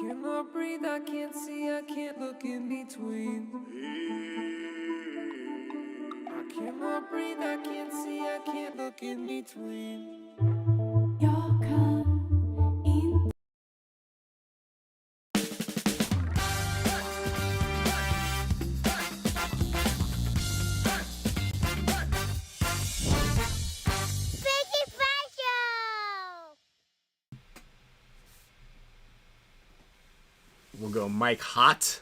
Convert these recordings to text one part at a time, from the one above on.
cannot breathe, I can't see, I can't look in between. I cannot breathe, I can't see, I can't look in between. Y'all come in. We'll go Mike Hot.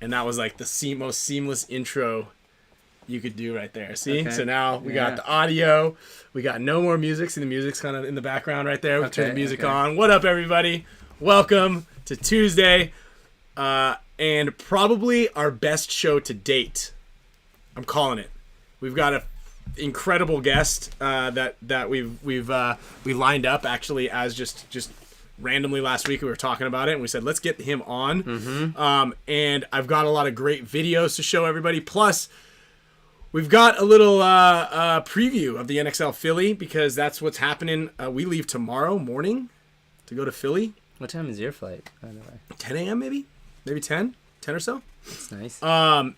And that was like the most seamless intro you could do right there. See? Okay. So now we got the audio. We got no more music. See the music's kind of in the background right there. We turn the music on. What up, everybody? Welcome to Tuesday. And probably our best show to date. I'm calling it. We've got an incredible guest that we lined up actually as just randomly last week. We were talking about it and we said let's get him on. And I've got a lot of great videos to show everybody. Plus, we've got a little preview of the NXL Philly because that's what's happening. We leave tomorrow morning to go to Philly. What time is your flight, by the way? 10 a.m. maybe 10 or so. That's nice.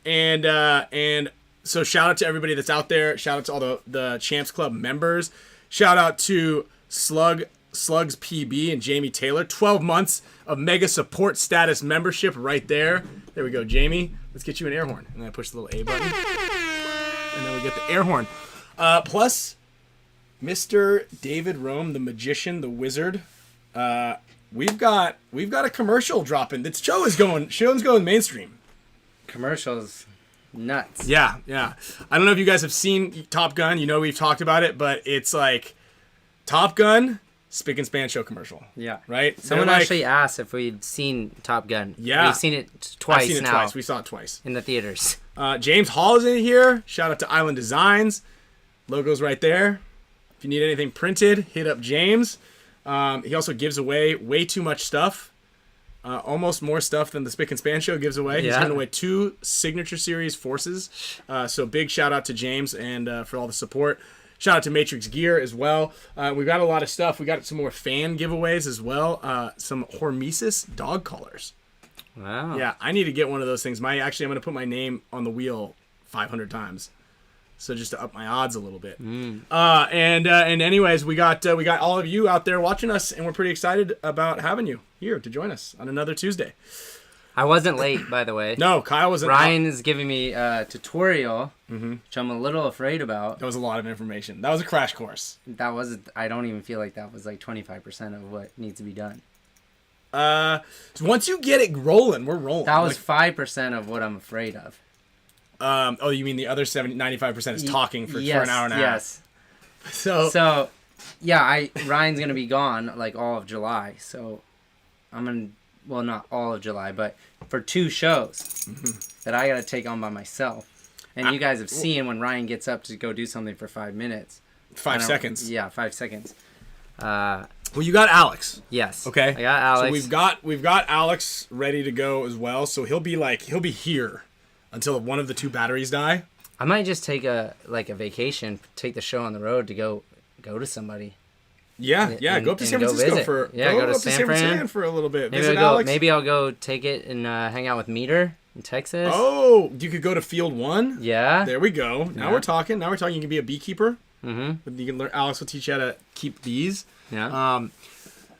And so shout out to everybody that's out there. Shout out to all the Champs Club members. Shout out to Slugs PB and Jamie Taylor. 12 months of mega support status membership right there. There we go, Jamie. Let's get you an air horn. And then I push the little A button. And then we get the air horn. Plus, Mr. David Rome, the magician, the wizard. We've got a commercial dropping. The show's going mainstream. Commercials. Nuts. Yeah. I don't know if you guys have seen Top Gun. You know we've talked about it, but it's like Top Gun, Spick and Span show commercial. Yeah. Right? Someone actually asked if we'd seen Top Gun. Yeah. We've seen it twice. I've seen it now. twice. We saw it twice. In the theaters. James Hall is in here. Shout out to Island Designs. Logo's right there. If you need anything printed, hit up James. He also gives away way too much stuff. Almost more stuff than the Spick and Span show gives away. He's giving away 2 Signature Series Forces. So big shout out to James and for all the support. Shout out to Matrix Gear as well. We've got a lot of stuff. We got some more fan giveaways as well. Some HORMESIS dog collars. Wow. Yeah, I need to get one of those things. I'm going to put my name on the wheel 500 times. So just to up my odds a little bit. And anyways, we got all of you out there watching us, and we're pretty excited about having you here to join us on another Tuesday. I wasn't late, by the way. No, Kyle wasn't. Ryan is giving me a tutorial, which I'm a little afraid about. That was a lot of information. That was a crash course. I don't even feel like that was like 25% of what needs to be done. So once you get it rolling, we're rolling. That was 5% of what I'm afraid of. Oh, you mean the other 95% is talking for an hour and a half? Yes. So, yeah, Ryan's gonna be gone like all of July. So, well, not all of July, but for 2 shows that I gotta take on by myself. And you guys have seen when Ryan gets up to go do something for 5 minutes. 5 seconds. Yeah, 5 seconds. Well, you got Alex. Yes. Okay. I got Alex. So we've got Alex ready to go as well. So he'll be here until one of the 2 batteries die. I might just take a vacation, take the show on the road to go to somebody. Yeah, go up to San Francisco go to San Fran for a little bit. Maybe I'll go take it and hang out with Meter in Texas. Oh, you could go to Field 1. Yeah. There we go. Now we're talking. You can be a beekeeper. Mm-hmm. You can learn. Alex will teach you how to keep bees. Yeah.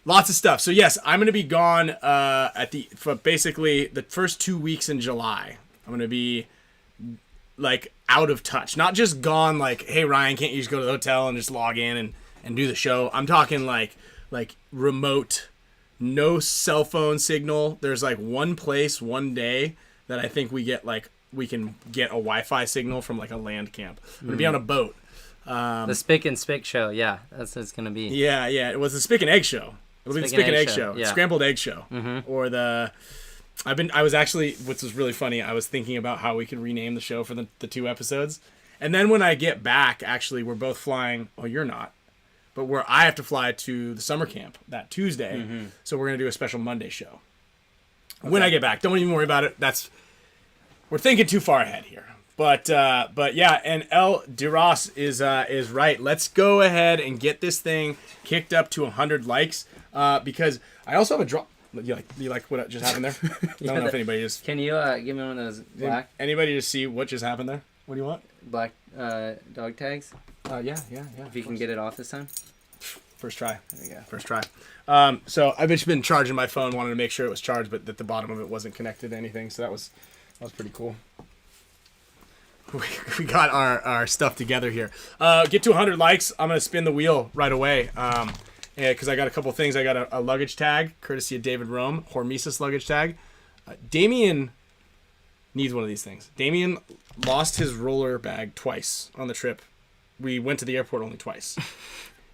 Lots of stuff. So yes, I'm gonna be gone for basically the first 2 weeks in July. I'm gonna be like out of touch. Not just gone like, hey Ryan, can't you just go to the hotel and just log in and do the show? I'm talking like remote, no cell phone signal. There's like one place, one day that I think we can get a Wi-Fi signal from like a land camp. I'm gonna be on a boat. The Spick and Spick show, yeah, that's what it's gonna be. Yeah, it was the Spick and Egg show. It'll be the Spick and Egg show. Yeah. Scrambled Egg show. Or I was actually, which was really funny, I was thinking about how we could rename the show for the 2 episodes. And then when I get back, actually, we're both flying. Oh, you're not. But I have to fly to the summer camp that Tuesday. So we're going to do a special Monday show. Okay. When I get back. Don't even worry about it. We're thinking too far ahead here. But yeah, and El Duras is right. Let's go ahead and get this thing kicked up to 100 likes. Because I also have You like what just happened there? I don't know if anybody just. Can you give me one of those black? Anybody just see what just happened there? What do you want? Black dog tags. Yeah. If you can get it off this time. First try. There we go. First try. So I've just been charging my phone, wanted to make sure it was charged, but that the bottom of it wasn't connected to anything. So that was pretty cool. We got our stuff together here. Get to 100 likes. I'm gonna spin the wheel right away. Because I got a couple things. I got a luggage tag, courtesy of David Rome, HORMESIS luggage tag. Damien needs one of these things. Damien lost his roller bag twice on the trip. We went to the airport only twice.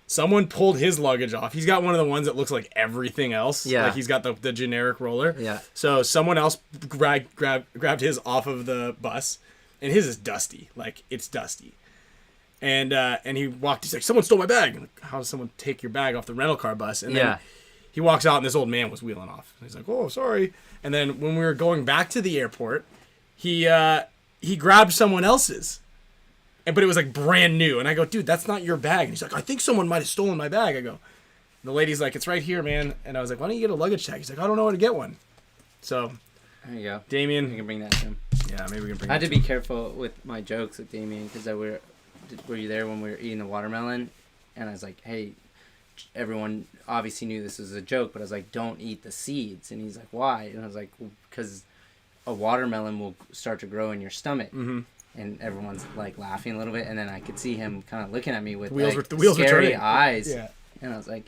Someone pulled his luggage off. He's got one of the ones that looks like everything else. Yeah. Like he's got the generic roller. Yeah. So someone else grabbed his off of the bus, and his is dusty. Like, it's dusty. And he walked. He's like, someone stole my bag. Like, how does someone take your bag off the rental car bus? And then he walks out, and this old man was wheeling off. He's like, oh, sorry. And then when we were going back to the airport, he grabbed someone else's. But it was like brand new. And I go, dude, that's not your bag. And he's like, I think someone might have stolen my bag. I go, the lady's like, it's right here, man. And I was like, why don't you get a luggage tag? He's like, I don't know where to get one. So there you go. Damien. You can bring that to him. Yeah, maybe we can bring I had to be careful with my jokes with Damien because were you there when we were eating the watermelon? And I was like, hey, everyone obviously knew this was a joke, but I was like, don't eat the seeds. And he's like, why? And I was like, well, because a watermelon will start to grow in your stomach. Mm-hmm. And everyone's like laughing a little bit. And then I could see him kind of looking at me with the wheels scary eyes. Yeah. And I was like,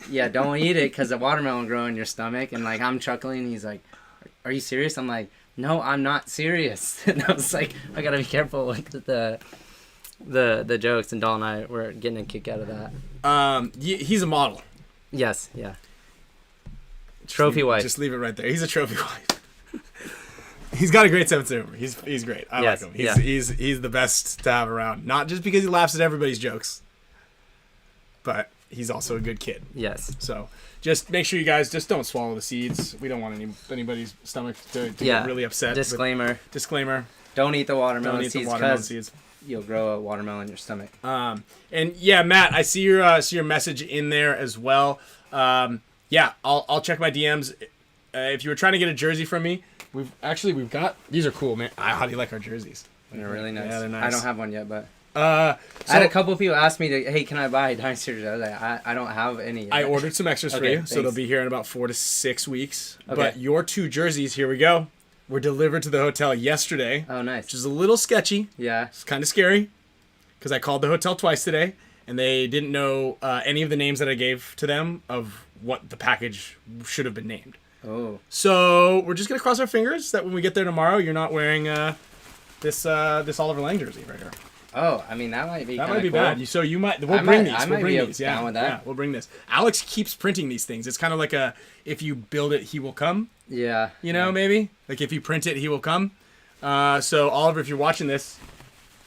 yeah, don't eat it because the watermelon will grow in your stomach. And like, I'm chuckling. He's like, are you serious? I'm like, no, I'm not serious. And I was like, I gotta be careful with the jokes. And Doll and I were getting a kick out of that. He's a model. Yes, yeah. Trophy wife. Just leave it right there. He's a trophy wife. He's got a great sense of humor. He's great. I like him. He's the best to have around. Not just because he laughs at everybody's jokes, but he's also a good kid. Yes. So just make sure you guys just don't swallow the seeds. We don't want anybody's stomach to get really upset. Disclaimer. Don't eat the watermelon seeds because you'll grow a watermelon in your stomach. And yeah, Matt, I see your message in there as well. Yeah, I'll check my DMs. If you were trying to get a jersey from me, we've got these are cool, man. How do you like our jerseys? They're really nice. Yeah, they're nice. I don't have one yet, but I had a couple of people ask me hey, can I buy a Dynasty jersey? I was like, I don't have any yet. I ordered some extras for you, thanks. so they'll be here in about 4 to 6 weeks. Okay. But your 2 jerseys, here we go, were delivered to the hotel yesterday. Oh, nice. Which is a little sketchy. Yeah. It's kind of scary because I called the hotel twice today, and they didn't know any of the names that I gave to them of what the package should have been named. Oh. So we're just gonna cross our fingers that when we get there tomorrow, you're not wearing this Oliver Lang jersey right here. Oh, I mean that might be cool. Bad. So you might we'll bring these. Yeah, with that. Yeah, we'll bring this. Alex keeps printing these things. It's kind of like if you build it, he will come. Yeah. You know, maybe like if you print it, he will come. So Oliver, if you're watching this,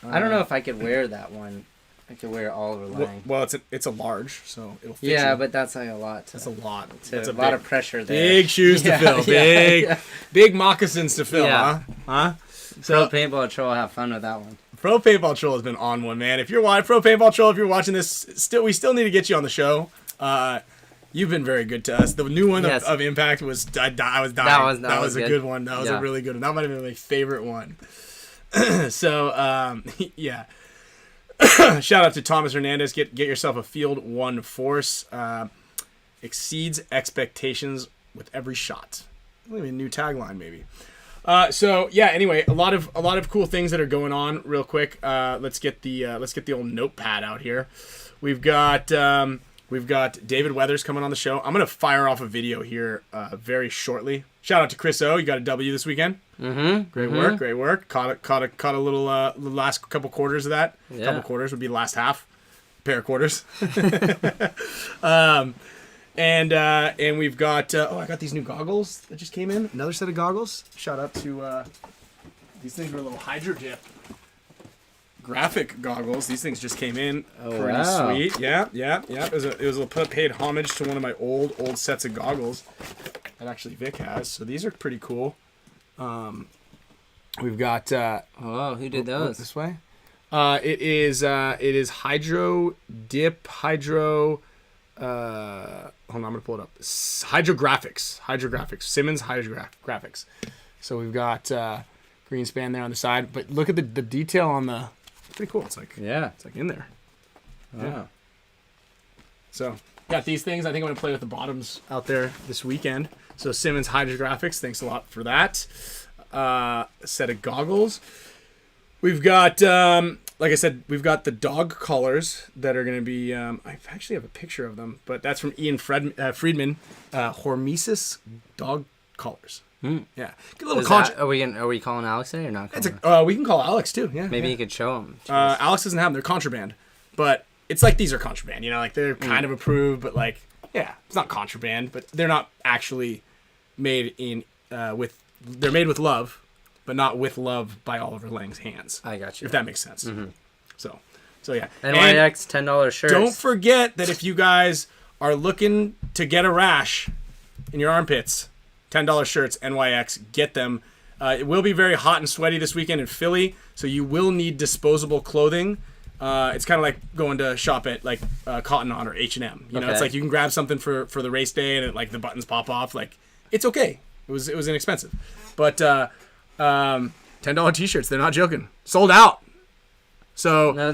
I don't know if I could wear that one. I could wear Oliver Lang. Well, it's a large, so it'll fit you. But that's like a lot. That's a lot. That's a lot of pressure there. Big shoes to fill. Big moccasins to fill. Yeah. Huh? So Pro Paintball Troll, have fun with that one. Pro Paintball Troll has been on one, man. If you're Pro Paintball Troll, if you're watching this, we still need to get you on the show. You've been very good to us. The new one of Impact was I was dying. That was a good one. That was a really good one. That might have been my favorite one. So yeah. Shout out to Thomas Hernandez. Get yourself a Field 1 Force. Exceeds expectations with every shot. Maybe a new tagline, maybe. So yeah. Anyway, a lot of cool things that are going on. Real quick, let's get the old notepad out here. We've got David Weathers coming on the show. I'm gonna fire off a video here very shortly. Shout out to Chris O. You got a W this weekend. Mm-hmm. Great work. Caught a little last couple quarters of that. Yeah. Couple quarters would be the last half. Pair of quarters. And we've got I got these new goggles that just came in. Another set of goggles. Shout out to these things were a little Hydro Dip graphic goggles. These things just came in. Pretty sweet. Yeah. It was a paid homage to one of my old sets of goggles that actually Vic has. So these are pretty cool. We've got who did those? This way. It is Hydro Dip Hydro hold on, I'm gonna pull it up. Hydrographics. Simmons Hydrographics. So we've got Greenspan there on the side, but look at the detail on the. It's pretty cool. It's like it's like in there. Oh. Yeah. So got these things. I think I'm gonna play with the bottoms out there this weekend. So Simmons Hydrographics. Thanks a lot for that. A set of goggles. We've got, like I said, we've got the dog collars that are going to be, I actually have a picture of them, but that's from Ian Friedman, HORMESIS dog collars. Yeah. Get a little are we calling Alex today or not? We can call Alex too. Yeah. Maybe you could show him. Alex doesn't have them. They're contraband, but it's like these are contraband, like they're kind of approved, but like, yeah, it's not contraband, but they're not actually made in, they're made with love. But not with love by Oliver Lang's hands. I got you. If that makes sense. Mm-hmm. So yeah. NYX $10 shirts. Don't forget that if you guys are looking to get a rash in your armpits, $10 shirts, NYX, get them. It will be very hot and sweaty this weekend in Philly, so you will need disposable clothing. It's kind of like going to shop at like Cotton On or H&M. It's like you can grab something for the race day and the buttons pop off. Like it's okay. It was inexpensive, but. $10 t-shirts. They're not joking. Sold out. So no,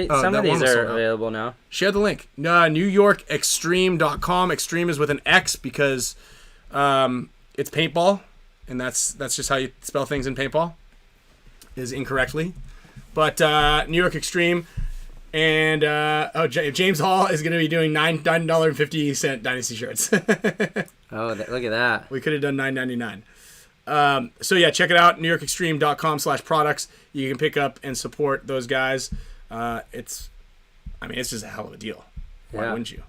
some of these are available now. Share the link. NewYorkExtreme.com. Extreme is with an X because it's paintball, and that's just how you spell things in paintball. Is incorrectly, but New York Extreme and James Hall is going to be doing $9.50 Dynasty shirts. Look at that. We could have done $9.99. So yeah, check it out, NewYorkExtreme.com/products. You can pick up and support those guys. It's just a hell of a deal. Why wouldn't you?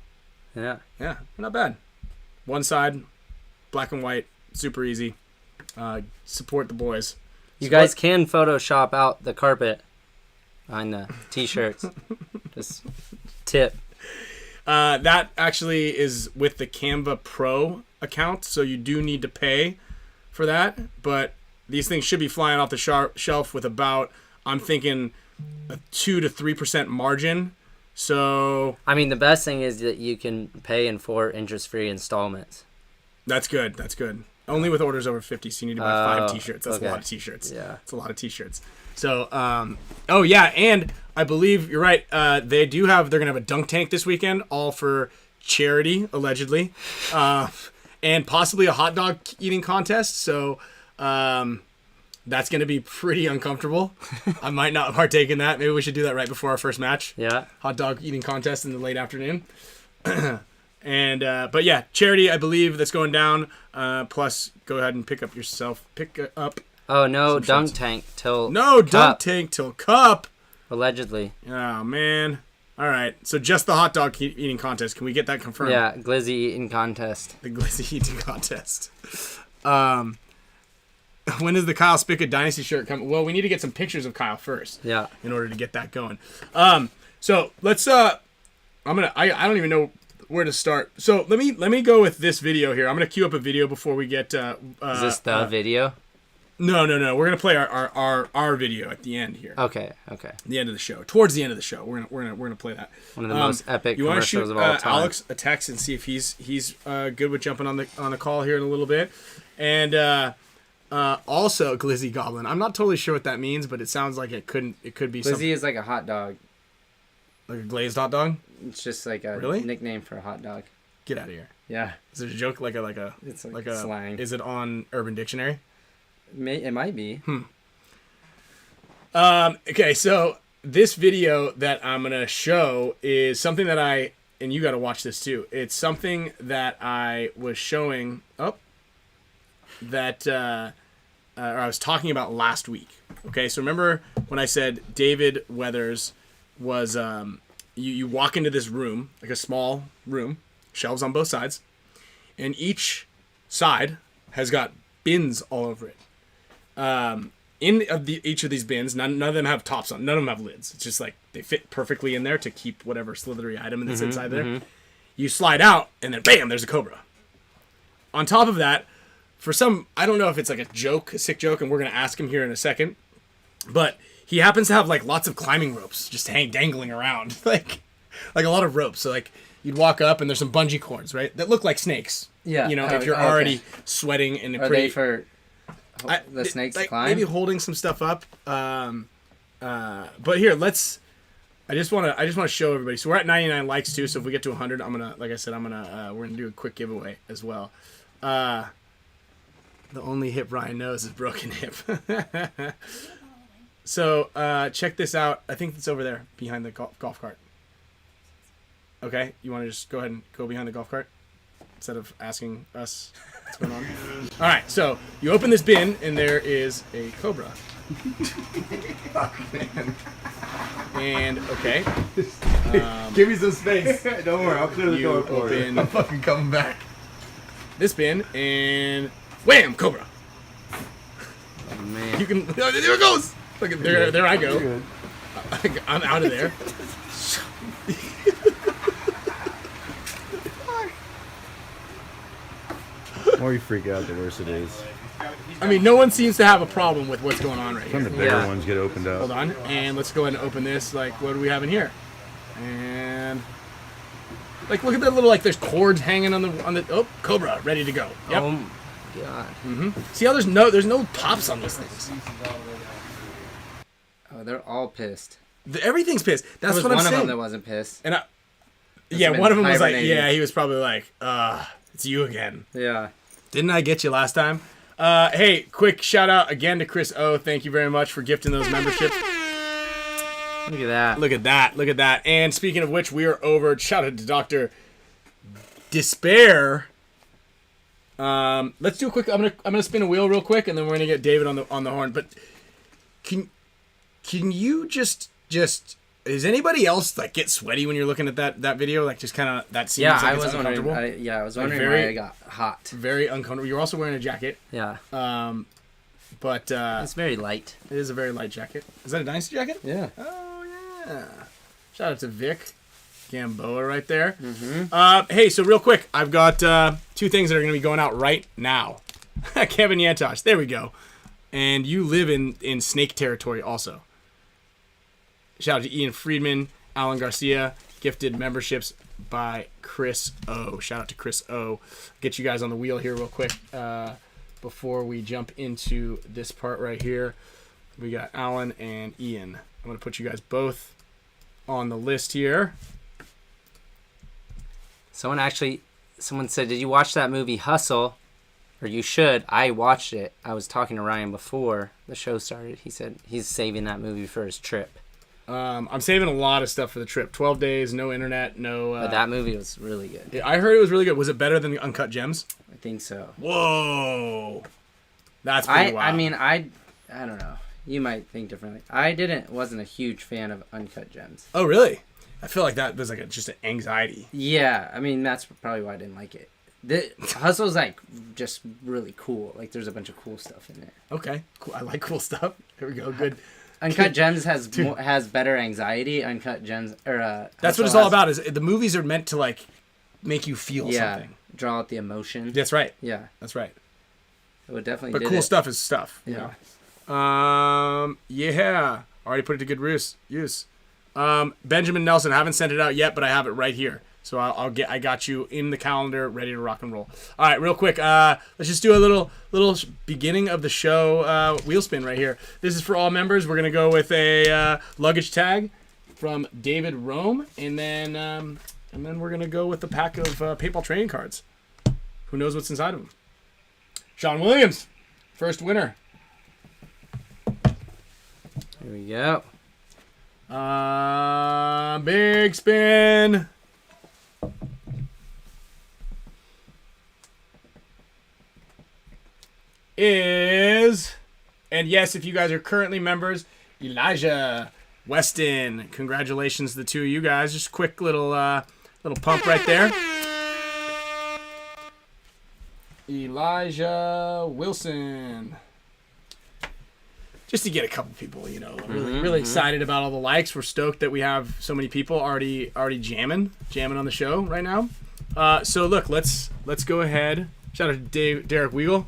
Yeah, not bad. One side, black and white, super easy. Support the boys. You guys can Photoshop out the carpet on the t-shirts. Just tip. That actually is with the Canva Pro account, so you do need to pay for that, but these things should be flying off the shelf with about, I'm thinking, a 2 to 3% margin. So the best thing is that you can pay in 4 interest-free installments. That's good. Only with orders over 50, so you need to buy 5 t-shirts. That's a lot of t-shirts. Yeah, it's a lot of t-shirts. So and I believe you're right. They're gonna have a dunk tank this weekend, all for charity, allegedly. And possibly a hot dog eating contest. So that's going to be pretty uncomfortable. I might not partake in that. Maybe we should do that right before our first match. Yeah. Hot dog eating contest in the late afternoon. But yeah, charity, I believe that's going down. Plus, go ahead and pick up. Oh, no dunk tank till dunk tank till cup. Allegedly. Oh, man. All right, so just the hot dog eating contest. Can we get that confirmed? Yeah, glizzy eating contest. The glizzy eating contest. When does the Kyle Spick Dynasty shirt come? Well, we need to get some pictures of Kyle first. Yeah. In order to get that going. So let's. I don't even know where to start. So let me go with this video here. I'm gonna queue up a video before we get. Is this the video? No. We're gonna play our video at the end here. Okay. The end of the show. Towards the end of the show, we're gonna play that. One of the most epic commercials of all time. Alex a text and see if he's good with jumping on the call here in a little bit, and also Glizzy Goblin. I'm not totally sure what that means, but it sounds like it could be Glizzy something. is like a hot dog. Like a glazed hot dog. It's just like a nickname for a hot dog. Get out of here. Yeah. Is it a joke? It's like a slang. Is it on Urban Dictionary? It might be. Okay, so this video that I'm going to show is something that and you got to watch this too. It's something that I was showing or I was talking about last week. Okay, so remember when I said David Weathers was, you walk into this room, like a small room, shelves on both sides, and each side has got bins all over it. Each of these bins, none of them have tops on. None of them have lids. It's just like they fit perfectly in there to keep whatever slithery item that's inside there. You slide out, and then bam, there's a Cobra. On top of that, I don't know if it's like a sick joke, and we're gonna ask him here in a second, but he happens to have like lots of climbing ropes just dangling around, like a lot of ropes. So like you'd walk up and there's some bungee cords, right? That look like snakes. Yeah. You know, if you're already sweating and are they for the snakes to like climb? maybe holding some stuff up. But here, I just want to show everybody. So we're at 99 likes too. So if we get to 100, like I said, we're gonna do a quick giveaway as well. The only hip Ryan knows is broken hip. So check this out. I think it's over there behind the golf cart. Okay, you want to just go ahead and go behind the golf cart instead of asking us what's going on? All right, so you open this bin and there is a Cobra. And okay, give me some space. Don't worry, I'll clear the door for you. I'm fucking coming back. This bin and wham, Cobra. Oh man, You can. Oh, there it goes. Look at there I go. I'm out of there. The more you freak out, the worse it is. I mean, no one seems to have a problem with what's going on right here. When the bigger ones get opened up. Hold on, and let's go ahead and open this. Like, what do we have in here? And like, look at that little there's cords hanging on the. Oh, Cobra, ready to go. Yep. oh my god. See how there's no tops on these things. Oh, they're all pissed. Everything's pissed. That's There was what I'm one saying. of them that wasn't pissed. And been one of them was like, hibernating. yeah, he was probably like, it's you again. Yeah. Didn't I get you last time? Hey, quick shout out again to Chris O. Thank you very much for gifting those memberships. Look at that. Look at that. Look at that. And speaking of which, we are over. Shout out to Dr. Despair. Let's do a quick. I'm gonna spin a wheel real quick, and then we're gonna get David on the horn. But can you just does anybody else get sweaty when you're looking at that video? Like just kind of that seems like I it's was uncomfortable. wondering. I was wondering very- why I got hot. Very uncomfortable. You're also wearing a jacket. Yeah. But It's very light. it is a very light jacket. Is that a Dynasty jacket? Yeah. Oh yeah. Shout out to Vic Gamboa right there. Mm-hmm. Hey, so real quick, I've got 2 things that are going to be going out right now. Kevin Yantosh, there we go. And you live in snake territory also. Shout out to Ian Friedman, Alan Garcia, gifted memberships by Chris O. Shout out to Chris O. Get you guys on the wheel here real quick before we jump into this part right here. We got Alan and Ian. I'm going to put you guys both on the list here. Someone said, did you watch that movie Hustle? Or you should. I watched it. I was talking to Ryan before the show started. He said he's saving that movie for his trip. I'm saving a lot of stuff for the trip. 12 days, no internet, no... But that movie was really good. I heard it was really good. Was it better than Uncut Gems? I think so. Whoa! That's pretty wild. I mean, I don't know. You might think differently. Wasn't a huge fan of Uncut Gems. Oh, really? I feel like that was just an anxiety. Yeah, I mean, that's probably why I didn't like it. The Hustle's just really cool. There's a bunch of cool stuff in there. Okay, cool. I like cool stuff. Here we go. Good. Uncut Gems has better anxiety. Uncut Gems That's what it's all about. Is the movies are meant to make you feel something. Draw out the emotion. That's right. Yeah, That's right. it would definitely. But cool stuff is stuff. Yeah. Yeah. Already put it to good use. Benjamin Nelson. I haven't sent it out yet, but I have it right here. So I got you in the calendar, ready to rock and roll. All right, real quick. Let's just do a little beginning of the show wheel spin right here. This is for all members. We're gonna go with a luggage tag from David Rome, and then we're gonna go with the pack of paintball training cards. Who knows what's inside of them? Sean Williams, first winner. Here we go. Big spin. Is, and yes, if you guys are currently members, Elijah Weston. Congratulations to the two of you guys. Just quick little pump right there. Elijah Wilson. Just to get a couple people, really excited about all the likes. We're stoked that we have so many people already jamming on the show right now. So look, let's go ahead. Shout out to Derek Weagle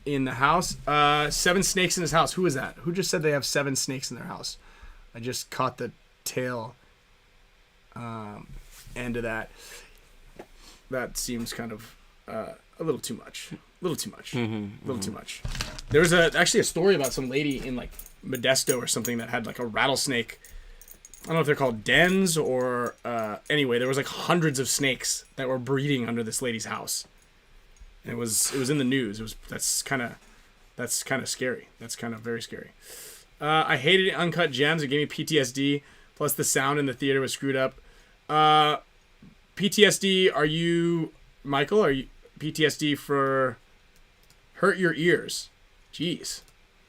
in the house. 7 snakes in his house. Who is that? Who just said they have 7 snakes in their house? I just caught the tail end of that. That seems kind of a little too much. A little too much. Too much. There was actually a story about some lady in like Modesto or something that had like a rattlesnake. I don't know if they're called dens or anyway, there was like hundreds of snakes that were breeding under this lady's house. And it was in the news. That's kind of scary. That's kind of very scary. I hated Uncut Gems. It gave me PTSD. Plus the sound in the theater was screwed up. PTSD, are you Michael? Are you PTSD for hurt your ears? Jeez.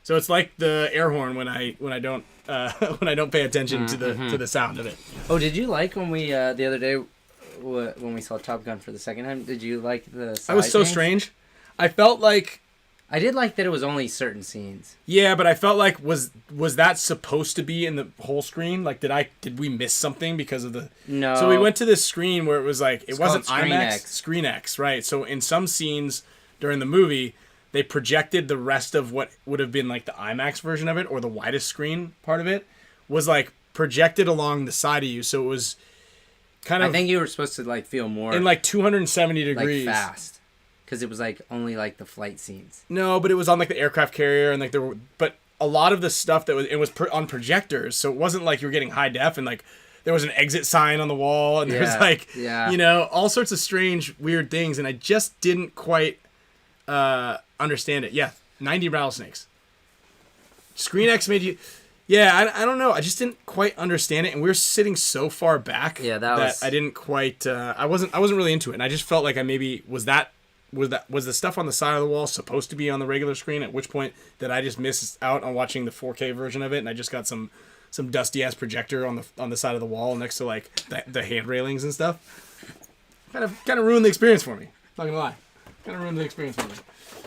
So it's like the air horn when I don't when I don't pay attention to the sound of it. Oh, did you like when we the other day when we saw Top Gun for the second time? Did you like the? That was so strange. I felt like I did like that it was only certain scenes. Yeah, but I felt like was that supposed to be in the whole screen? Like did we miss something because of the? No. So we went to this screen where it was like it wasn't called IMAX, Screen X, right? So in some scenes during the movie, they projected the rest of what would have been like the IMAX version of it, or the widest screen part of it, was like projected along the side of you. So it was kind of. I think you were supposed to like feel more in like 270 degrees, like fast, because it was like only like the flight scenes. No, but it was on like the aircraft carrier, and like there were, but a lot of the stuff that was on projectors, so it wasn't like you were getting high def, and like there was an exit sign on the wall, and there was like all sorts of strange, weird things, and I just didn't quite. Understand it. Yeah, 90 rattlesnakes. Screen X made you. Yeah, I don't know. I just didn't quite understand it, and we were sitting so far back. Yeah, that I didn't quite. I wasn't really into it, and I just felt like I maybe was the stuff on the side of the wall supposed to be on the regular screen? At which point did I just miss out on watching the 4K version of it, and I just got some dusty ass projector on the side of the wall next to like the hand railings and stuff. Kind of ruined the experience for me. Not gonna lie. Kind of ruined the experience for me.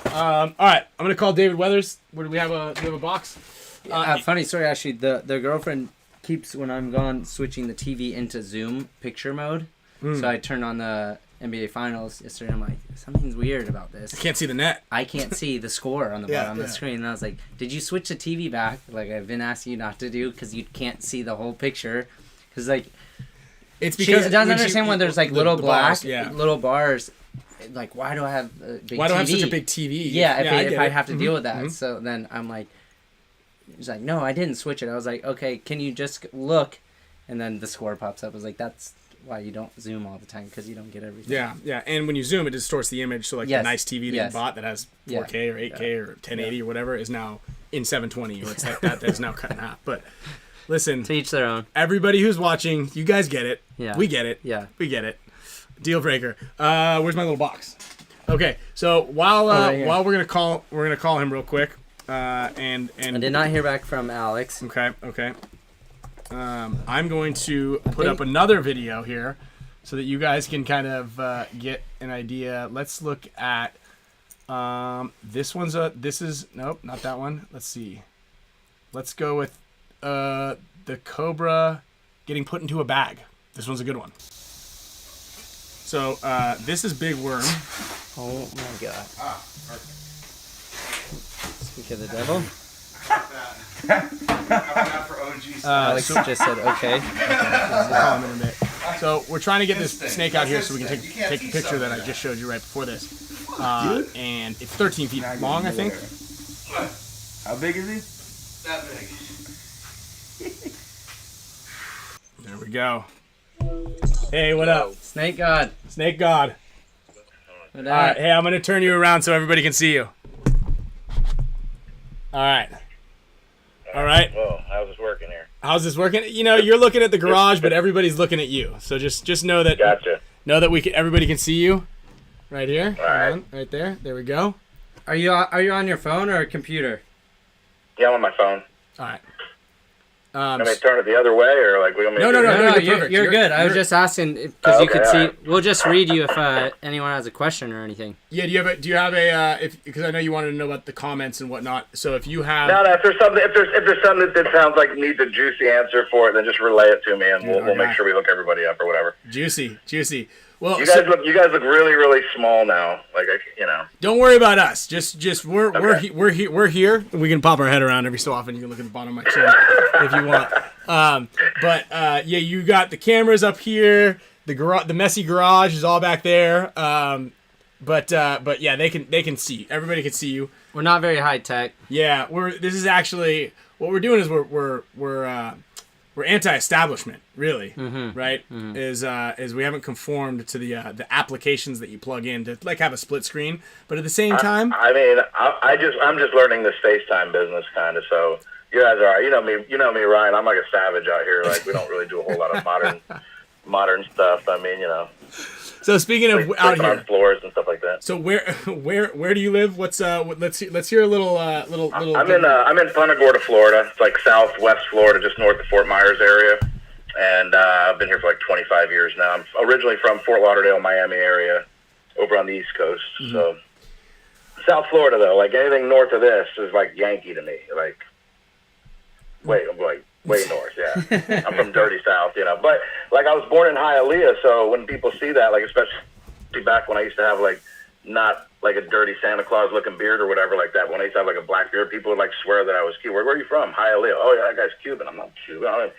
All right, I'm gonna call David Weathers. Where do we have a box? Funny story, actually. The girlfriend keeps, when I'm gone, switching the TV into Zoom picture mode. So I turned on the NBA Finals yesterday. I'm like, something's weird about this. I can't see the net. I can't see the score on the bottom of the screen. And I was like, did you switch the TV back? Like I've been asking you not to do, because you can't see the whole picture. Because like, it's because she doesn't understand when there's like little black bars, little bars. Like, why do I have a big TV? Why do I have such a big TV? Yeah, if I have to deal with that. So then I'm like, he's like, no, I didn't switch it. I was like, okay, can you just look? And then the score pops up. I was like, that's why you don't zoom all the time, because you don't get everything. Yeah. And when you zoom, it distorts the image. So like the nice TV that you bought that has 4K or 8K or 1080 or whatever is now in 720, or it's like that is now cut in half. But listen, to each their own. Everybody who's watching, you guys get it. Yeah. We get it. Yeah. We get it. Deal breaker. Where's my little box? Okay, so while we're gonna call him real quick, and I did not hear back from Alex. Okay. I'm going to put up another video here, so that you guys can kind of get an idea. Let's look at this one's nope, not that one. Let's see. Let's go with the Cobra getting put into a bag. This one's a good one. So, this is Big Worm. Oh my god. Ah, perfect. Speak of the devil. For OG Alex just said okay. We'll call him in a bit. So, we're trying to get this snake out here so we can take the picture that I just showed you right before this. And it's 13 feet long, I think. How big is he? That big. There we go. Hey, what up? Snake God. Snake God. All right, hey, I'm going to turn you around so everybody can see you. All right. Whoa, how's this working here? How's this working? You know, you're looking at the garage, but everybody's looking at you. So just know that. Gotcha. Know that everybody can see you. Right here. All right. Hold on, right there. There we go. Are you on your phone or a computer? Yeah, I'm on my phone. All right. I mean, turn it the other way, or like we want me to No, do it? you're perfect. You're good. I was just asking because you could see. Right. We'll just read you if anyone has a question or anything. Yeah. Do you have a because I know you wanted to know about the comments and whatnot. So if you have. No. If there's something that sounds like needs a juicy answer for it, then just relay it to me, and we'll make sure we hook everybody up or whatever. Juicy. Well, you guys look really, really small now. Like, Don't worry about us. Just we're here. We can pop our head around every so often. You can look at the bottom of my chin if you want. Yeah, you got the cameras up here. The messy garage is all back there. But yeah, they can see. Everybody can see you. We're not very high tech. Yeah, this is actually what we're doing is we're anti-establishment, really, right? Is we haven't conformed to the applications that you plug in to like have a split screen, but at the same time, I'm just learning this FaceTime business kind of. So you guys are, you know me, Ryan. I'm like a savage out here. Like we don't really do a whole lot of modern stuff. I mean, So speaking of out here, on floors and stuff like that. So where do you live? Let's hear a little. I'm in Punta Gorda, Florida. It's like southwest Florida, just north of Fort Myers area. And I've been here for like 25 years now. I'm originally from Fort Lauderdale, Miami area, over on the East Coast. Mm-hmm. So South Florida though, like anything north of this is like Yankee to me. Like way north, yeah. I'm from dirty South, But like I was born in Hialeah, so when people see that, like especially back when I used to have like not like a dirty Santa Claus looking beard or whatever like that, when I used to have like a black beard, people would like swear that I was Cuban. Where are you from? Hialeah. Oh yeah, that guy's Cuban. I'm not Cuban. I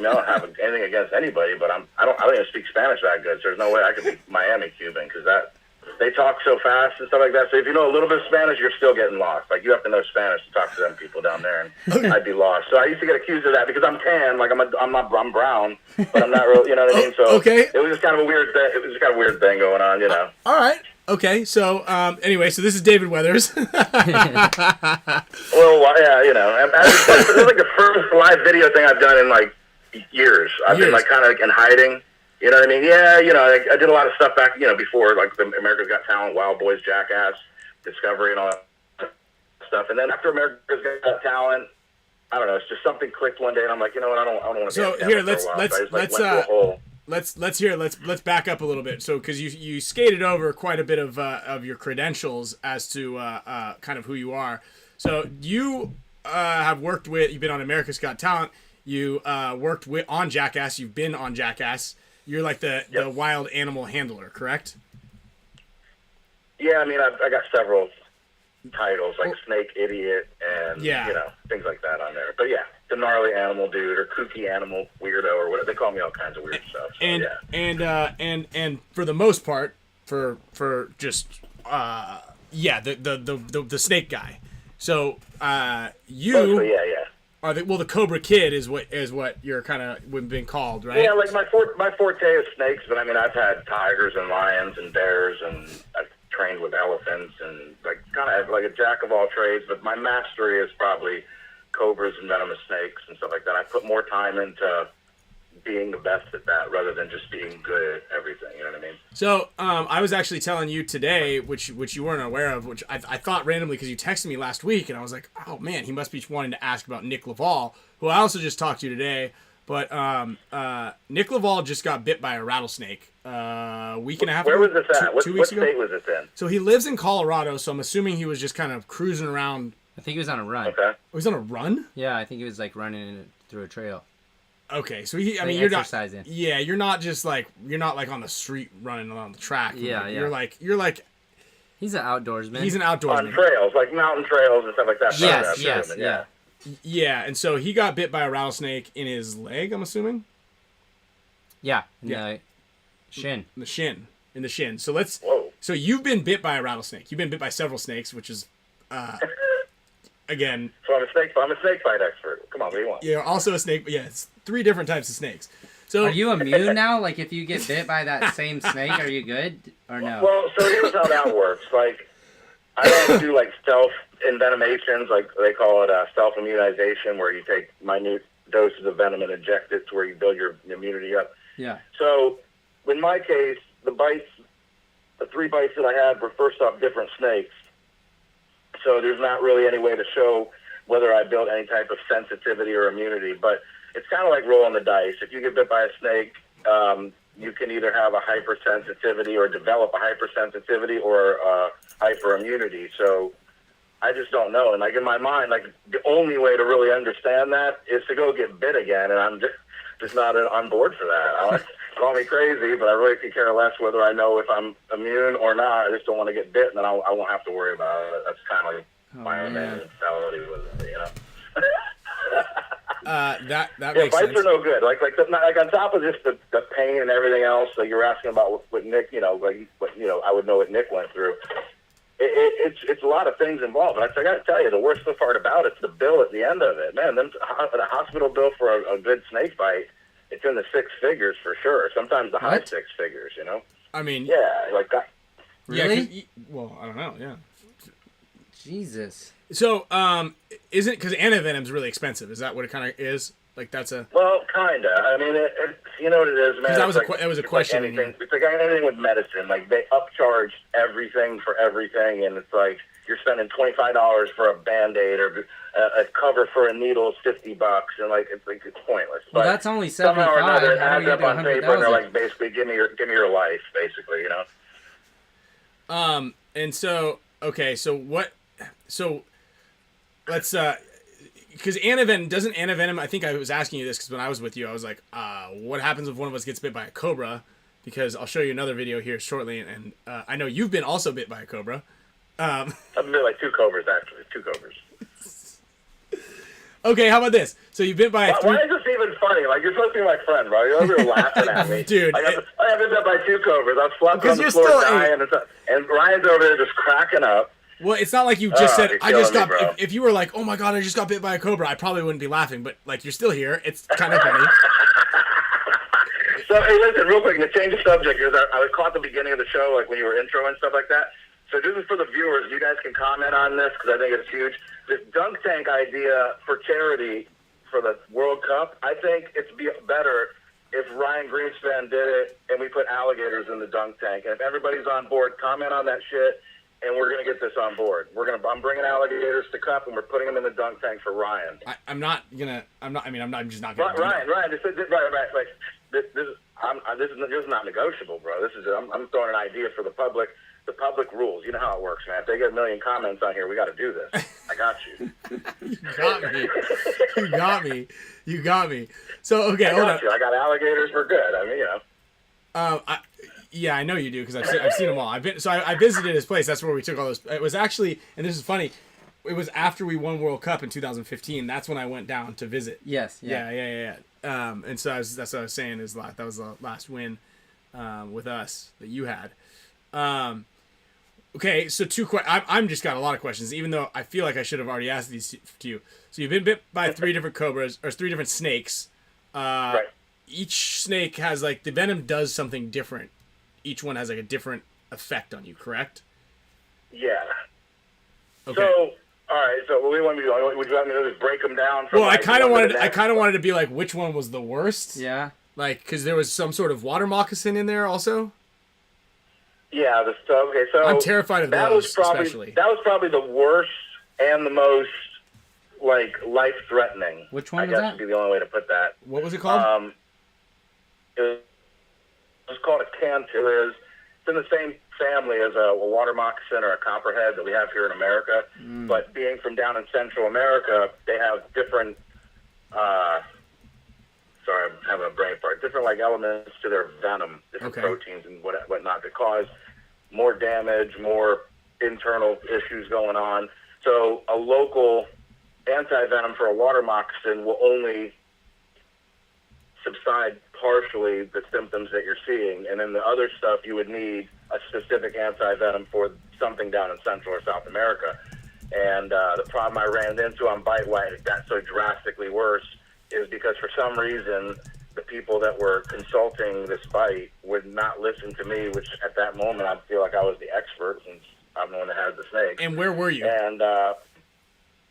don't have anything against anybody, but I don't even speak Spanish that good, so there's no way I could be Miami Cuban because they talk so fast and stuff like that. So if you know a little bit of Spanish, you're still getting lost. Like you have to know Spanish to talk to them people down there, and I'd be lost. So I used to get accused of that because I'm tan, like I'm brown, but I'm not really, you know what I mean? So okay. It was just kind of a weird thing. It was just kind of a weird thing going on, All right. Okay. So anyway, so this is David Weathers. Well, yeah, this is like the first live video thing I've done in like years. I've been like kind of like in hiding. You know what I mean? Yeah, I did a lot of stuff back, before, like the America's Got Talent, Wild Boys, Jackass, Discovery, and all that stuff. And then after America's Got Talent, I don't know, it's just something clicked one day, and I'm like, you know what? I don't want to be. So here, let's back up a little bit. So because you skated over quite a bit of your credentials as to kind of who you are. So you you've been on America's Got Talent. You worked on Jackass. You've been on Jackass. You're like the wild animal handler, correct? Yeah, I mean, I got several titles, like Snake Idiot and, things like that on there. But yeah, the gnarly animal dude or kooky animal weirdo or whatever. They call me all kinds of weird stuff. So, and for the most part, for just, the snake guy. So, Mostly, yeah. The Cobra Kid is what you're kind of been called, right? Yeah, like my forte is snakes, but I mean I've had tigers and lions and bears, and I've trained with elephants and like kind of like a jack of all trades. But my mastery is probably cobras and venomous snakes and stuff like that. I put more time into being the best at that rather than just being good at everything. You know what I mean? So I was actually telling you today, which you weren't aware of, which I thought randomly because you texted me last week, and I was like, oh man, he must be wanting to ask about Nick Laval, who I also just talked to today. But Nick Laval just got bit by a rattlesnake a week and a half ago. Where was this at? What state was this in? So he lives in Colorado, so I'm assuming he was just kind of cruising around. I think he was on a run. Okay. Oh, he was on a run? Yeah, I think he was like running through a trail. Okay, so you're exercising. not. Yeah, you're not like on the street running along the track. Yeah. You're like. He's an outdoorsman. He's an outdoorsman. On trails, like mountain trails and stuff like that. Yes. Yeah, and so he got bit by a rattlesnake in his leg, I'm assuming. Yeah. The shin. In the shin. So Whoa. So you've been bit by a rattlesnake. You've been bit by several snakes, which is. Again. So I'm a snake fight expert. Come on, what do you want? You're also a snake, but yeah, it's 3 different types of snakes. So are you immune now? Like if you get bit by that same snake, are you good or no? Well, so here's how that works. Like I don't do like stealth envenomations, like they call it self-immunization, where you take minute doses of venom and inject it to where you build your immunity up. Yeah. So in my case, the 3 bites that I had were first off different snakes. So there's not really any way to show whether I built any type of sensitivity or immunity. But it's kind of like rolling the dice. If you get bit by a snake, you can either have a hypersensitivity or develop a hypersensitivity or hyperimmunity. So I just don't know. And like in my mind, like the only way to really understand that is to go get bit again. And I'm just not on board for that. call me crazy, but I really could care less whether I know if I'm immune or not. I just don't want to get bit, and then I won't have to worry about it. That's kind of like my mentality with it, you know. That yeah, makes bites sense. are no good. Like on top of just the pain and everything else, like you're asking about what Nick, you know, like what, you know, I would know what Nick went through. It's a lot of things involved. But I got to tell you, the worst part about it's the bill at the end of it. Man, the hospital bill for a good snake bite, it's in the six figures for sure. Sometimes the high six figures, you know. I mean, yeah, like that. Really? Yeah, well, I don't know. Yeah. Jesus. So, isn't because antivenom's really expensive? Is that what it kind of is? Like that's a Well, kinda. I mean, you know what it is, man. That was a question. Like anything, it's like anything with medicine. Like they upcharge everything for everything, and it's like you're spending $25 for a Band-Aid or a cover for a needle is $50, and like it's pointless. Well, but that's only somehow or 75. another, it How do adds you up get on paper, and they're like basically give me your life, basically, you know. And so let's because antivenom, I think I was asking you this because when I was with you, I was like, what happens if one of us gets bit by a cobra? Because I'll show you another video here shortly, and I know you've been also bit by a cobra. I've been like 2 cobras, actually. 2 cobras. Okay, how about this? So you've been by why is this even funny? Like, you're supposed to be my friend, bro. You're over here laughing at me. Dude. I have been bit by 2 cobras. I was flopping on the floor dying, and Ryan's over there just cracking up. Well, it's not like you just said, I just got... Me, if you were like, oh my god, I just got bit by a cobra, I probably wouldn't be laughing, but, like, you're still here. It's kind of funny. So, hey, listen, real quick, to change the subject, because I was caught at the beginning of the show, like, when you were intro and stuff like that. So this is for the viewers. You guys can comment on this, because I think it's huge. This dunk tank idea for charity for the World Cup, I think it's better if Ryan Greenspan did it and we put alligators in the dunk tank. And if everybody's on board, comment on that shit, and we're going to get this on board. I'm bringing alligators to Cup, and we're putting them in the dunk tank for Ryan. I'm just not going to Ryan, this is not negotiable, bro. I'm throwing an idea for the public. The public rules. You know how it works, man. If they get 1 million comments on here, we got to do this. I got you. You got me. So, okay, hold on. I got alligators. We're good. I mean, you know. Yeah, I know you do because I've seen them all. I visited his place. That's where we took all those. It was actually, and this is funny, it was after we won World Cup in 2015. That's when I went down to visit. Yes. Yeah. And so that's what I was saying is that was the last win with us that you had. Okay, so I'm just got a lot of questions, even though I feel like I should have already asked these to you. So you've been bit by 3 different cobras, or 3 different snakes. Right. Each snake has, like, the venom does something different. Each one has, like, a different effect on you, correct? Yeah. Okay. So, all right. So, what do you want me to do? Would you want me to just break them down? Well, I kind of wanted to be like, which one was the worst? Yeah. Like, because there was some sort of water moccasin in there also. Yeah. Okay. So I'm terrified of those, especially. That was probably the worst and the most, like, life-threatening. Which one I was guess that? would be the only way to put that. What was it called? It was called a cantil. It's in the same family as a water moccasin or a copperhead that we have here in America. But being from down in Central America, they have different. Sorry, I'm having a brain fart. Different, like, elements to their venom, different proteins and whatnot that cause more damage, more internal issues going on. So a local anti-venom for a water moccasin will only subside partially the symptoms that you're seeing, and then the other stuff you would need a specific anti-venom for something down in Central or South America. And the problem I ran into on bite, why it got so drastically worse, is because for some reason the people that were consulting this bite would not listen to me, which at that moment I feel like I was the expert since I'm the one that had the snake. And where were you? And I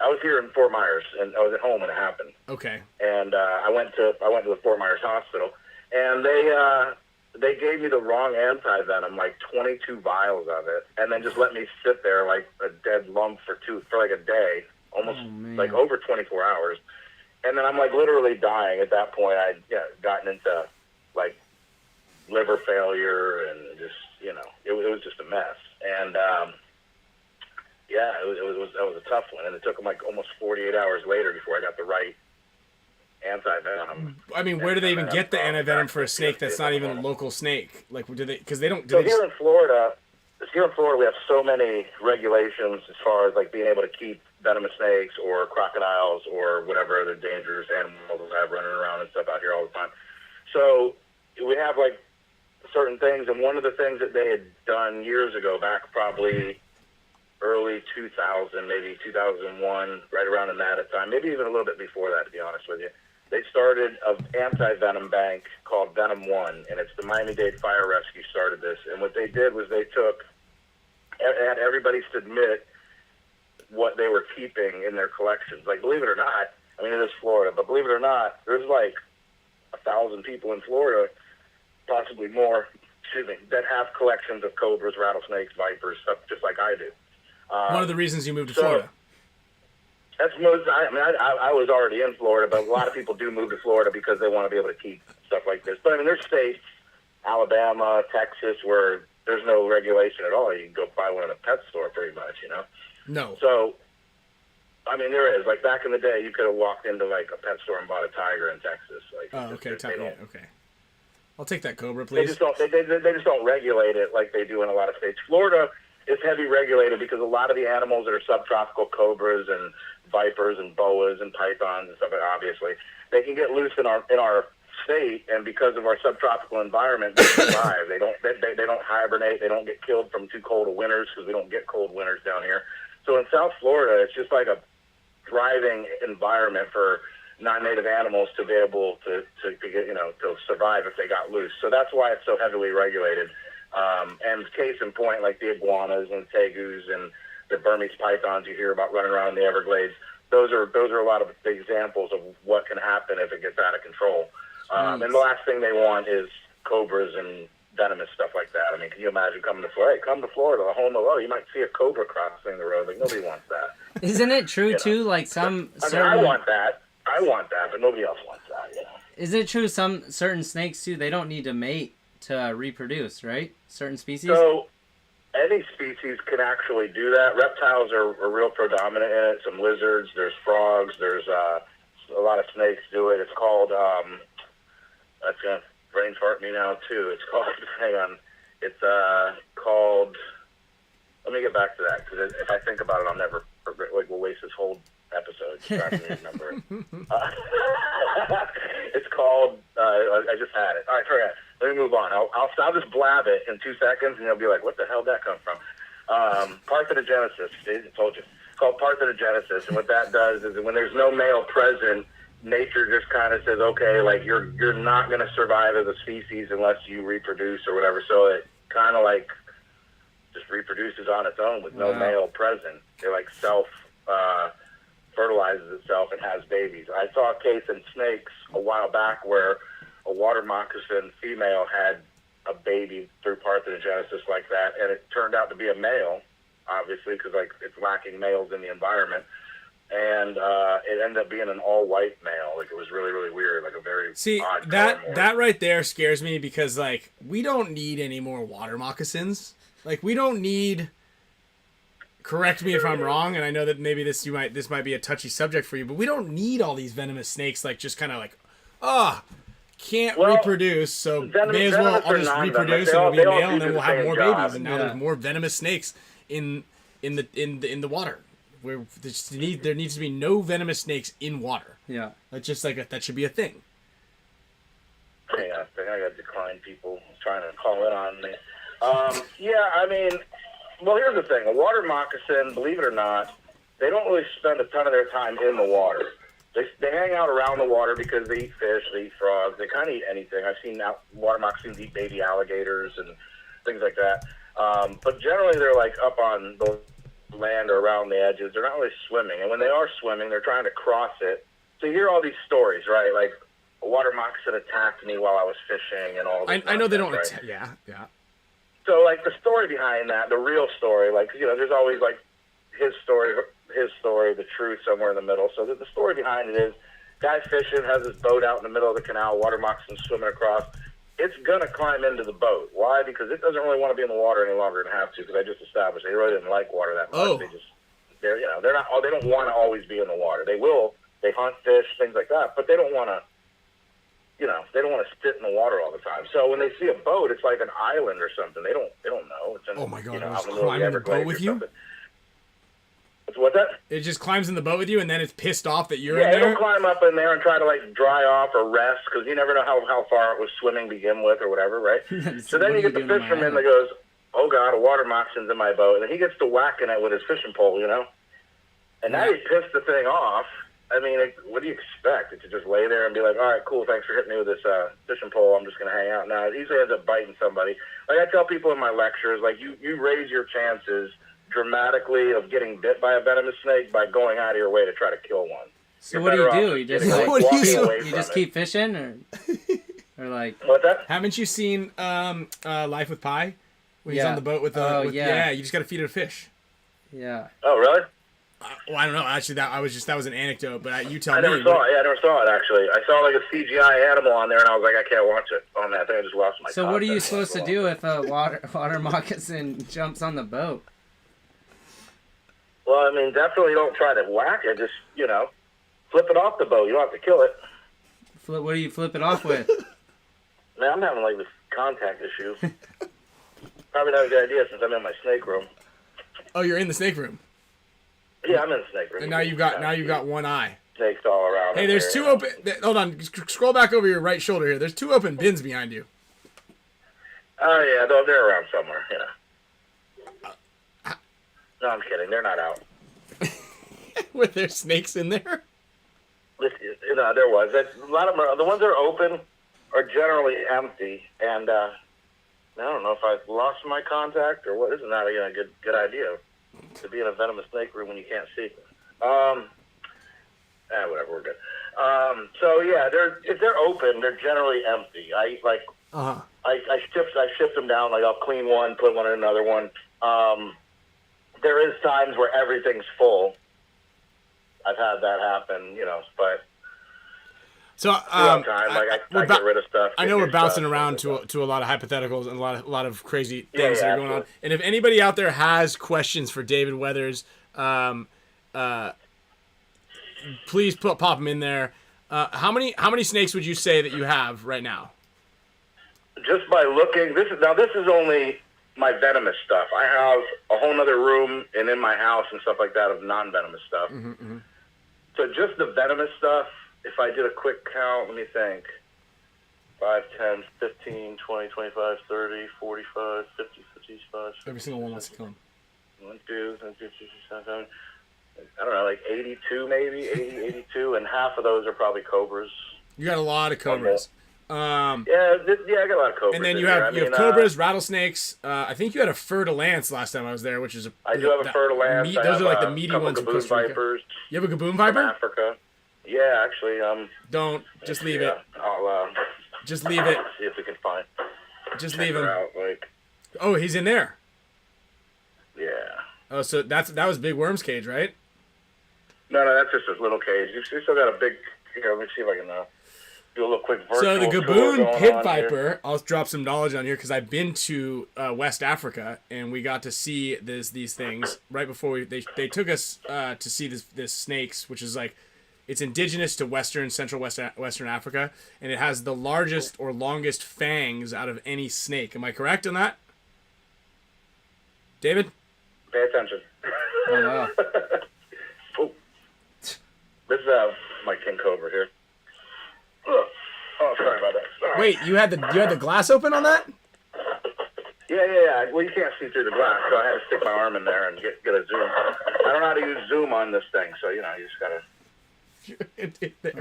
was here in Fort Myers, and I was at home when it happened. Okay. And I went to the Fort Myers hospital, and they gave me the wrong anti-venom, like 22 vials of it, and then just let me sit there like a dead lump for like a day, almost like over 24 hours. And then I'm, like, literally dying at that point. I'd gotten into, like, liver failure and just, you know, it was just a mess. And that was a tough one. And it took them, like, almost 48 hours later before I got the right anti-venom. I mean, where do they even get the anti-venom for a snake that's not even a local snake? Like, do they? Because they don't. So here in Florida, we have so many regulations as far as like being able to keep venomous snakes or crocodiles or whatever other dangerous animals we have running around and stuff out here all the time. So we have like certain things, and one of the things that they had done years ago, back probably early 2000, maybe 2001, right around in that time, maybe even a little bit before that, to be honest with you. They started an anti-venom bank called Venom One, and it's the Miami-Dade Fire Rescue started this. And what they did was they had everybody submit what they were keeping in their collections. Like, believe it or not, I mean, it is Florida, but believe it or not, there's like 1,000 people in Florida, possibly more, that have collections of cobras, rattlesnakes, vipers, stuff just like I do. One of the reasons you moved to Florida. That's most. I was already in Florida, but a lot of people do move to Florida because they want to be able to keep stuff like this. But I mean, there's states, Alabama, Texas, where there's no regulation at all. You can go buy one in a pet store, pretty much, you know. No. So, I mean, there is. Like back in the day, you could have walked into like a pet store and bought a tiger in Texas. Like, oh, okay. Okay. I'll take that Cobra, please. They just don't. They just don't regulate it like they do in a lot of states. Florida is heavy regulated because a lot of the animals that are subtropical, cobras and vipers and boas and pythons and stuff, obviously, they can get loose in our state, and because of our subtropical environment, they survive. They don't hibernate. They don't get killed from too cold of winters because we don't get cold winters down here. So in South Florida, it's just like a thriving environment for non-native animals to be able to get, to survive if they got loose. So that's why it's so heavily regulated. And case in point, like the iguanas and tegus and the Burmese pythons you hear about running around in the Everglades, those are a lot of the examples of what can happen if it gets out of control. And the last thing they want is cobras and venomous stuff like that. I mean, can you imagine coming to Florida? Hey, come to Florida, the home of, you might see a cobra crossing the road. Like, nobody wants that. Isn't it true, too? Like some I want that, but nobody else wants that, Is it true some certain snakes, too, they don't need to mate to reproduce, right? Certain species? So any species can actually do that. Reptiles are real predominant in it. Some lizards, there's frogs, there's a lot of snakes do it. It's called, that's going to brain fart me now too. It's called, hang on, it's called, let me get back to that, because if I think about it, I'll never, we'll waste this whole episode trying to remember it. It's called, I just had it. All right, forget it. Let me move on. I'll just blab it in 2 seconds, and you'll be like, what the hell did that come from? Parthenogenesis. I told you. It's called parthenogenesis, and what that does is when there's no male present, nature just kind of says, okay, like you're not going to survive as a species unless you reproduce or whatever. So it kind of like just reproduces on its own with no male present. It like fertilizes itself and has babies. I saw a case in snakes a while back where a water moccasin female had a baby through parthenogenesis like that, and it turned out to be a male, obviously, because like it's lacking males in the environment, and it ended up being an all-white male. Like it was really, really weird, like a very odd that right there scares me because like we don't need any more water moccasins. Like we don't need. Correct me if I'm wrong, and I know that maybe this might be a touchy subject for you, but we don't need all these venomous snakes. Like just kind of like, can't reproduce, so may as well I'll just reproduce and it'll be male, and then we'll have more babies. And now there's more venomous snakes in the water. Where there needs to be no venomous snakes in water. Yeah, that's just like that should be a thing. Yeah, I think I got declined people trying to call in on me. I mean, well, here's the thing: a water moccasin, believe it or not, they don't really spend a ton of their time in the water. They hang out around the water because they eat fish, they eat frogs, they kind of eat anything. I've seen water moccasins eat baby alligators and things like that. But generally, they're like up on the land or around the edges. They're not really swimming. And when they are swimming, they're trying to cross it. So you hear all these stories, right? Like, a water moccasin attacked me while I was fishing and all this. I know they don't right? Yeah. So, like, the story behind that, the real story, like, there's always, like, his story, the truth somewhere in the middle. So the story behind it is, guy fishing has his boat out in the middle of the canal, water moccasin swimming across. It's going to climb into the boat. Why? Because it doesn't really want to be in the water any longer and have to, because I just established they really didn't like water that much. They don't want to always be in the water. They will They hunt fish, things like that, but they don't want to, they don't want to sit in the water all the time. So when they see a boat, it's like an island or something. They don't know. It's in, oh my God! out It's in the middle of climbing the boat with you. What's that? It just climbs in the boat with you, and then it's pissed off that you're in Yeah, there? it'll climb up in there and try to, like, dry off or rest, because you never know how far it was swimming to begin with or whatever, right? So then you get the fisherman that goes, oh, God, a water moccasin's in my boat. And then he gets to whacking it with his fishing pole, And now he pissed the thing off. I mean, what do you expect? It to just lay there and be like, all right, cool, thanks for hitting me with this fishing pole. I'm just going to hang out. No, it usually ends up biting somebody. Like I tell people in my lectures, like, you raise your chances dramatically of getting bit by a venomous snake by going out of your way to try to kill one. So what do you do? You just you just keep fishing, or like? What's that? Haven't you seen Life with Pi? When he's on the boat with yeah, you just got to feed it a fish. Yeah. Oh, really? Well, I don't know. Actually, that was an anecdote, but you tell me. I never saw it. Yeah, I never saw it, actually. I saw, like, a CGI animal on there, and I was like, I can't watch it. Oh, man, I think I just lost my So what are you supposed to do if a water moccasin jumps on the boat? Well, I mean, definitely don't try to whack it. Just, flip it off the boat. You don't have to kill it. What do you flip it off with? Man, I'm having, like, this contact issue. Probably not a good idea since I'm in my snake room. Oh, you're in the snake room. Yeah, I'm in the snake room. And now you've got one eye. Snakes all around. Hey, there's two open. Hold on, scroll back over your right shoulder here. There's two open bins behind you. Oh yeah, they're around somewhere. No, I'm kidding. They're not out. Were there snakes in there? There was. A lot of them. The ones that are open are generally empty, and I don't know if I've lost my contact or what. Isn't that a good idea to be in a venomous snake room when you can't see? Whatever, we're good. So yeah, if they're open, they're generally empty. I shift them down. Like I'll clean one, put one in another one. There is times where everything's full. I've had that happen, but. So I get rid of stuff. I know we're bouncing around to a lot of hypotheticals and a lot of crazy things that are going on. And if anybody out there has questions for David Weathers, please pop them in there. How many snakes would you say that you have right now? Just by looking, this is only my venomous stuff. I have a whole other room and in my house and stuff like that of non-venomous stuff. Mm-hmm. So just the venomous stuff. If I did a quick count, let me think. 5, 10, 15, 20, 25, 30, 45, 50, 55. Every single one wants to kill him. 1, 2, 3, 4, 5, 6, 7. I don't know, like 82 maybe, 80, 82, and half of those are probably cobras. You got a lot of cobras. I got a lot of cobras. And then you have cobras, rattlesnakes. I think you had a fer-de-lance last time I was there, which is I do have a fer-de-lance. Those are like the meaty ones. Gaboon vipers. You have a gaboon viper? From Africa. Yeah, actually. Don't. Just leave it. I'll. Just leave it. See if we can find. Just leave him. Out, oh, he's in there. Yeah. Oh, so that was Big Worm's cage, right? No, that's just his little cage. You still got a big. Here, let me see if I can do a little quick virtual. So the gaboon pit viper. I'll drop some knowledge on here because I've been to West Africa and we got to see these things right before they took us to see this snakes, which is like. It's indigenous to central Western Africa, and it has the largest or longest fangs out of any snake. Am I correct on that? David? Pay attention. Oh, wow. Oh. This is my king cobra here. Oh, sorry about that. Sorry. Wait, you had the glass open on that? Yeah. Well, you can't see through the glass, so I had to stick my arm in there and get a zoom. I don't know how to use zoom on this thing, so you just gotta.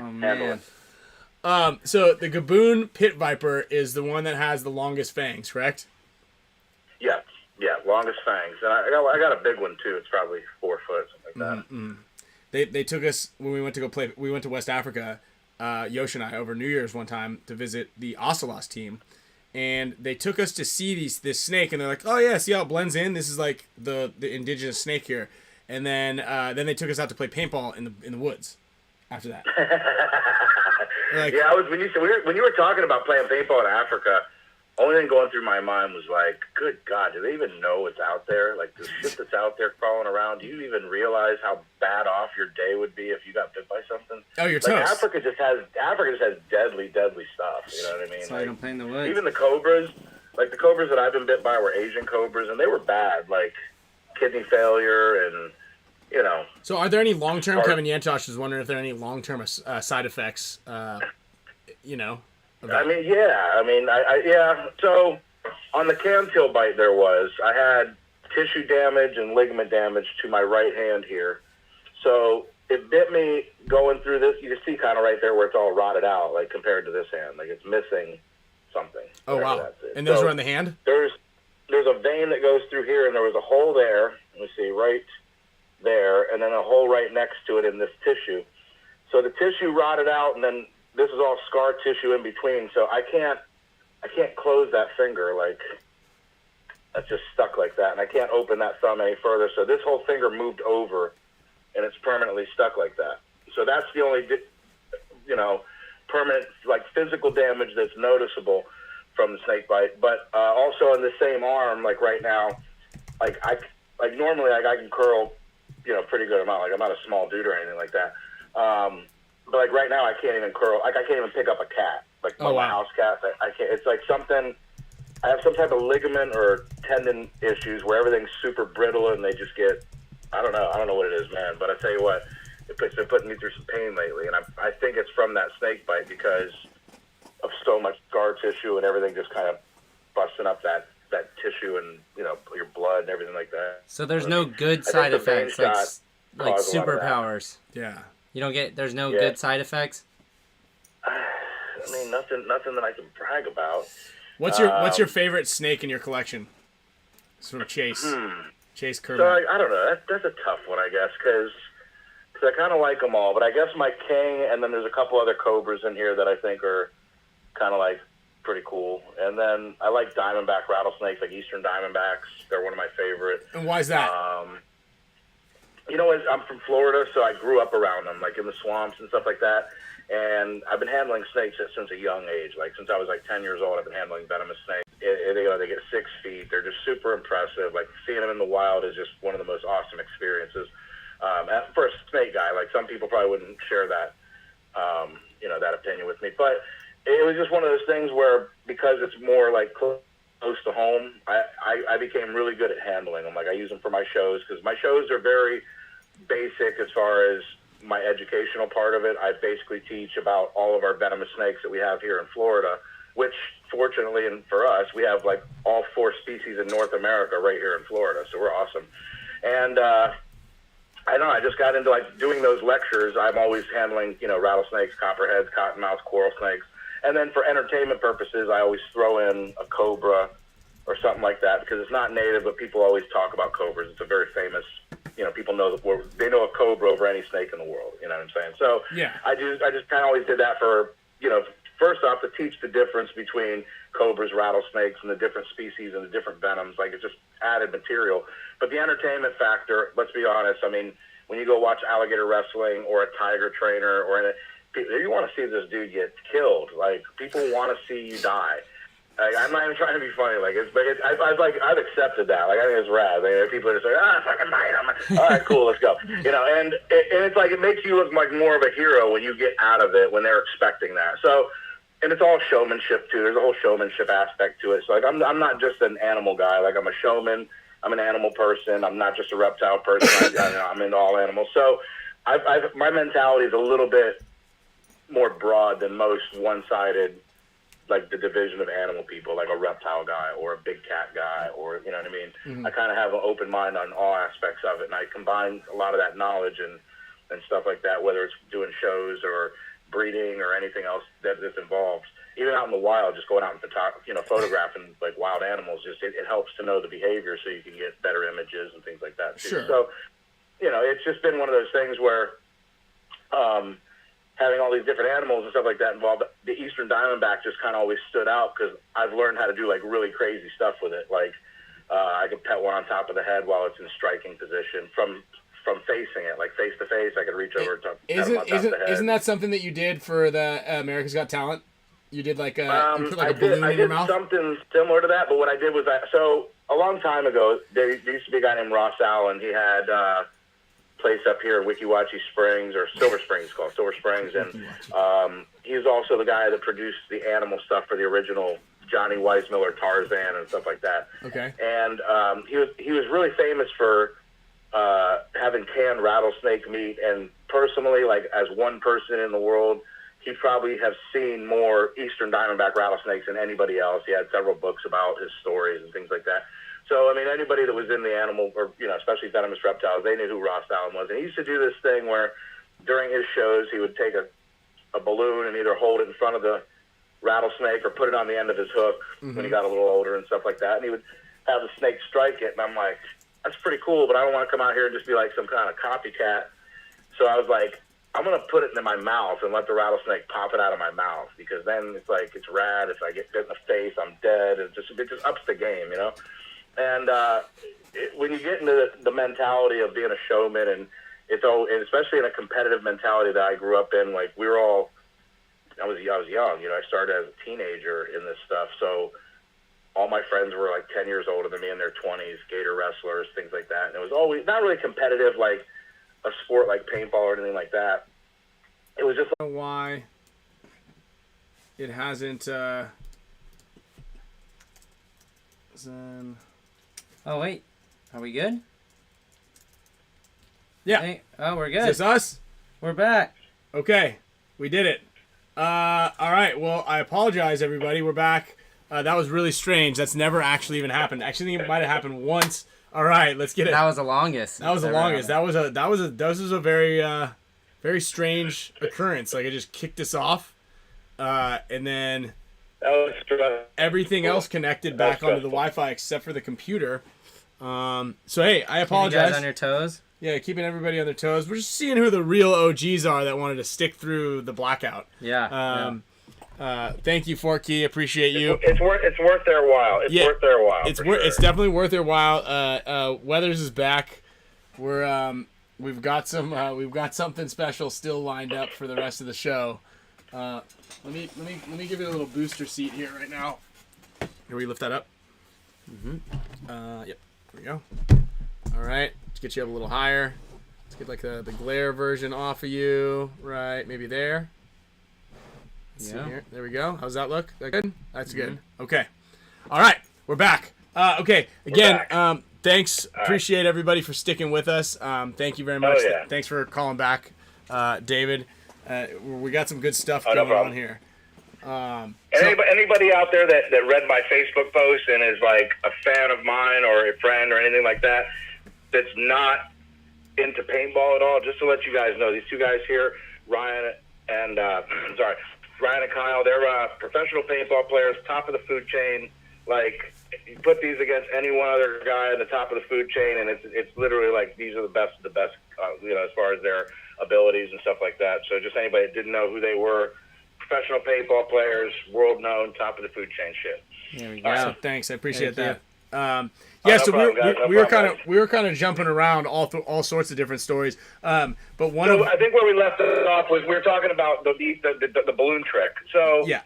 Oh man. So the gaboon pit viper is the one that has the longest fangs, correct? Yeah, longest fangs, and I got a big one too. It's probably 4 foot, something like that. Mm-hmm. They took us when we went to go play. We went to West Africa, Yosh and I, over New Year's one time to visit the Ocelos team, and they took us to see this snake, and they're like, "Oh yeah, see how it blends in? This is like the indigenous snake here." And then they took us out to play paintball in the woods. After that, when you were talking about playing paintball in Africa, only thing going through my mind was like, good God, do they even know what's out there? Like, the shit that's out there crawling around, do you even realize how bad off your day would be if you got bit by something? Oh, you're like, toast. Africa just has deadly stuff, you know what I mean? That's why like, you don't play in the woods. even the cobras, like the cobras that I've been bit by were Asian cobras, and they were bad, like kidney failure and, you know. So are there any long-term, Kevin Yantosh is wondering if there are any long-term side effects, you know? I mean, yeah. So on the camtail bite there was, I had tissue damage and ligament damage to my right hand here. So it bit me going through this. You can see kind of right there where it's all rotted out, like compared to this hand. Like it's missing something. Oh, wow. And those were on the hand? There's a vein that goes through here, and there was a hole there. Let me see, right there, and then a hole right next to it in this tissue. So the tissue rotted out, and then this is all scar tissue in between, so I can't close that finger, like, that's just stuck like that, and I can't open that thumb any further, so this whole finger moved over, and it's permanently stuck like that. So that's the only, you know, permanent, like, physical damage that's noticeable from the snake bite. But also in the same arm, like right now, like normally, like, I can curl, you know, pretty good amount, like, I'm not a small dude or anything like that. But like right now, I can't even curl. Like I can't even pick up a cat. Like my house cat. I can't. It's like something. I have some type of ligament or tendon issues where everything's super brittle and they just get. I don't know what it is, man. But I tell you what, it's been putting me through some pain lately, and I think it's from that snake bite because of so much scar tissue and everything just kind of busting up that tissue and, you know, your blood and everything like that. So there's no good side effects like superpowers. Yeah. You don't get, there's no good side effects? I mean, nothing that I can brag about. What's your favorite snake in your collection? It's from Chase. Chase Kermit. So I don't know. That's a tough one, I guess, because I kind of like them all. But I guess my king, and then there's a couple other cobras in here that I think are kind of like pretty cool. And then I like diamondback rattlesnakes, like eastern diamondbacks. They're one of my favorite. And why is that? You know, I'm from Florida, so I grew up around them, like in the swamps and stuff like that. And I've been handling snakes since a young age. Like since I was like 10 years old, I've been handling venomous snakes. They get 6 feet. They're just super impressive. Like seeing them in the wild is just one of the most awesome experiences. For a snake guy, like some people probably wouldn't share that, you know, that opinion with me. But it was just one of those things where because it's more like close to home, I became really good at handling them. Like I use them for my shows because my shows are very basic as far as my educational part of it. I basically teach about all of our venomous snakes that we have here in Florida, which fortunately and for us, we have like all 4 species in North America right here in Florida. So we're awesome. And I know I just got into like doing those lectures. I'm always handling, you know, rattlesnakes, copperheads, cottonmouths, coral snakes. And then for entertainment purposes, I always throw in a cobra or something like that because it's not native, but people always talk about cobras. It's a very famous, you know, people know they know a cobra over any snake in the world. You know what I'm saying? So yeah, I just kind of always did that for, you know, first off to teach the difference between cobras, rattlesnakes, and the different species and the different venoms. Like it's just added material. But the entertainment factor, let's be honest. I mean, when you go watch alligator wrestling or a tiger trainer or you want to see this dude get killed. Like people want to see you die. Like, I'm not even trying to be funny. Like I've accepted that. Like I think it's rad. Like, people are just like, fucking bite. I'm like, all right, cool, let's go. You know, and it's like it makes you look like more of a hero when you get out of it when they're expecting that. So, and it's all showmanship too. There's a whole showmanship aspect to it. So like I'm not just an animal guy. Like I'm a showman. I'm an animal person. I'm not just a reptile person. I'm into all animals. So my mentality is a little bit more broad than most one-sided, like the division of animal people, like a reptile guy or a big cat guy, or you know what I mean. Mm-hmm. I kind of have an open mind on all aspects of it, and I combine a lot of that knowledge and stuff like that, whether it's doing shows or breeding or anything else that's involved. Even out in the wild, just going out and photographing like wild animals, just it helps to know the behavior so you can get better images and things like that too. Sure. So, you know, it's just been one of those things where having all these different animals and stuff like that involved, the eastern diamondback just kind of always stood out because I've learned how to do like really crazy stuff with it. Like I could pet one on top of the head while it's in striking position from facing it, like face to face. I could reach over to pet them on top of the head. Isn't that something that you did for the America's Got Talent? You did like a you put like a balloon in your mouth? I did something similar to that, but what I did was so a long time ago, there used to be a guy named Ross Allen. He had a place up here in Weeki Wachee Springs, or Silver Springs, called Silver Springs, and he's also the guy that produced the animal stuff for the original Johnny Weissmuller, Tarzan, and stuff like that. Okay. And he was really famous for having canned rattlesnake meat, and personally, like as one person in the world, he probably have seen more eastern diamondback rattlesnakes than anybody else. He had several books about his stories and things like that. So, I mean, anybody that was in the animal, or, you know, especially venomous reptiles, they knew who Ross Allen was. And he used to do this thing where during his shows, he would take a balloon and either hold it in front of the rattlesnake or put it on the end of his hook when he got a little older and stuff like that. And he would have the snake strike it. And I'm like, that's pretty cool, but I don't want to come out here and just be like some kind of copycat. So I was like, I'm going to put it in my mouth and let the rattlesnake pop it out of my mouth, because then it's like, it's rad. If I get bit in the face, I'm dead. It just ups the game, you know? And when you get into the mentality of being a showman, and and especially in a competitive mentality that I grew up in, like I was young, you know, I started as a teenager in this stuff. So all my friends were like 10 years older than me, in their 20s, gator wrestlers, things like that. And it was always not really competitive, like a sport like paintball or anything like that. It was just I don't know why it hasn't Oh wait, are we good? Yeah. Hey, oh, we're good. Is this us? We're back. Okay, we did it. All right, well, I apologize, everybody. We're back. That was really strange. That's never actually even happened. Actually, I think it might have happened once. All right, let's get it. That was the longest. That was the longest. That was a very strange occurrence. Like, it just kicked us off, and then everything else connected back onto the Wi-Fi except for the computer. So hey, I apologize. You guys on your toes? Yeah, keeping everybody on their toes. We're just seeing who the real OGs are that wanted to stick through the blackout. Yeah. Thank you, Forky. Appreciate you. It's worth their while. It's worth their while. It's definitely worth their while. Weathers is back. We've got something special still lined up for the rest of the show. Let me give you a little booster seat here right now. Can we lift that up? Yep. There we go. All right. Let's get you up a little higher. Let's get like the glare version off of you. Right. Maybe there. Let's see here. There we go. How's that look? That good? That's good. Okay. All right. We're back. Okay. Again, thanks. Appreciate everybody for sticking with us. Thank you very much. Oh, yeah. Thanks for calling back, David. We got some good stuff going on here. Anybody out there that read my Facebook post and is like a fan of mine or a friend or anything like that, that's not into paintball at all, just to let you guys know, these two guys here, Ryan and Kyle, they're professional paintball players, top of the food chain. Like, you put these against any one other guy at the top of the food chain, and it's literally like these are the best of the best, you know, as far as their abilities and stuff like that. So just anybody that didn't know who they were, professional paintball players, world known, top of the food chain shit. There we go. So thanks, I appreciate that. So we were kind of jumping around all sorts of different stories. But I think where we left it off was we were talking about the balloon trick. So yeah.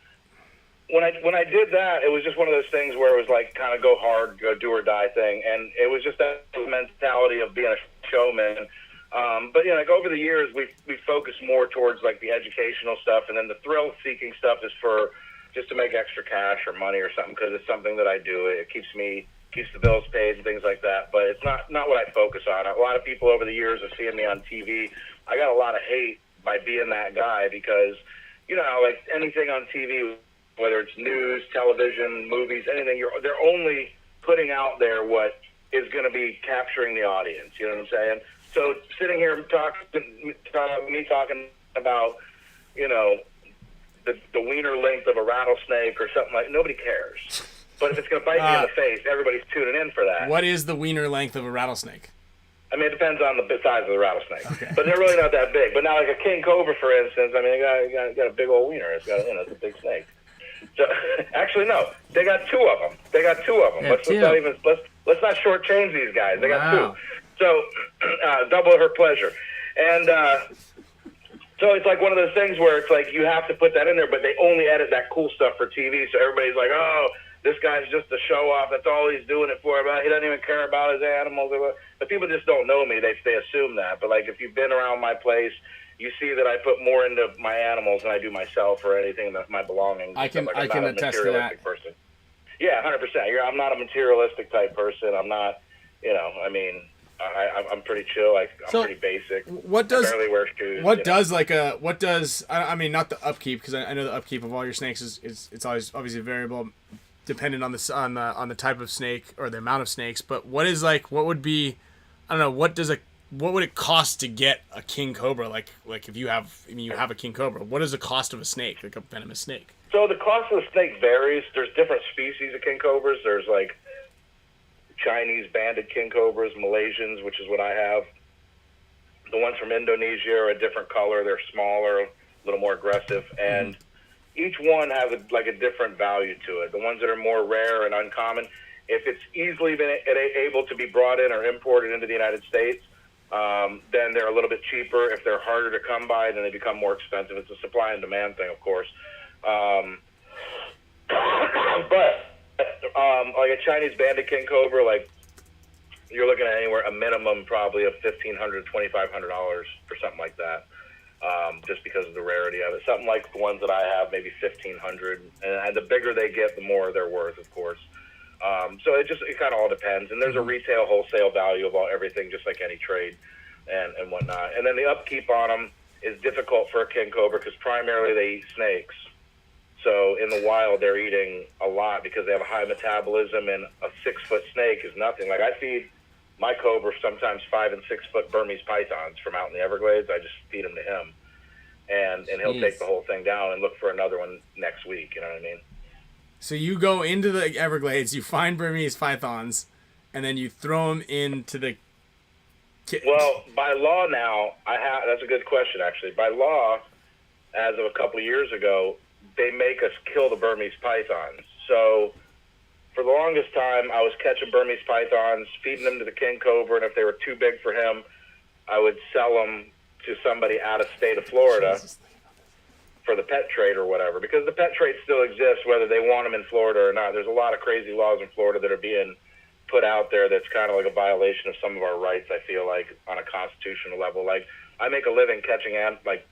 When I did that, it was just one of those things where it was like kind of go hard, go do or die thing, and it was just that mentality of being a showman. But you know, like over the years, we focused more towards like the educational stuff, and then the thrill-seeking stuff is for just to make extra cash or money or something, because it's something that I do. It keeps the bills paid and things like that. But it's not what I focus on. A lot of people over the years are seeing me on TV. I got a lot of hate by being that guy, because you know, like anything on TV, whether it's news, television, movies, anything, they're only putting out there what is going to be capturing the audience. You know what I'm saying? So sitting here talking about, you know, the wiener length of a rattlesnake or something like, nobody cares. But if it's going to bite me in the face, everybody's tuning in for that. What is the wiener length of a rattlesnake? I mean, it depends on the size of the rattlesnake. Okay. But they're really not that big. But now, like a king cobra, for instance, I mean, they got a big old wiener. It's got, you know, it's a big snake. So, actually, no. They got two of them. Let's not shortchange these guys. They got two. So, double her pleasure. And So it's like one of those things where it's like you have to put that in there, but they only edit that cool stuff for TV. So everybody's like, oh, this guy's just a show off. That's all he's doing it for. He doesn't even care about his animals. But people just don't know me. They assume that. But like if you've been around my place, you see that I put more into my animals than I do myself or anything that's my belongings. I can attest to that. Person. Yeah, 100%. I'm not a materialistic type person. I'm not, I mean, I'm pretty chill. I'm pretty basic. What does I barely wear shoes. I mean, not the upkeep, because I know the upkeep of all your snakes is it's always obviously variable, dependent on the type of snake or the amount of snakes. But what would it cost to get a king cobra? Like if you have a king cobra, what is the cost of a snake, like a venomous snake? So the cost of the snake varies. There's different species of king cobras. There's like Chinese banded king cobras, Malaysians, which is what I have. The ones from Indonesia are a different color. They're smaller, a little more aggressive, and each one has a different value to it. The ones that are more rare and uncommon, if it's easily been able to be brought in or imported into the United States, then they're a little bit cheaper. If they're harder to come by, then they become more expensive. It's a supply and demand thing, of course. But like a Chinese banded king cobra, like you're looking at anywhere a minimum probably of $1,500, $2,500 for something like that, just because of the rarity of it. Something like the ones that I have, maybe $1,500, and the bigger they get, the more they're worth, of course. So it kind of all depends, and there's a retail wholesale value of everything, just like any trade and whatnot. And then the upkeep on them is difficult for a king cobra because primarily they eat snakes. So in the wild, they're eating a lot because they have a high metabolism, and a 6-foot snake is nothing. Like I feed my cobra sometimes 5 and 6 foot Burmese pythons from out in the Everglades. I just feed them to him, and he'll take the whole thing down and look for another one next week. You know what I mean? So you go into the Everglades, you find Burmese pythons, and then you throw them into the. Well, by law now, that's a good question actually. By law, as of a couple of years ago, they make us kill the Burmese pythons. So for the longest time, I was catching Burmese pythons, feeding them to the king cobra, and if they were too big for him, I would sell them to somebody out of state of Florida for the pet trade or whatever, because the pet trade still exists whether they want them in Florida or not. There's a lot of crazy laws in Florida that are being put out there that's kind of like a violation of some of our rights, I feel like, on a constitutional level. Like, I make a living catching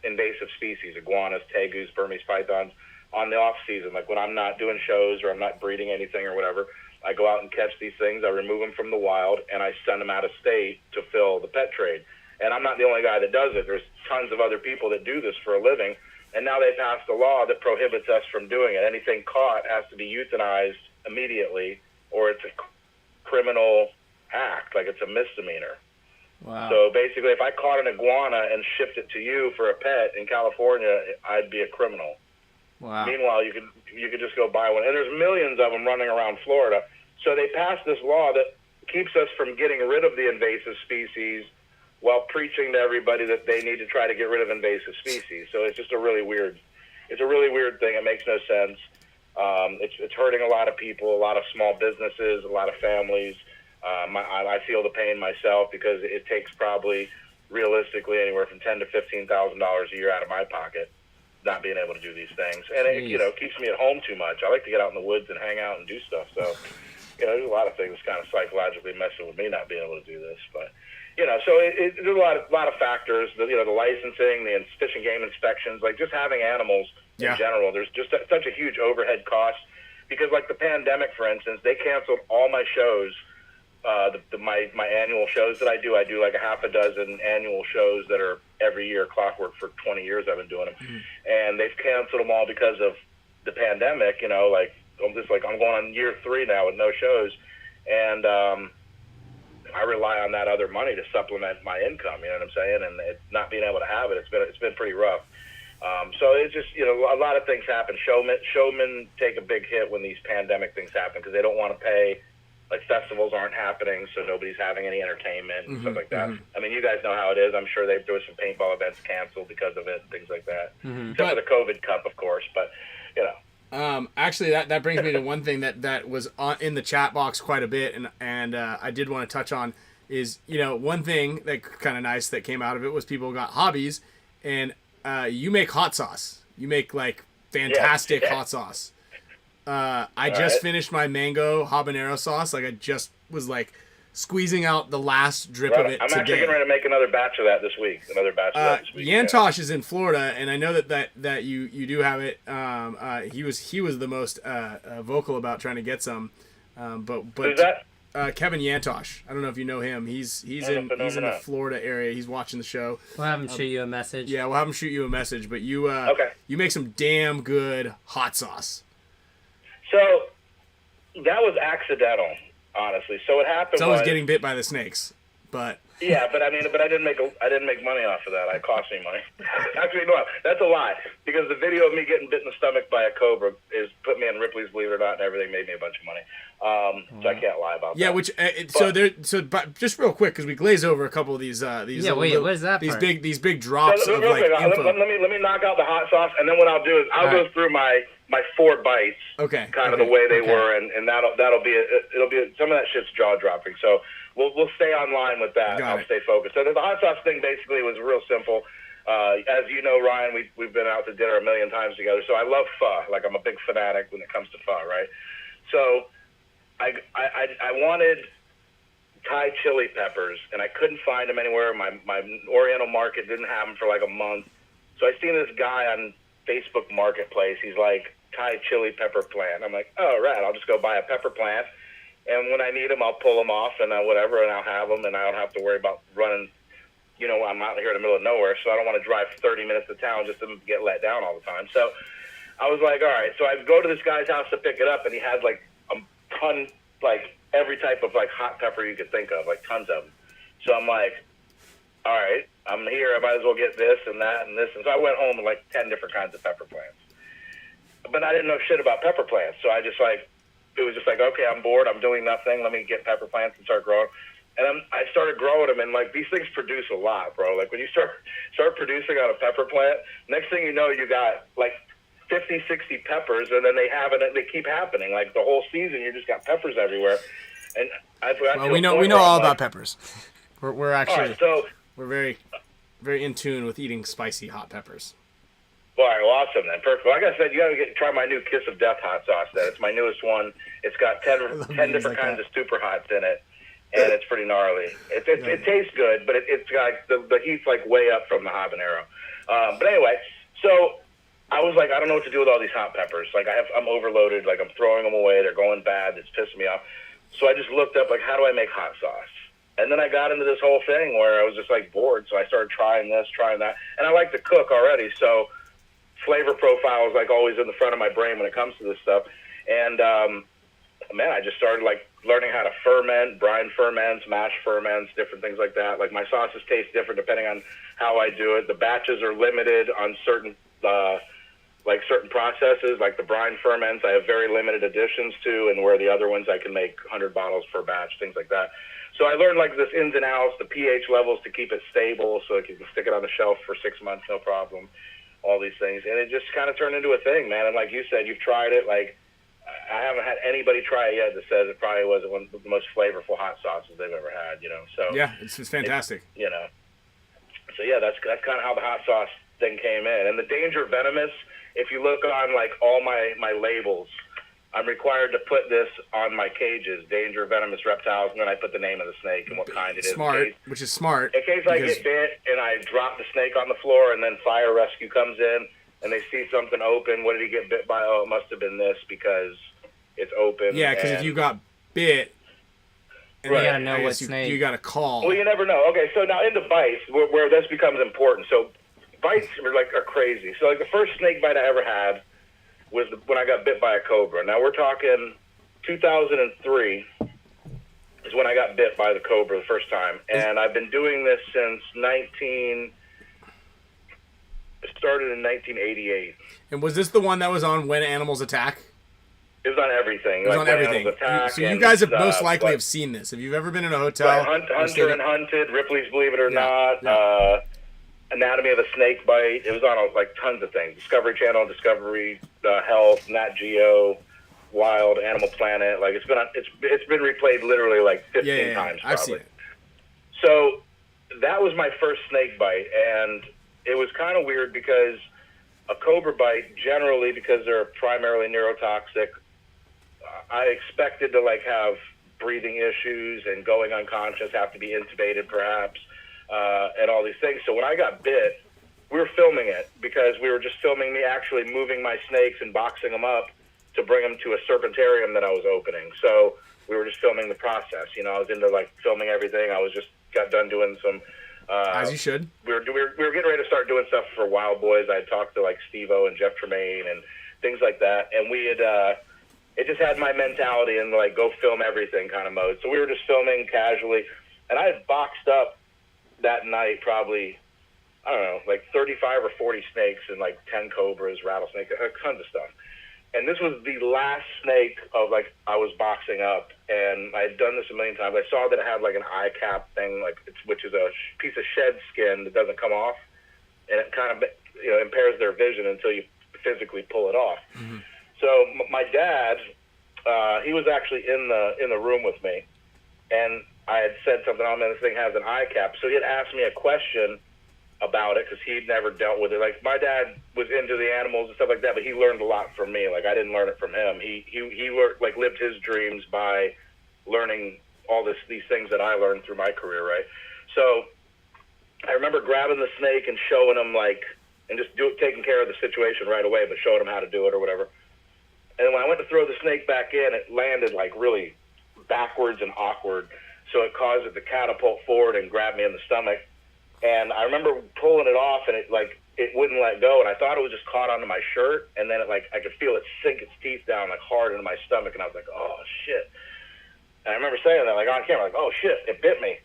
invasive species, iguanas, tegus, Burmese pythons, on the off season, like when I'm not doing shows or I'm not breeding anything or whatever. I go out and catch these things, I remove them from the wild, and I send them out of state to fill the pet trade. And I'm not the only guy that does it. There's tons of other people that do this for a living, and now they passed a law that prohibits us from doing it. Anything caught has to be euthanized immediately, or it's a criminal act, like it's a misdemeanor. Wow. So basically, if I caught an iguana and shipped it to you for a pet in California, I'd be a criminal. Wow. Meanwhile, you could just go buy one, and there's millions of them running around Florida. So they passed this law that keeps us from getting rid of the invasive species while preaching to everybody that they need to try to get rid of invasive species. So it's just a really weird thing. It makes no sense. It's hurting a lot of people, a lot of small businesses, a lot of families. I feel the pain myself because it takes probably realistically anywhere from $10,000 to $15,000 a year out of my pocket, not being able to do these things. And it keeps me at home too much. I like to get out in the woods and hang out and do stuff. So, there's a lot of things kind of psychologically messing with me not being able to do this. But, so there's a lot of factors, the licensing, the fish and game inspections, like just having animals in general. There's just such a huge overhead cost because like the pandemic, for instance, they canceled all my shows. My annual shows that I do like a half a dozen annual shows that are every year, clockwork for 20 years I've been doing them. Mm-hmm. And they've canceled them all because of the pandemic, I'm going on year 3 now with no shows. And I rely on that other money to supplement my income, you know what I'm saying? And not being able to have it, it's been pretty rough. So it's just, a lot of things happen. Showmen take a big hit when these pandemic things happen because they don't want to pay. Like festivals aren't happening, so nobody's having any entertainment and stuff like that. Mm-hmm. I mean, you guys know how it is. I'm sure there was some paintball events canceled because of it, and things like that. Mm-hmm. Except for the COVID Cup, of course. But actually, that brings me to one thing that was in the chat box quite a bit, and I did want to touch on is one thing that kind of nice that came out of it was people got hobbies, and you make hot sauce. You make like fantastic hot sauce. I just finished my mango habanero sauce. Like I just was like squeezing out the last drip of it I'm today. actually getting ready to make another batch of that this week. Yantosh is in Florida, and I know that you do have it. He was the most vocal about trying to get some. But who's that? Kevin Yantosh. I don't know if you know him. He's in the Florida area. He's watching the show. We'll have him shoot you a message. Yeah, we'll have him shoot you a message. But you you make some damn good hot sauce. So that was accidental, honestly. So what happened? It's always getting bit by the snakes, but. Yeah, but I didn't make money off of that. It cost me money. Actually, no, that's a lie. Because the video of me getting bit in the stomach by a cobra is put me in Ripley's Believe It or Not, and everything made me a bunch of money. So I can't lie about that. Yeah, which but just real quick, because we glaze over a couple of these. What is that? These big drops of like info. Let me knock out the hot sauce, and then what I'll do is I'll go through my 4 bites. Okay. Kind of the way they were, and that'll be it'll be some of that shit's jaw dropping. So. We'll stay online with that. I'll stay focused. So the hot sauce thing basically was real simple. As you know, Ryan, we've been out to dinner a million times together. So I love pho. Like I'm a big fanatic when it comes to pho, right? So I wanted Thai chili peppers, and I couldn't find them anywhere. My Oriental market didn't have them for like a month. So I seen this guy on Facebook Marketplace. He's like Thai chili pepper plant. I'm like, oh, right. I'll just go buy a pepper plant. And when I need them, I'll pull them off and whatever, and I'll have them, and I don't have to worry about running. You know, I'm out here in the middle of nowhere, so I don't want to drive 30 minutes to town just to get let down all the time. So I was like, all right. So I go to this guy's house to pick it up, and he had like a ton, like every type of like hot pepper you could think of, like tons of them. So I'm like, all right, I'm here. I might as well get this and that and this. And so I went home with like 10 different kinds of pepper plants. But I didn't know shit about pepper plants, so I just like. It was just like, okay, I'm bored. I'm doing nothing. Let me get pepper plants and start growing. And I started growing them, and like these things produce a lot, bro. Like when you start producing on a pepper plant, next thing you know, you got like 50, 60 peppers, and then they keep happening. Like the whole season, you just got peppers everywhere. And we know all about peppers. We're actually we're very, very in tune with eating spicy hot peppers. All right, well, awesome then. Perfect. Like I said, you got to try my new Kiss of Death hot sauce. Then it's my newest one. It's got 10 different kinds of super hots in it, and it's pretty gnarly. It tastes good, but it's got the heat's like way up from the habanero. But anyway, so I was like, I don't know what to do with all these hot peppers. Like I'm overloaded. Like I'm throwing them away. They're going bad. It's pissing me off. So I just looked up like, how do I make hot sauce? And then I got into this whole thing where I was just like bored. So I started trying this, trying that, and I like to cook already. So flavor profile is like always in the front of my brain when it comes to this stuff. And man, I just started like learning how to ferment, brine ferments, mash ferments, different things like that. Like my sauces taste different depending on how I do it. The batches are limited on certain processes. Like the brine ferments, I have very limited additions to, and where the other ones I can make 100 bottles per batch, things like that. So I learned like this ins and outs, the pH levels to keep it stable, so you can stick it on the shelf for 6 months, no problem. All these things, and it just kind of turned into a thing, man. And like you said, you've tried it. Like I haven't had anybody try it yet that says it probably wasn't one of the most flavorful hot sauces they've ever had. You know, so yeah, it's fantastic. You know, so yeah, that's kind of how the hot sauce thing came in. And the Danger Venomous, if you look on like all my labels, I'm required to put this on my cages, Danger Venomous Reptiles, and then I put the name of the snake and what kind it is. Which is smart. In case I get bit and I drop the snake on the floor and then fire rescue comes in and they see something open, what did he get bit by? Oh, it must have been this because it's open. Yeah, because if you got bit, and you gotta know what snake. You gotta call. Well, you never know. Okay, so now into bites, where this becomes important. So bites are crazy. So like the first snake bite I ever had was when I got bit by a cobra. Now we're talking 2003 is when I got bit by the cobra the first time, and I've been doing this since it started in 1988. And was this the one that was on When Animals Attack? It was on everything. It was on everything. So you guys have most likely have seen this. If you've ever been in a hotel, Hunter and Hunted, Ripley's Believe It or Not. Anatomy of a Snake Bite. It was on like tons of things. Discovery Channel, Discovery Health, Nat Geo, Wild, Animal Planet. Like it's been replayed literally like 15 times. Probably. I've seen it. So that was my first snake bite, and it was kind of weird because a cobra bite, generally, because they're primarily neurotoxic, I expected to like have breathing issues and going unconscious, have to be intubated perhaps, and all these things. So when I got bit, we were filming it because we were just filming me actually moving my snakes and boxing them up to bring them to a serpentarium that I was opening. So we were just filming the process. You know, I was into like filming everything. I was just got done doing some. As you should. We were getting ready to start doing stuff for Wild Boys. I talked to like Steve-O and Jeff Tremaine and things like that, and we had. It just had my mentality in like go film everything kind of mode. So we were just filming casually, and I had boxed up that night probably, I don't know, like 35 or 40 snakes and like 10 cobras, rattlesnake, tons of stuff. And this was the last snake of like I was boxing up, and I had done this a million times. I saw that it had like an eye cap thing, like which is a piece of shed skin that doesn't come off, and it kind of impairs their vision until you physically pull it off. Mm-hmm. So my dad, he was actually in the room with me, and I had said something, oh man, this thing has an eye cap. So he had asked me a question about it because he'd never dealt with it. Like my dad was into the animals and stuff like that, but he learned a lot from me. Like I didn't learn it from him. He learned, like lived his dreams by learning all these things that I learned through my career, right? So I remember grabbing the snake and showing him and just taking care of the situation right away, but showing him how to do it or whatever. And when I went to throw the snake back in, it landed like really backwards and awkward. So it caused it to catapult forward and grab me in the stomach. And I remember pulling it off, and it wouldn't let go. And I thought it was just caught onto my shirt. And then I could feel it sink its teeth down like hard into my stomach. And I was like, oh shit. And I remember saying that like on camera, like, oh shit, it bit me.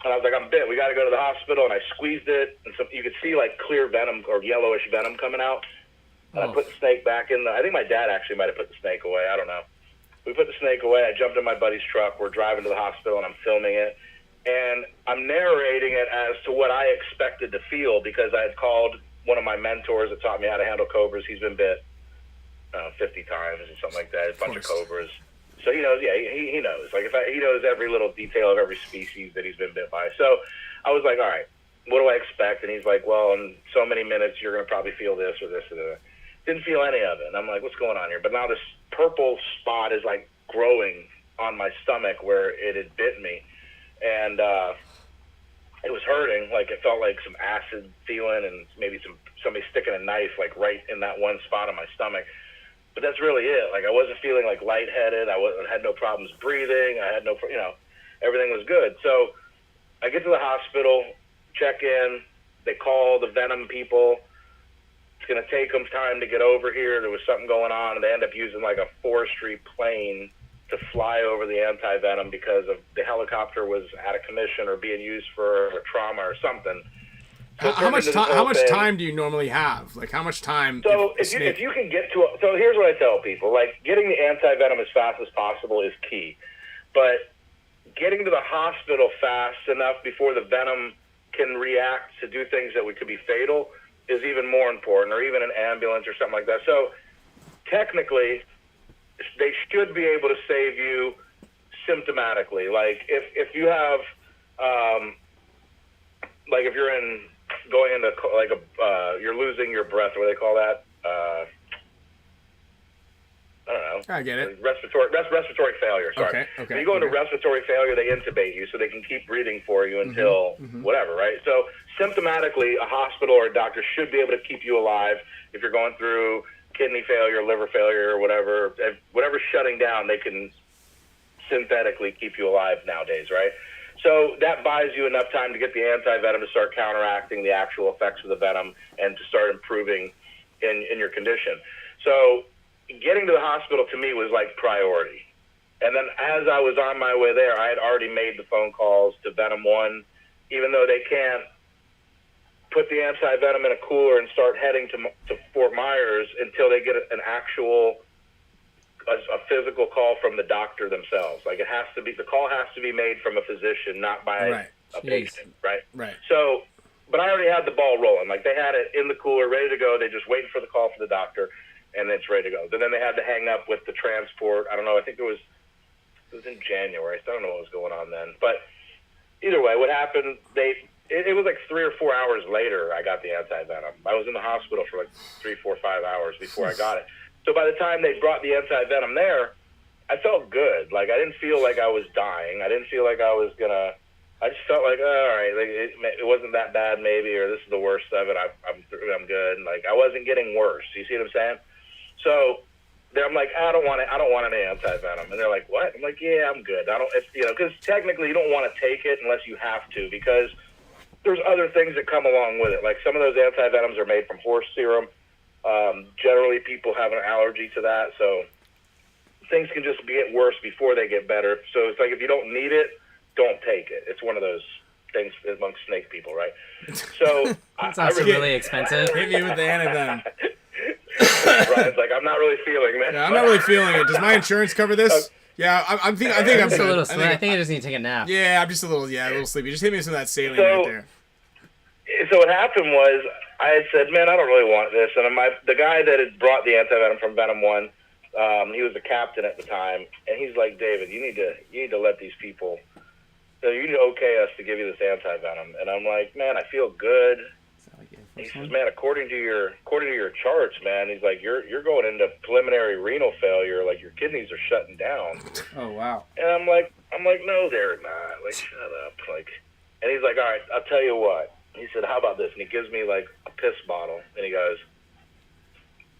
And I was like, I'm bit. We got to go to the hospital. And I squeezed it, and so you could see like clear venom or yellowish venom coming out. And I put the snake back in I think my dad actually might have put the snake away. I don't know. We put the snake away. I jumped in my buddy's truck. We're driving to the hospital, and I'm filming it. And I'm narrating it as to what I expected to feel because I had called one of my mentors that taught me how to handle cobras. He's been bit 50 times or something like that, a bunch of cobras. So he knows, yeah, he knows. Like he knows every little detail of every species that he's been bit by. So I was like, all right, what do I expect? And he's like, well, in so many minutes, you're going to probably feel this or this or that. Didn't feel any of it. And I'm like, what's going on here? But now this purple spot is like growing on my stomach where it had bit me. And it was hurting. Like it felt like some acid feeling and maybe somebody sticking a knife like right in that one spot on my stomach. But that's really it. Like I wasn't feeling like lightheaded. I had no problems breathing. I had no, everything was good. So I get to the hospital, check in. They call the venom people. It's going to take them time to get over here. There was something going on, and they end up using like a forestry plane to fly over the anti-venom because of the helicopter was out of commission or being used for a trauma or something. So how much time do you normally have? Like how much time? So if you can get to so here's what I tell people: like getting the anti-venom as fast as possible is key, but getting to the hospital fast enough before the venom can react to do things that could be fatal is even more important, or even an ambulance or something like that. So technically, they should be able to save you symptomatically. Like if you have, like if you're going into like you're losing your breath, what do they call that? I don't know. I get it. Respiratory failure. Sorry. Okay. When you go into respiratory failure, they intubate you so they can keep breathing for you until whatever, right? So symptomatically, a hospital or a doctor should be able to keep you alive if you're going through kidney failure, liver failure, or whatever's shutting down. They can synthetically keep you alive nowadays, right? So that buys you enough time to get the anti-venom to start counteracting the actual effects of the venom and to start improving in your condition. So getting to the hospital to me was like priority. And then as I was on my way there, I had already made the phone calls to Venom 1, even though they can't put the anti-venom in a cooler and start heading to Fort Myers until they get an actual a physical call from the doctor themselves. Like the call has to be made from a physician, not by a patient, right? Right. So, but I already had the ball rolling. Like they had it in the cooler, ready to go. They just waiting for the call from the doctor, and it's ready to go. But then they had to hang up with the transport. I don't know. I think it was in January. So I don't know what was going on then. But either way, what happened? it was like 3 or 4 hours later I got the anti-venom. I was in the hospital for like 3, 4, 5 hours before I got it. So by the time they brought the anti-venom there, I felt good. Like, I didn't feel like I was dying. I didn't feel like I was going to, I just felt like, all right, like it wasn't that bad maybe, or this is the worst of it. I'm good. And like, I wasn't getting worse. You see what I'm saying? So I'm like, I don't want any anti-venom. And they're like, what? I'm like, yeah, I'm good. Because technically you don't want to take it unless you have to, because there's other things that come along with it. Like, some of those anti-venoms are made from horse serum. Generally people have an allergy to that. So things can just get worse before they get better. So it's like, if you don't need it, don't take it. It's one of those things amongst snake people, right? So it's also really expensive. Hit me with the anti-venom. Brian's like, I'm not really feeling that. Yeah, I'm not really feeling it. Does my insurance cover this? Yeah, I think I'm just good. a little sleepy. I think I just need to take a nap. Yeah, I'm just a little sleepy. Just hit me with some of that saline right there. So what happened was, I had said, man, I don't really want this. And the guy that had brought the anti-venom from Venom 1, he was the captain at the time, and he's like, David, you need to let these people, you need to okay us to give you this anti-venom. And I'm like, man, I feel good. He says, man, according to your charts, man, he's like, you're going into preliminary renal failure, like your kidneys are shutting down. Oh wow. And I'm like, no, they're not. Like, shut up. Like, and he's like, all right, I'll tell you what. He said, how about this? And he gives me like a piss bottle, and he goes,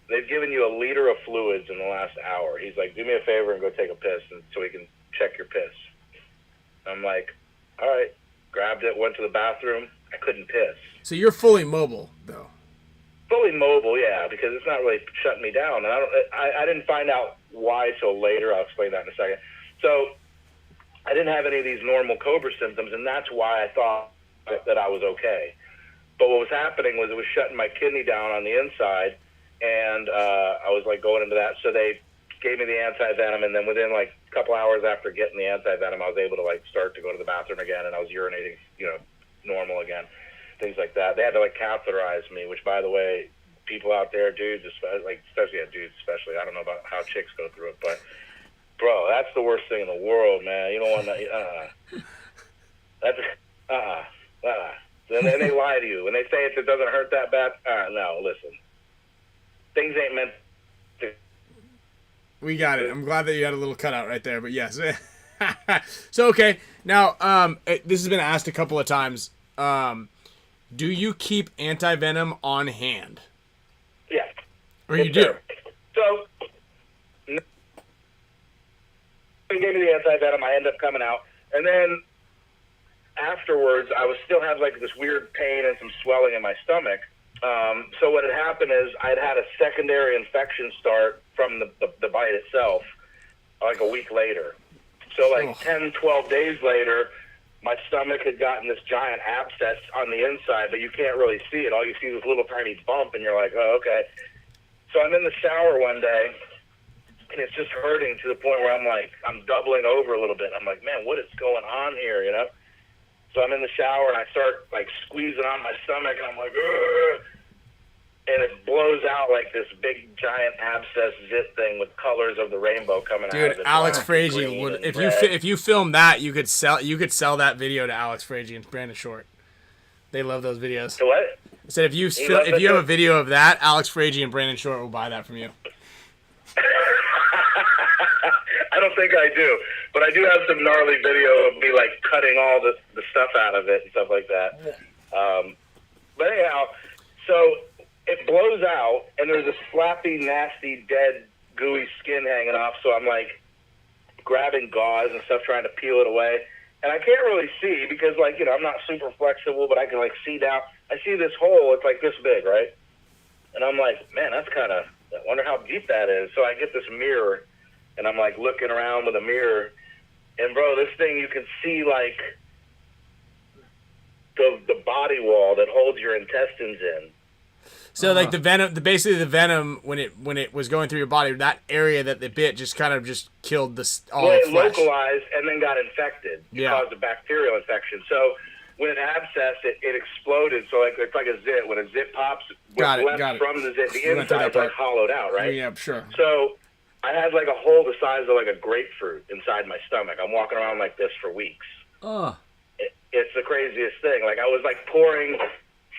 they've given you a liter of fluids in the last hour. He's like, do me a favor and go take a piss, and so we can check your piss. I'm like, all right. Grabbed it, went to the bathroom. I couldn't piss. So you're fully mobile, though. Fully mobile, yeah, because it's not really shutting me down. And I didn't find out why till later. I'll explain that in a second. So I didn't have any of these normal Cobra symptoms, and that's why I thought that I was okay. But what was happening was it was shutting my kidney down on the inside, and I was like going into that. So they gave me the anti-venom, and then within like a couple hours after getting the anti-venom, I was able to like start to go to the bathroom again, and I was urinating, normal again, things like that. They had to like catheterize me, which, by the way, people out there, dudes, especially dudes, I don't know about how chicks go through it, but bro, that's the worst thing in the world, man. You don't want to. And then they lie to you, and they say it doesn't hurt that bad. No, listen, things ain't meant to. We got it. I'm glad that you had a little cutout right there, but yes. So, okay. Now, this has been asked a couple of times. Do you keep anti-venom on hand? Yeah. Or you do? So, they gave me the anti-venom. I end up coming out. And then afterwards, I was still have like this weird pain and some swelling in my stomach. So what had happened is I'd had a secondary infection start from the bite itself like a week later. So like 10, 12 days later, my stomach had gotten this giant abscess on the inside, but you can't really see it. All you see is this little tiny bump, and you're like, oh, okay. So I'm in the shower one day, and it's just hurting to the point where I'm doubling over a little bit. I'm like, man, what is going on here, So I'm in the shower, and I start, like, squeezing on my stomach, and I'm like, ugh! And it blows out like this big, giant abscess zit thing with colors of the rainbow coming out of it. Dude, Alex Frazier would, if you filmed that, you could sell that video to Alex Frazier and Brandon Short. They love those videos. So what? I said if you have a video of that, Alex Frazier and Brandon Short will buy that from you. I don't think I do, but I do have some gnarly video of me like cutting all the stuff out of it and stuff like that. But anyhow, so it blows out, and there's a flappy, nasty, dead, gooey skin hanging off. So I'm like grabbing gauze and stuff, trying to peel it away. And I can't really see because, like, I'm not super flexible, but I can, like, see down. I see this hole. It's, like, this big, right? And I'm like, man, that's kind of, I wonder how deep that is. So I get this mirror, and I'm, like, looking around with a mirror. And, bro, this thing, you can see, like, the body wall that holds your intestines in. So like the venom, basically the venom when it was going through your body, that area that they bit just kind of just killed all the flesh. Localized and then got infected. Caused a bacterial infection. So when it abscessed, it exploded. So like it's like a zit. When a zit pops, got it. From the zit, the inside's like hollowed out, right? Yeah, sure. So I had like a hole the size of like a grapefruit inside my stomach. I'm walking around like this for weeks. Oh. it's the craziest thing. Like I was like pouring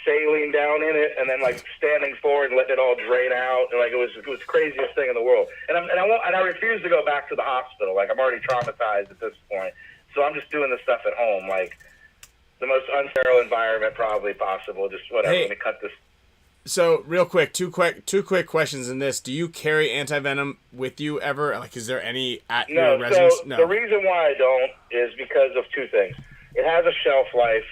saline down in it, and then like standing forward and letting it all drain out, and like it was the craziest thing in the world. And I refuse to go back to the hospital. Like I'm already traumatized at this point, so I'm just doing this stuff at home, like the most unsterile environment probably possible. Just whatever. Let me cut this. So real quick, two quick questions in this. Do you carry anti-venom with you ever? Like, is there any at your residence? No. The reason why I don't is because of two things. It has a shelf life.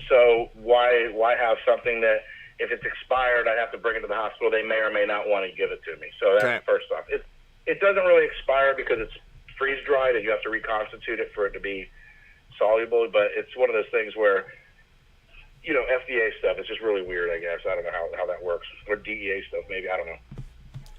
So why have something that if it's expired, I have to bring it to the hospital? They may or may not want to give it to me. So that's first off. It doesn't really expire because it's freeze dried and you have to reconstitute it for it to be soluble. But it's one of those things where, you know, FDA stuff is just really weird. I guess I don't know how that works, or DEA stuff maybe. I don't know.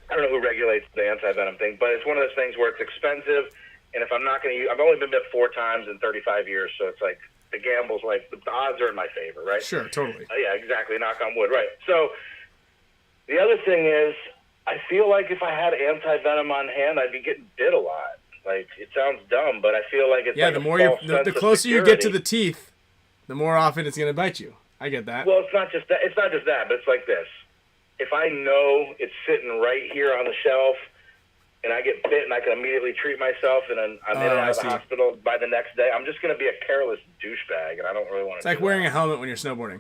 I don't know who regulates the anti-venom thing, but it's one of those things where it's expensive. And if I'm not going to use, I've only been bit 4 times in 35 years, so it's like. The gamble's like, the odds are in my favor, right? Sure, totally. Yeah, exactly. Knock on wood, right. So the other thing is, I feel like if I had anti-venom on hand, I'd be getting bit a lot. Like, it sounds dumb, but I feel like it's like the closer you get to the teeth, the more often it's going to bite you. I get that. Well, it's not just that, but it's like this. If I know it's sitting right here on the shelf, and I get bit and I can immediately treat myself, and then I'm in and out of the hospital by the next day, I'm just going to be a careless douchebag, and I don't really want to. It's like wearing a helmet when you're snowboarding.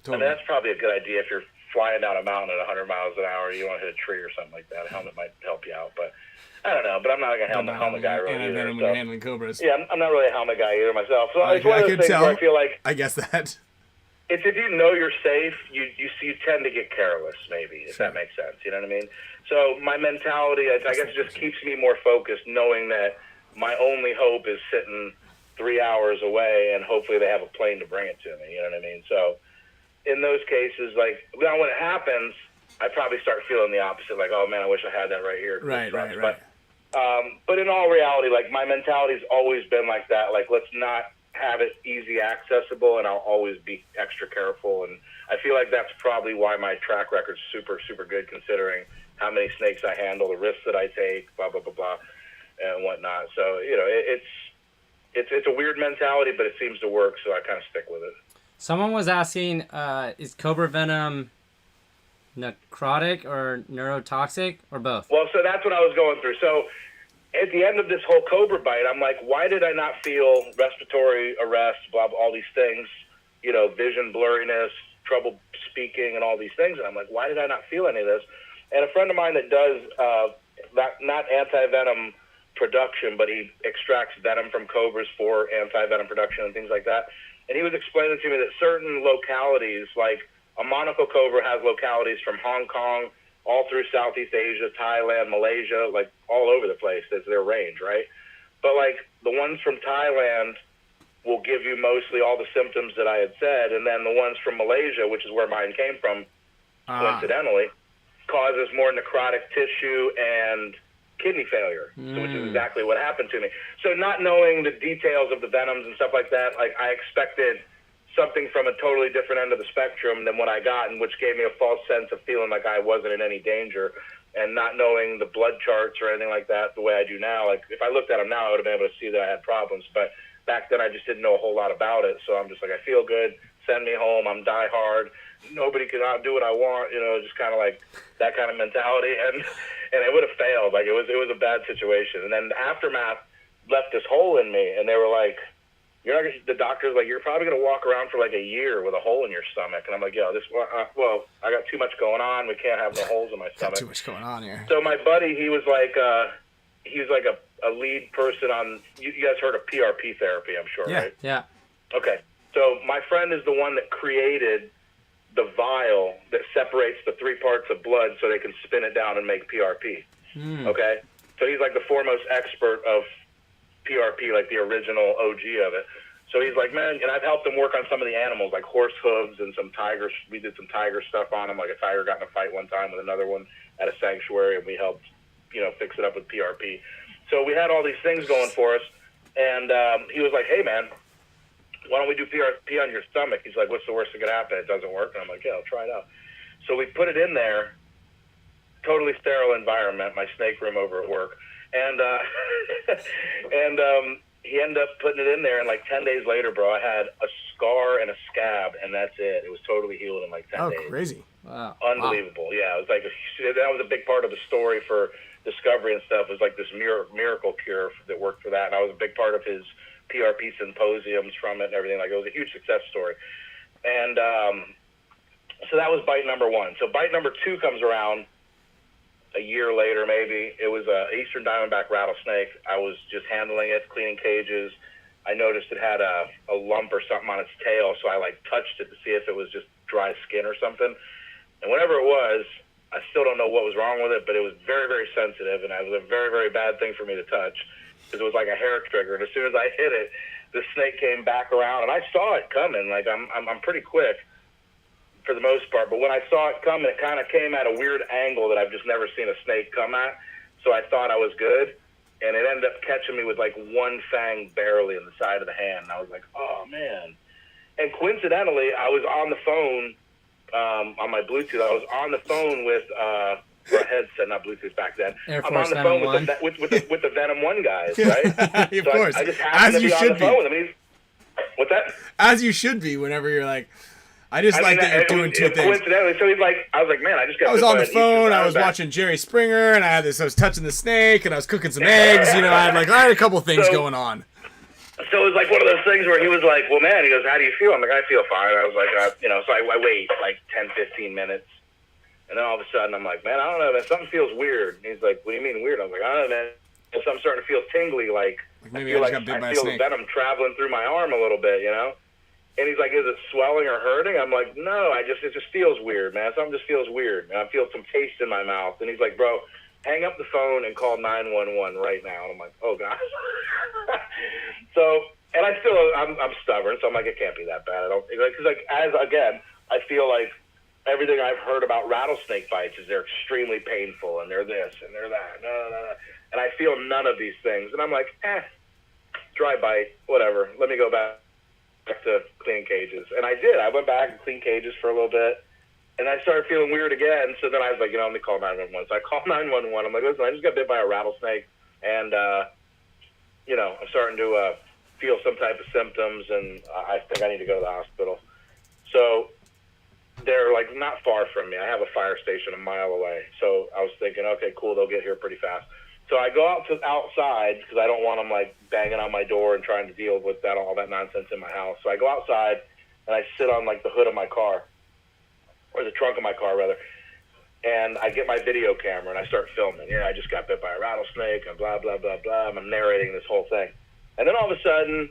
Totally. I mean, that's probably a good idea if you're flying down a mountain at 100 miles an hour. You want to hit a tree or something like that. A helmet might help you out, but I don't know. But I'm not like a helmet guy really either. When you're handling cobras. Yeah, I'm not really a helmet guy either myself. So it's one of those things where I feel like I guess that. It's if you know you're safe, you tend to get careless, maybe, if that makes sense. You know what I mean? So my mentality, I guess, just keeps me more focused, knowing that my only hope is sitting 3 hours away, and hopefully they have a plane to bring it to me. You know what I mean? So in those cases, like, now when it happens, I probably start feeling the opposite, like, oh, man, I wish I had that right here. Right. But in all reality, like, my mentality's always been like that. Like, let's not have it easy accessible, and I'll always be extra careful. And I feel like that's probably why my track record's super, super good, considering how many snakes I handle, the risks that I take, blah, blah, blah, blah, and whatnot. So, you know, it's a weird mentality, but it seems to work, so I kind of stick with it. Someone was asking, is cobra venom necrotic or neurotoxic, or both? Well, so that's what I was going through. So at the end of this whole cobra bite, I'm like, why did I not feel respiratory arrest, blah, blah, all these things, you know, vision blurriness, trouble speaking, and all these things? And I'm like, why did I not feel any of this? And a friend of mine that does not anti-venom production, but he extracts venom from cobras for anti-venom production and things like that. And he was explaining to me that certain localities, like a monocle cobra has localities from Hong Kong all through Southeast Asia, Thailand, Malaysia, like all over the place. That's their range, right? But like the ones from Thailand will give you mostly all the symptoms that I had said, and then the ones from Malaysia, which is where mine came from, coincidentally, causes more necrotic tissue and kidney failure, which is exactly what happened to me. So not knowing the details of the venoms and stuff like that, like I expected something from a totally different end of the spectrum than what I got, and which gave me a false sense of feeling like I wasn't in any danger. And not knowing the blood charts or anything like that the way I do now, like if I looked at them now, I would have been able to see that I had problems. But back then I just didn't know a whole lot about it. So I'm just like, I feel good, send me home, I'm die hard. Nobody can do what I want, you know, just kind of like that kind of mentality. And it would have failed. Like it was a bad situation. And then the aftermath left this hole in me, and they were like, the doctor's like, you're probably going to walk around for like a year with a hole in your stomach. And I'm like, yo, well, I got too much going on. We can't have no holes in my stomach. Too much going on here. So my buddy, he was like a lead person on, you guys heard of PRP therapy, I'm sure, right? Yeah. Okay. So my friend is the one that created the vial that separates the 3 parts of blood so they can spin it down and make PRP. Okay? So he's like the foremost expert of PRP, like the original OG of it. So he's like, man, and I've helped him work on some of the animals, like horse hooves and some tigers. We did some tiger stuff on him. Like a tiger got in a fight one time with another one at a sanctuary, and we helped, you know, fix it up with PRP. So we had all these things going for us, and he was like, hey, man, why don't we do PRP on your stomach? He's like, what's the worst that could happen? It doesn't work. And I'm like, yeah, I'll try it out. So we put it in there, totally sterile environment, my snake room over at work. And he ended up putting it in there, and like 10 days later, bro, I had a scar and a scab, and that's it. It was totally healed in like 10 days. Oh, crazy. Wow. Unbelievable. Wow. Yeah, it was like, that was a big part of the story for Discovery and stuff. It was like this miracle cure that worked for that, and I was a big part of his PRP symposiums from it and everything. Like, it was a huge success story. And so that was bite number 1. So bite number 2 comes around a year later, maybe. It was a Eastern Diamondback rattlesnake. I was just handling it, cleaning cages. I noticed it had a lump or something on its tail, so I like touched it to see if it was just dry skin or something. And whatever it was, I still don't know what was wrong with it, but it was very, very sensitive, and it was a very, very bad thing for me to touch because it was like a hair trigger. And as soon as I hit it, the snake came back around, and I saw it coming. Like, I'm pretty quick for the most part, but when I saw it coming, it kind of came at a weird angle that I've just never seen a snake come at. So I thought I was good, and it ended up catching me with like one fang barely in the side of the hand. And I was like, oh man. And coincidentally, I was on the phone on my Bluetooth. I was on the phone with or a headset, not Bluetooth back then. Air I'm Force on the Venom phone 1. with the Venom 1 guys, right? Of So course. I just happened As to you be on should the phone with be. him. What's that? As you should be whenever you're like, I just like that you're doing two things. Coincidentally, so he's like, I was like, man, I just got. I was on the phone. I was back. watching Jerry Springer, and I was touching the snake, and I was cooking some eggs. You know, I had a couple things going on. So it was like one of those things where he was like, well, man, he goes, how do you feel? I'm like, I feel fine. I was like, so I wait like 10, 15 minutes. And then all of a sudden I'm like, man, I don't know, man, something feels weird. And he's like, what do you mean weird? I was like, I don't know, man. So I'm starting to feel tingly, like maybe I just got bit by a snake. I feel venom traveling through my arm a little bit, you know? And he's like, is it swelling or hurting? I'm like, no, it just feels weird, man. Something just feels weird. And I feel some taste in my mouth. And he's like, bro, hang up the phone and call 911 right now. And I'm like, oh, God. So, and I'm stubborn, so I'm like, it can't be that bad. I feel like everything I've heard about rattlesnake bites is they're extremely painful, and they're this, and they're that. No. And I feel none of these things. And I'm like, dry bite, whatever. Let me go back to cleaning cages. And I did. I went back and cleaned cages for a little bit. And I started feeling weird again. So then I was like, let me call 911. So I called 911. I'm like, listen, I just got bit by a rattlesnake. And, I'm starting to feel some type of symptoms. And I think I need to go to the hospital. So they're like not far from me. I have a fire station a mile away. So I was thinking, okay, cool. They'll get here pretty fast. So I go outside because I don't want them like banging on my door and trying to deal with all that nonsense in my house. So I go outside and I sit on like the hood of my car, or the trunk of my car rather, and I get my video camera and I start filming. Yeah, I just got bit by a rattlesnake and blah blah blah blah. I'm narrating this whole thing, and then all of a sudden,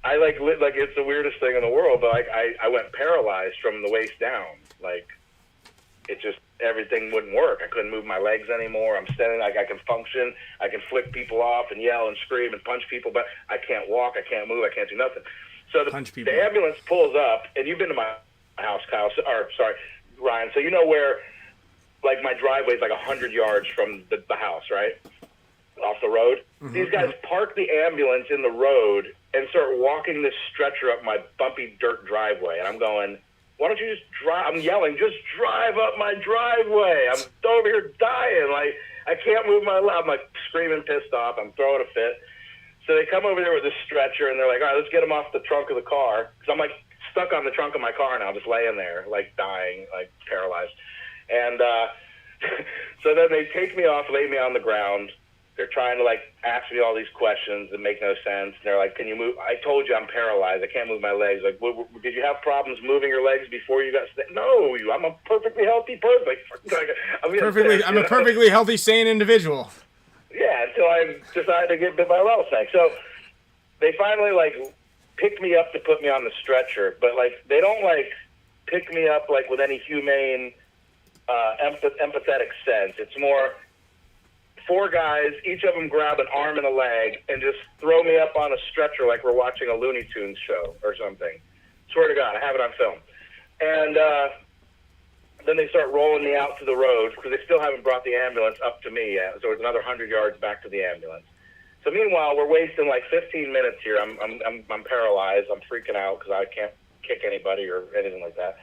I like it's the weirdest thing in the world, but like I went paralyzed from the waist down. Like it just. Everything wouldn't work. I couldn't move my legs anymore. I'm standing like I can function. I can flick people off and yell and scream and punch people, but I can't walk. I can't move. I can't do nothing. So the ambulance pulls up, and you've been to my house, Kyle. Ryan. So you know where, like, my driveway is like 100 yards from the house, right? Off the road. Mm-hmm. These guys park the ambulance in the road and start walking this stretcher up my bumpy dirt driveway, and I'm going, why don't you just drive? I'm yelling, just drive up my driveway. I'm over here dying. Like, I can't move my leg. I'm like screaming, pissed off. I'm throwing a fit. So they come over there with this stretcher, and they're like, all right, let's get him off the trunk of the car. Because I'm like stuck on the trunk of my car now, just laying there, like dying, like paralyzed. And so then they take me off, lay me on the ground. They're trying to, like, ask me all these questions that make no sense. And they're like, can you move? I told you I'm paralyzed. I can't move my legs. Like, did you have problems moving your legs before you got sick? No, I'm a perfectly healthy person. I'm a perfectly healthy, sane individual. Yeah, until I decided to get bit by a rattlesnake. So they finally, like, pick me up to put me on the stretcher. But, like, they don't, like, pick me up, like, with any humane, empathetic sense. It's more... 4 guys, each of them grab an arm and a leg and just throw me up on a stretcher like we're watching a Looney Tunes show or something. Swear to God, I have it on film. And then they start rolling me out to the road because they still haven't brought the ambulance up to me yet. So it's another 100 yards back to the ambulance. So meanwhile, we're wasting like 15 minutes here. I'm paralyzed. I'm freaking out because I can't kick anybody or anything like that.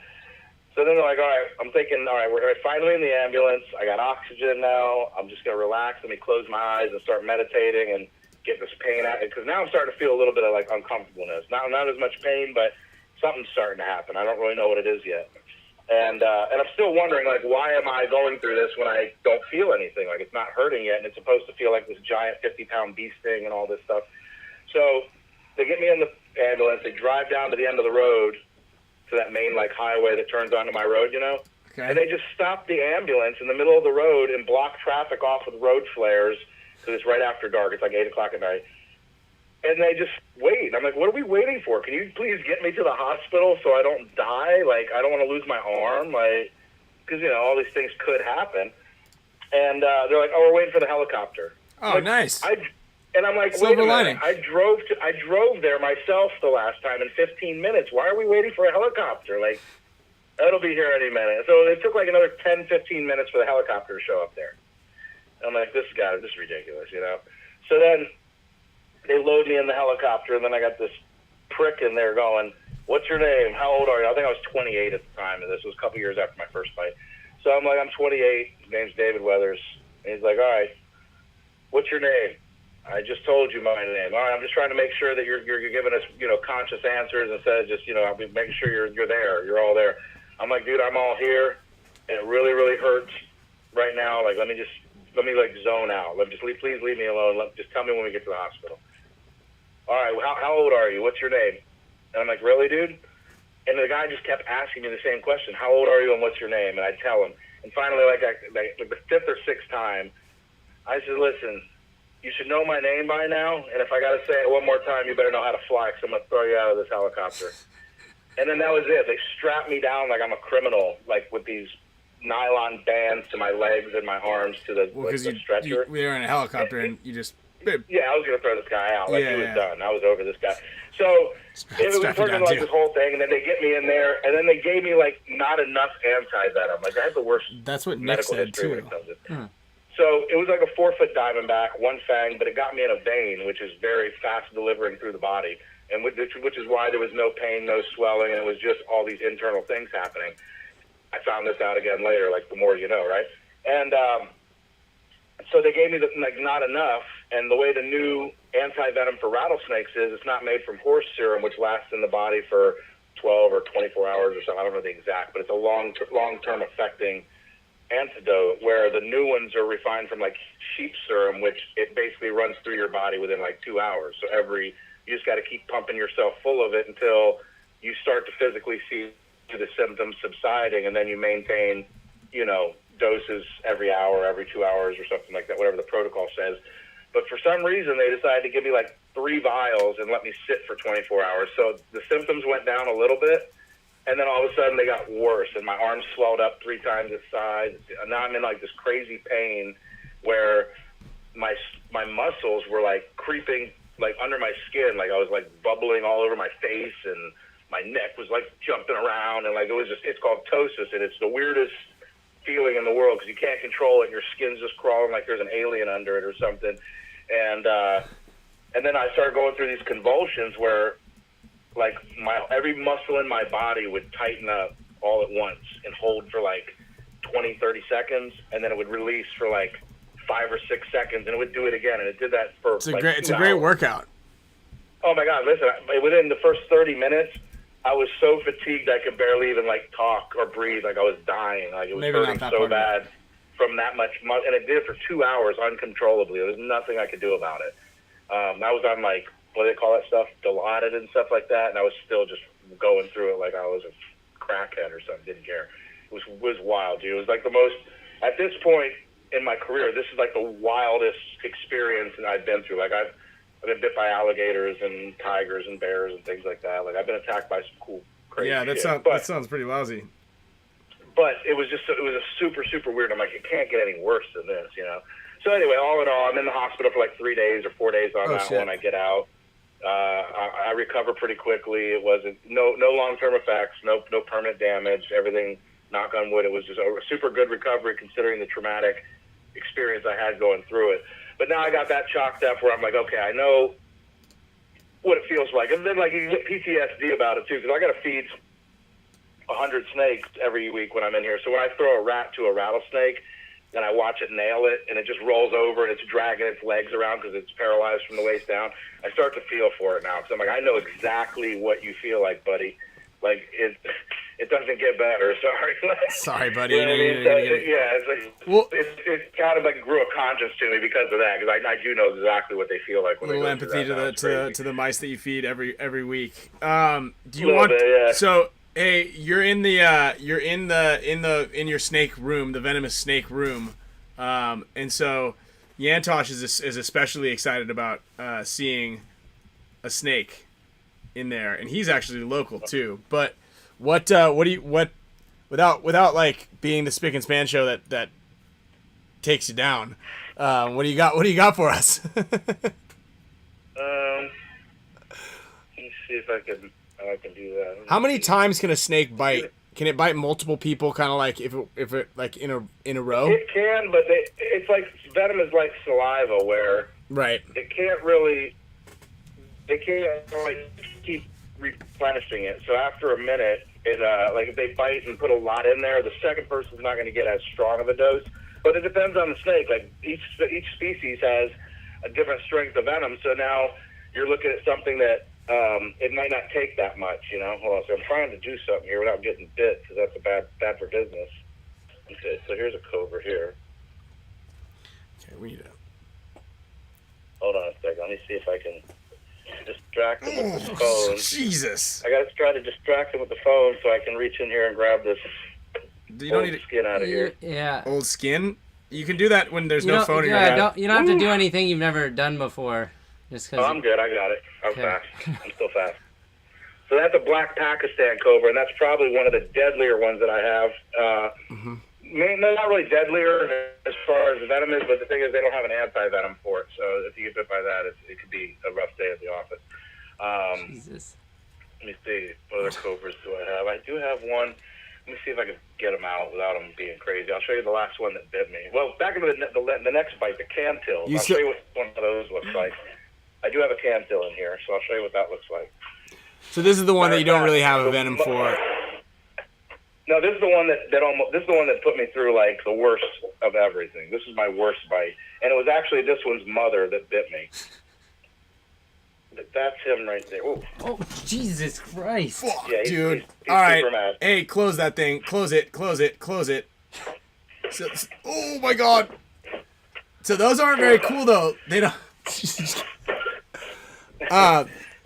So then they're like, all right, I'm thinking, all right, we're finally in the ambulance. I got oxygen now. I'm just going to relax. Let me close my eyes and start meditating and getting this pain out, because now I'm starting to feel a little bit of like uncomfortableness. Not as much pain, but something's starting to happen. I don't really know what it is yet. And I'm still wondering, like, why am I going through this when I don't feel anything? Like, it's not hurting yet, and it's supposed to feel like this giant 50-pound bee sting and all this stuff. So they get me in the ambulance. They drive down to the end of the road to that main, like, highway that turns onto my road, you know? Okay. And they just stop the ambulance in the middle of the road and block traffic off with road flares, because it's right after dark. It's like 8 o'clock at night. And they just wait. I'm like, what are we waiting for? Can you please get me to the hospital so I don't die? Like, I don't want to lose my arm. Like, because, you know, all these things could happen. And they're like, oh, we're waiting for the helicopter. Oh, like, nice. And I'm like, Silver wait a minute. lining. I drove there myself the last time in 15 minutes. Why are we waiting for a helicopter? Like, it'll be here any minute. So it took like another 10, 15 minutes for the helicopter to show up there. And I'm like, this is ridiculous, you know? So then they load me in the helicopter, and then I got this prick in there going, what's your name? How old are you? I think I was 28 at the time of this. It was a couple years after my first fight. So I'm like, I'm 28. His name's David Weathers. And he's like, all right, what's your name? I just told you my name. All right, I'm just trying to make sure that you're giving us, you know, conscious answers instead of just, you know, I'll be making sure you're there. You're all there. I'm like, dude, I'm all here, and it really, really hurts right now. Like, let me like zone out. Please leave me alone. Just tell me when we get to the hospital. All right, how old are you? What's your name? And I'm like, really, dude? And the guy just kept asking me the same question. How old are you and what's your name? And I'd tell him. And finally, like the fifth or sixth time, I said, listen, you should know my name by now. And if I got to say it one more time, you better know how to fly, because I'm going to throw you out of this helicopter. And then that was it. They strapped me down like I'm a criminal, like with these nylon bands to my legs and my arms to the stretcher. We were in a helicopter, and you just... Yeah, I was going to throw this guy out. Like, he was done. I was over this guy. So it was turning like this whole thing, and then they get me in there, and then they gave me, like, not enough anti-venom. Like, I had the worst That's what Nick medical said, history when too. it comes to So it was like a 4-foot diamondback, one fang, but it got me in a vein, which is very fast delivering through the body, and which is why there was no pain, no swelling, and it was just all these internal things happening. I found this out again later, like the more you know, right? And so they gave me not enough, and the way the new anti-venom for rattlesnakes is, it's not made from horse serum, which lasts in the body for 12 or 24 hours or something. I don't know the exact, but it's a long-term affecting antidote, where the new ones are refined from like sheep serum, which it basically runs through your body within like 2 hours. So you just got to keep pumping yourself full of it until you start to physically see the symptoms subsiding, and then you maintain, you know, doses every hour, every 2 hours or something like that, whatever the protocol says. But for some reason, they decided to give me like 3 vials and let me sit for 24 hours. So the symptoms went down a little bit, and then all of a sudden they got worse, and my arms swelled up 3 times its size. And now I'm in like this crazy pain where my muscles were like creeping like under my skin, like I was like bubbling all over my face, and my neck was like jumping around, and like it's called ptosis, and it's the weirdest feeling in the world because you can't control it, and your skin's just crawling like there's an alien under it or something. And then I started going through these convulsions where like every muscle in my body would tighten up all at once and hold for like 20-30 seconds, and then it would release for like 5 or 6 seconds, and it would do it again, and it did that for it's a great workout. Oh my God, listen, within the first 30 minutes I was so fatigued I could barely even like talk or breathe. Like I was dying. Like it was hurting so bad from that much, and it did it for 2 hours uncontrollably. There was nothing I could do about it. I was on like, what do they call that stuff, Dilaudid and stuff like that, and I was still just going through it like I was a crackhead or something. Didn't care. It was wild, dude. It was like the most, at this point in my career, this is like the wildest experience that I've been through. Like I've been bit by alligators and tigers and bears and things like that. Like I've been attacked by some cool, crazy shit. That sounds pretty lousy. But it was a super, super weird. I'm like, it can't get any worse than this, you know? So anyway, all in all, I'm in the hospital for like 3 days or 4 days on that one. I get out. I recover pretty quickly. It wasn't, no long-term effects, no permanent damage, everything, knock on wood. It was just a super good recovery considering the traumatic experience I had going through it. But now I got that chalked up where I'm like, okay, I know what it feels like. And then like you get PTSD about it too, because I got to feed 100 snakes every week when I'm in here. So when I throw a rat to a rattlesnake, and I watch it nail it, and it just rolls over, and it's dragging its legs around because it's paralyzed from the waist down. I start to feel for it now because I'm like, I know exactly what you feel like, buddy. Like, it doesn't get better. Sorry. Sorry, buddy. You know what I mean? So, it's like, well, it's kind of like grew a conscience to me because of that, because I do know exactly what they feel like when little they go empathy to the mice that you feed every week. Do you want? Bit, yeah. So, hey, you're in your snake room, the venomous snake room, and so Yantosh is especially excited about seeing a snake in there, and he's actually local too. But what without like being the Spick and Span show that takes you down, what do you got for us? Let me see if I can do that. How many times can a snake bite? Can it bite multiple people? Kind of like if it like in a row? It can, but it's like venom is like saliva, where right. It can't really. They can't like keep replenishing it. So after a minute, it like if they bite and put a lot in there, the second person's not going to get as strong of a dose. But it depends on the snake. Like each species has a different strength of venom. So now you're looking at something that it might not take that much. You know. Hold on. So I'm trying to do something here without getting bit because that's bad for business. Okay. So here's a cobra here. Okay, we need to. Hold on a second. Let me see if I can distract him with the phone. Jesus. I gotta try to distract him with the phone so I can reach in here and grab this you don't need skin out of here. Yeah. Old skin? You can do that when there's no phone in your hand. You don't have to do anything you've never done before. Just cause I'm good. I got it. I'm fast. I'm still fast. So that's a black Pakistan cobra, and that's probably one of the deadlier ones that I have. Not really deadlier as far as the venom is, but the thing is they don't have an anti-venom for it. So if you get bit by that, it could be a rough day at the office. Jesus. Let me see. What other cobras do I have? I do have one. Let me see if I can get him out without him being crazy. I'll show you the last one that bit me. Well, back into the next bite, the cantil. I'll show you what one of those looks like. I do have a cantil in here, so I'll show you what that looks like. So this is the one that you don't really have a venom for. No, this is the one that put me through like the worst of everything. This is my worst bite, and it was actually this one's mother that bit me. That's him right there. Ooh. Oh, Jesus Christ! Fuck, yeah, dude. He's all right, super mad. Hey, close that thing. Close it. Oh my God. So those aren't very cool though. They don't.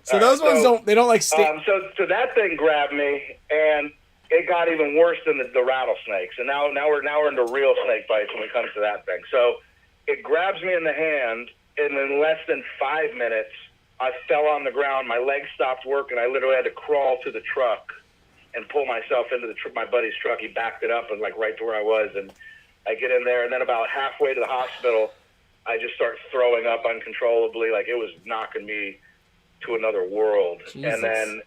So those ones don't like stick. So that thing grabbed me, and it got even worse than the rattlesnakes. And now we're into real snake bites when it comes to that thing. So it grabs me in the hand, and in less than 5 minutes, I fell on the ground. My legs stopped working. I literally had to crawl to the truck and pull myself into my buddy's truck. He backed it up and like right to where I was, and I get in there, and then about halfway to the hospital, I just start throwing up uncontrollably. Like it was knocking me to another world. Jesus. And then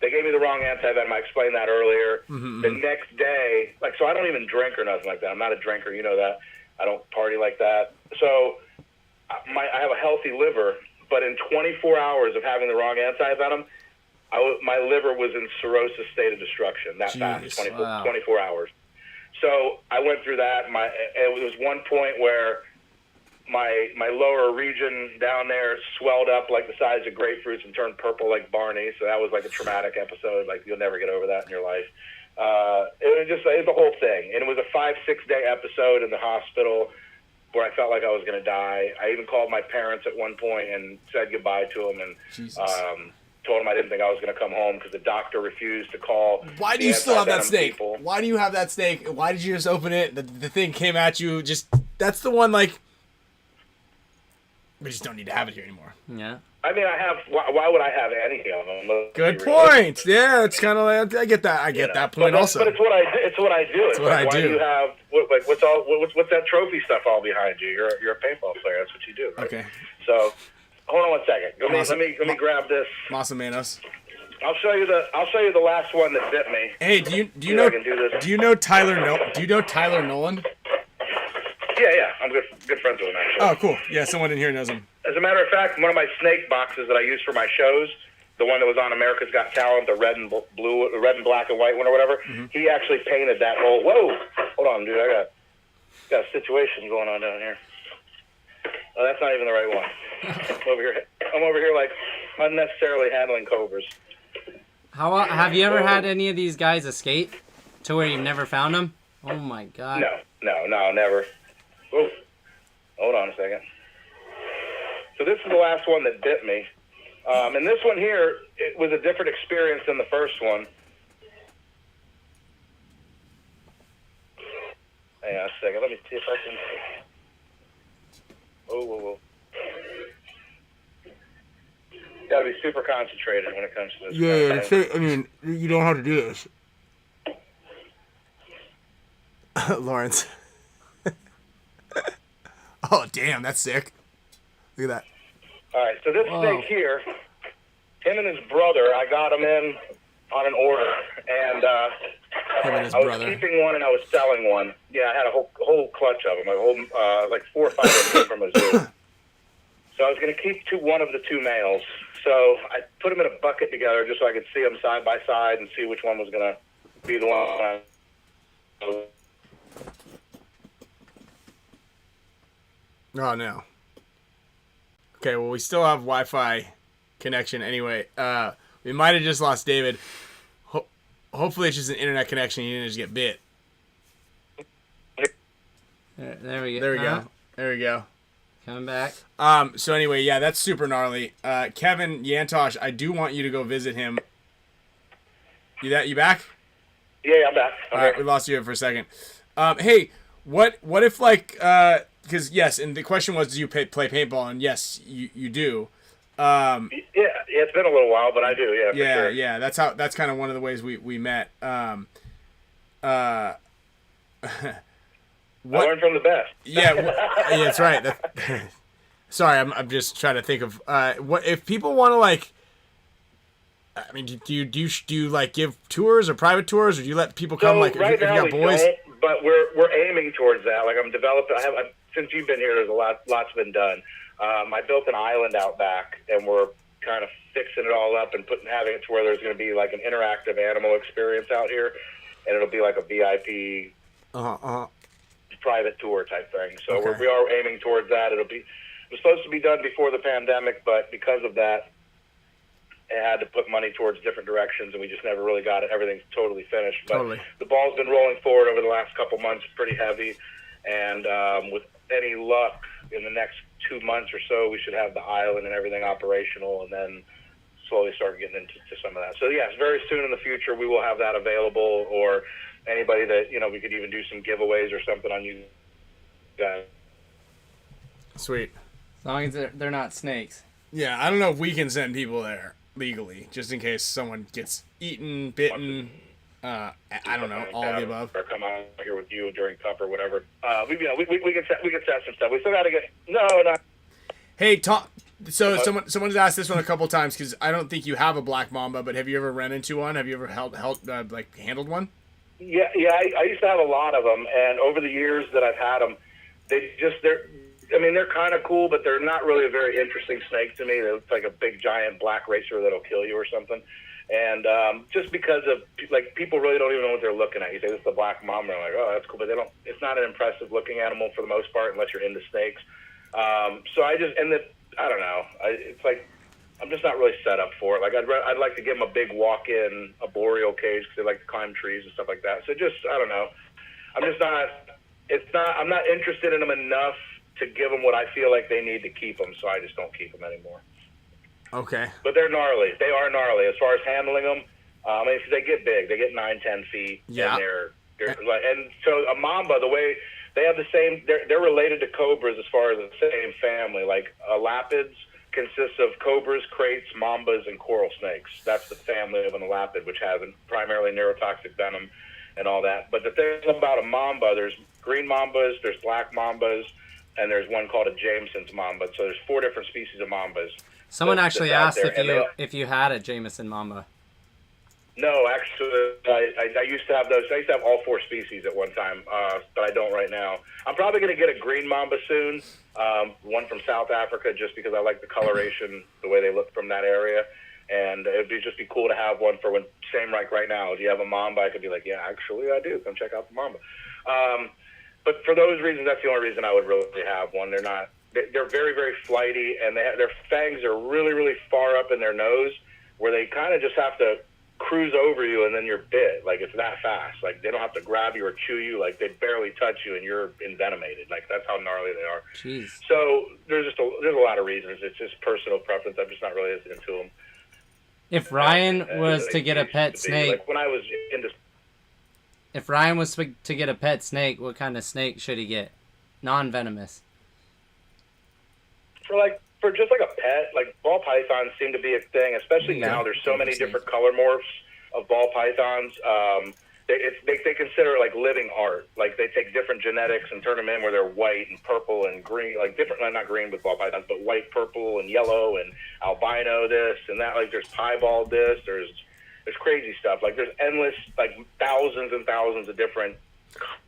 they gave me the wrong anti-venom. I explained that earlier. The next day, so I don't even drink or nothing like that. I'm not a drinker, you know that. I don't party like that. So I have a healthy liver, but in 24 hours of having the wrong anti-venom, my liver was in cirrhosis state of destruction that fast, 24 hours. So I went through that. It was one point where my lower region down there swelled up like the size of grapefruits and turned purple like Barney. So that was like a traumatic episode. Like you'll never get over that in your life. It was the whole thing. And it was a 5-6 day episode in the hospital where I felt like I was going to die. I even called my parents at one point and said goodbye to them and told them I didn't think I was going to come home because the doctor refused to call. Why do you still have that snake? Why do you have that snake? Why did you just open it? The thing came at you. That's the one like. We just don't need to have it here anymore. Yeah. I mean, why would I have any of them? Good point. Yeah, it's kind of like, I get that. I get that point also. But it's what I do. It's what I do. It's what I do. Why do you have, what's that trophy stuff all behind you? You're a paintball player. That's what you do, right? Okay. So, hold on one second. Let me grab this. Masa Manos. I'll show you the last one that bit me. Hey, do you know Tyler Nolan? Yeah. I'm good friends with him, actually. Oh, cool. Yeah, someone in here knows him. As a matter of fact, one of my snake boxes that I use for my shows, the one that was on America's Got Talent, the red and black and white one or whatever, he actually painted that whole. Whoa, hold on, dude. Got a situation going on down here. Oh, that's not even the right one. I'm over here like unnecessarily handling cobras. How have you ever had any of these guys escape to where you've never found them? Oh my god. No, never. Oh, hold on a second. So this is the last one that bit me. And this one here, it was a different experience than the first one. Hang on a second. Let me see if I can... Whoa. Got to be super concentrated when it comes to this. Yeah, I mean, you don't have to do this. Lawrence. Oh, damn, that's sick. Look at that. All right, so this snake here, him and his brother, I got him in on an order, and I was keeping one and I was selling one. Yeah, I had a whole clutch of them, like 4 or 5 of them from a zoo. So I was going to keep one of the 2 males. So I put them in a bucket together just so I could see them side by side and see which one was going to be the one. Oh, no. Okay, well, we still have Wi-Fi connection anyway. We might have just lost David. Hopefully it's just an internet connection. He didn't just get bit. There we go. There we go. Coming back. So anyway, yeah, that's super gnarly. Kevin Yantosh, I do want you to go visit him. You back? Yeah, I'm back. All right, we lost you for a second. Hey, what if like because yes, and the question was, do you play paintball? And yes, you do. Yeah, it's been a little while, but I do. Yeah. For sure. Yeah. That's kind of one of the ways we met. I learned from the best. Yeah, yeah, that's right. Sorry, I'm just trying to think of what if people want to like. I mean, do you like give tours or private tours, or do you let people come? So like right if you now got boys? Don't, but we're aiming towards that. Like I'm developing. Since you've been here, there's lots been done. I built an island out back, and we're kind of fixing it all up and having it to where there's going to be like an interactive animal experience out here, and it'll be like a VIP private tour type thing. So okay. we are aiming towards that. It was supposed to be done before the pandemic, but because of that, it had to put money towards different directions, and we just never really got it. Everything's totally finished. But the ball's been rolling forward over the last couple months pretty heavy, and with any luck, in the next 2 months or so, we should have the island and everything operational, and then slowly start getting into some of that. So, yes, very soon in the future, we will have that available, or anybody that, we could even do some giveaways or something on you guys. Sweet. As long as they're not snakes. Yeah, I don't know if we can send people there legally, just in case someone gets eaten, bitten, I don't know, all of the above. Or come on here with you during cup or whatever. We can set some stuff. We still got to get not. Hey, so someone's asked this one a couple times because I don't think you have a black mamba, but have you ever run into one? Have you ever handled one? Yeah. I used to have a lot of them, and over the years that I've had them, they're kind of cool, but they're not really a very interesting snake to me. They're like a big giant black racer that'll kill you or something. And just because of like people really don't even know what they're looking at. You say this is the black mamba, they're like, oh, that's cool, but they don't. It's not an impressive looking animal for the most part, unless you're into snakes. So I don't know. It's like I'm just not really set up for it. Like I'd like to give them a big walk-in arboreal cage because they like to climb trees and stuff like that. So just I don't know. I'm not interested in them enough to give them what I feel like they need to keep them. So I just don't keep them anymore. Okay. But they're gnarly. They are gnarly as far as handling them. They get big. They get 9-10 feet. Yeah. And so a mamba, the way they have the same, they're related to cobras as far as the same family. Like lapids consists of cobras, kraits, mambas, and coral snakes. That's the family of an elapid, which has primarily neurotoxic venom and all that. But the thing about a mamba, there's green mambas, there's black mambas, and there's one called a Jameson's mamba. So there's 4 different species of mambas. Someone actually asked if you had a Jameson mamba. No, actually, I used to have those. I used to have all 4 species at one time, but I don't right now. I'm probably going to get a green mamba soon, one from South Africa, just because I like the coloration, the way they look from that area. And it would just be cool to have one for when, same like right now. If you have a mamba, I could be like, yeah, actually I do. Come check out the mamba. but for those reasons, that's the only reason I would really have one. They're very, very flighty, and their fangs are really, really far up in their nose, where they kind of just have to cruise over you, and then you're bit. Like, it's that fast. Like, they don't have to grab you or chew you. Like, they barely touch you, and you're envenomated. Like, that's how gnarly they are. Jeez. So there's a lot of reasons. It's just personal preference. I'm just not really as into them. If Ryan was to get a pet snake, like when I was into. If Ryan was to get a pet snake, what kind of snake should he get? Non-venomous. For just like a pet, like ball pythons seem to be a thing, especially now. There's so many different color morphs of ball pythons. They consider it like living art. Like they take different genetics and turn them in where they're white and purple and green, like different, not green with ball pythons, but white, purple, and yellow and albino this and that. Like there's piebald this, there's crazy stuff. Like there's endless, like thousands and thousands of different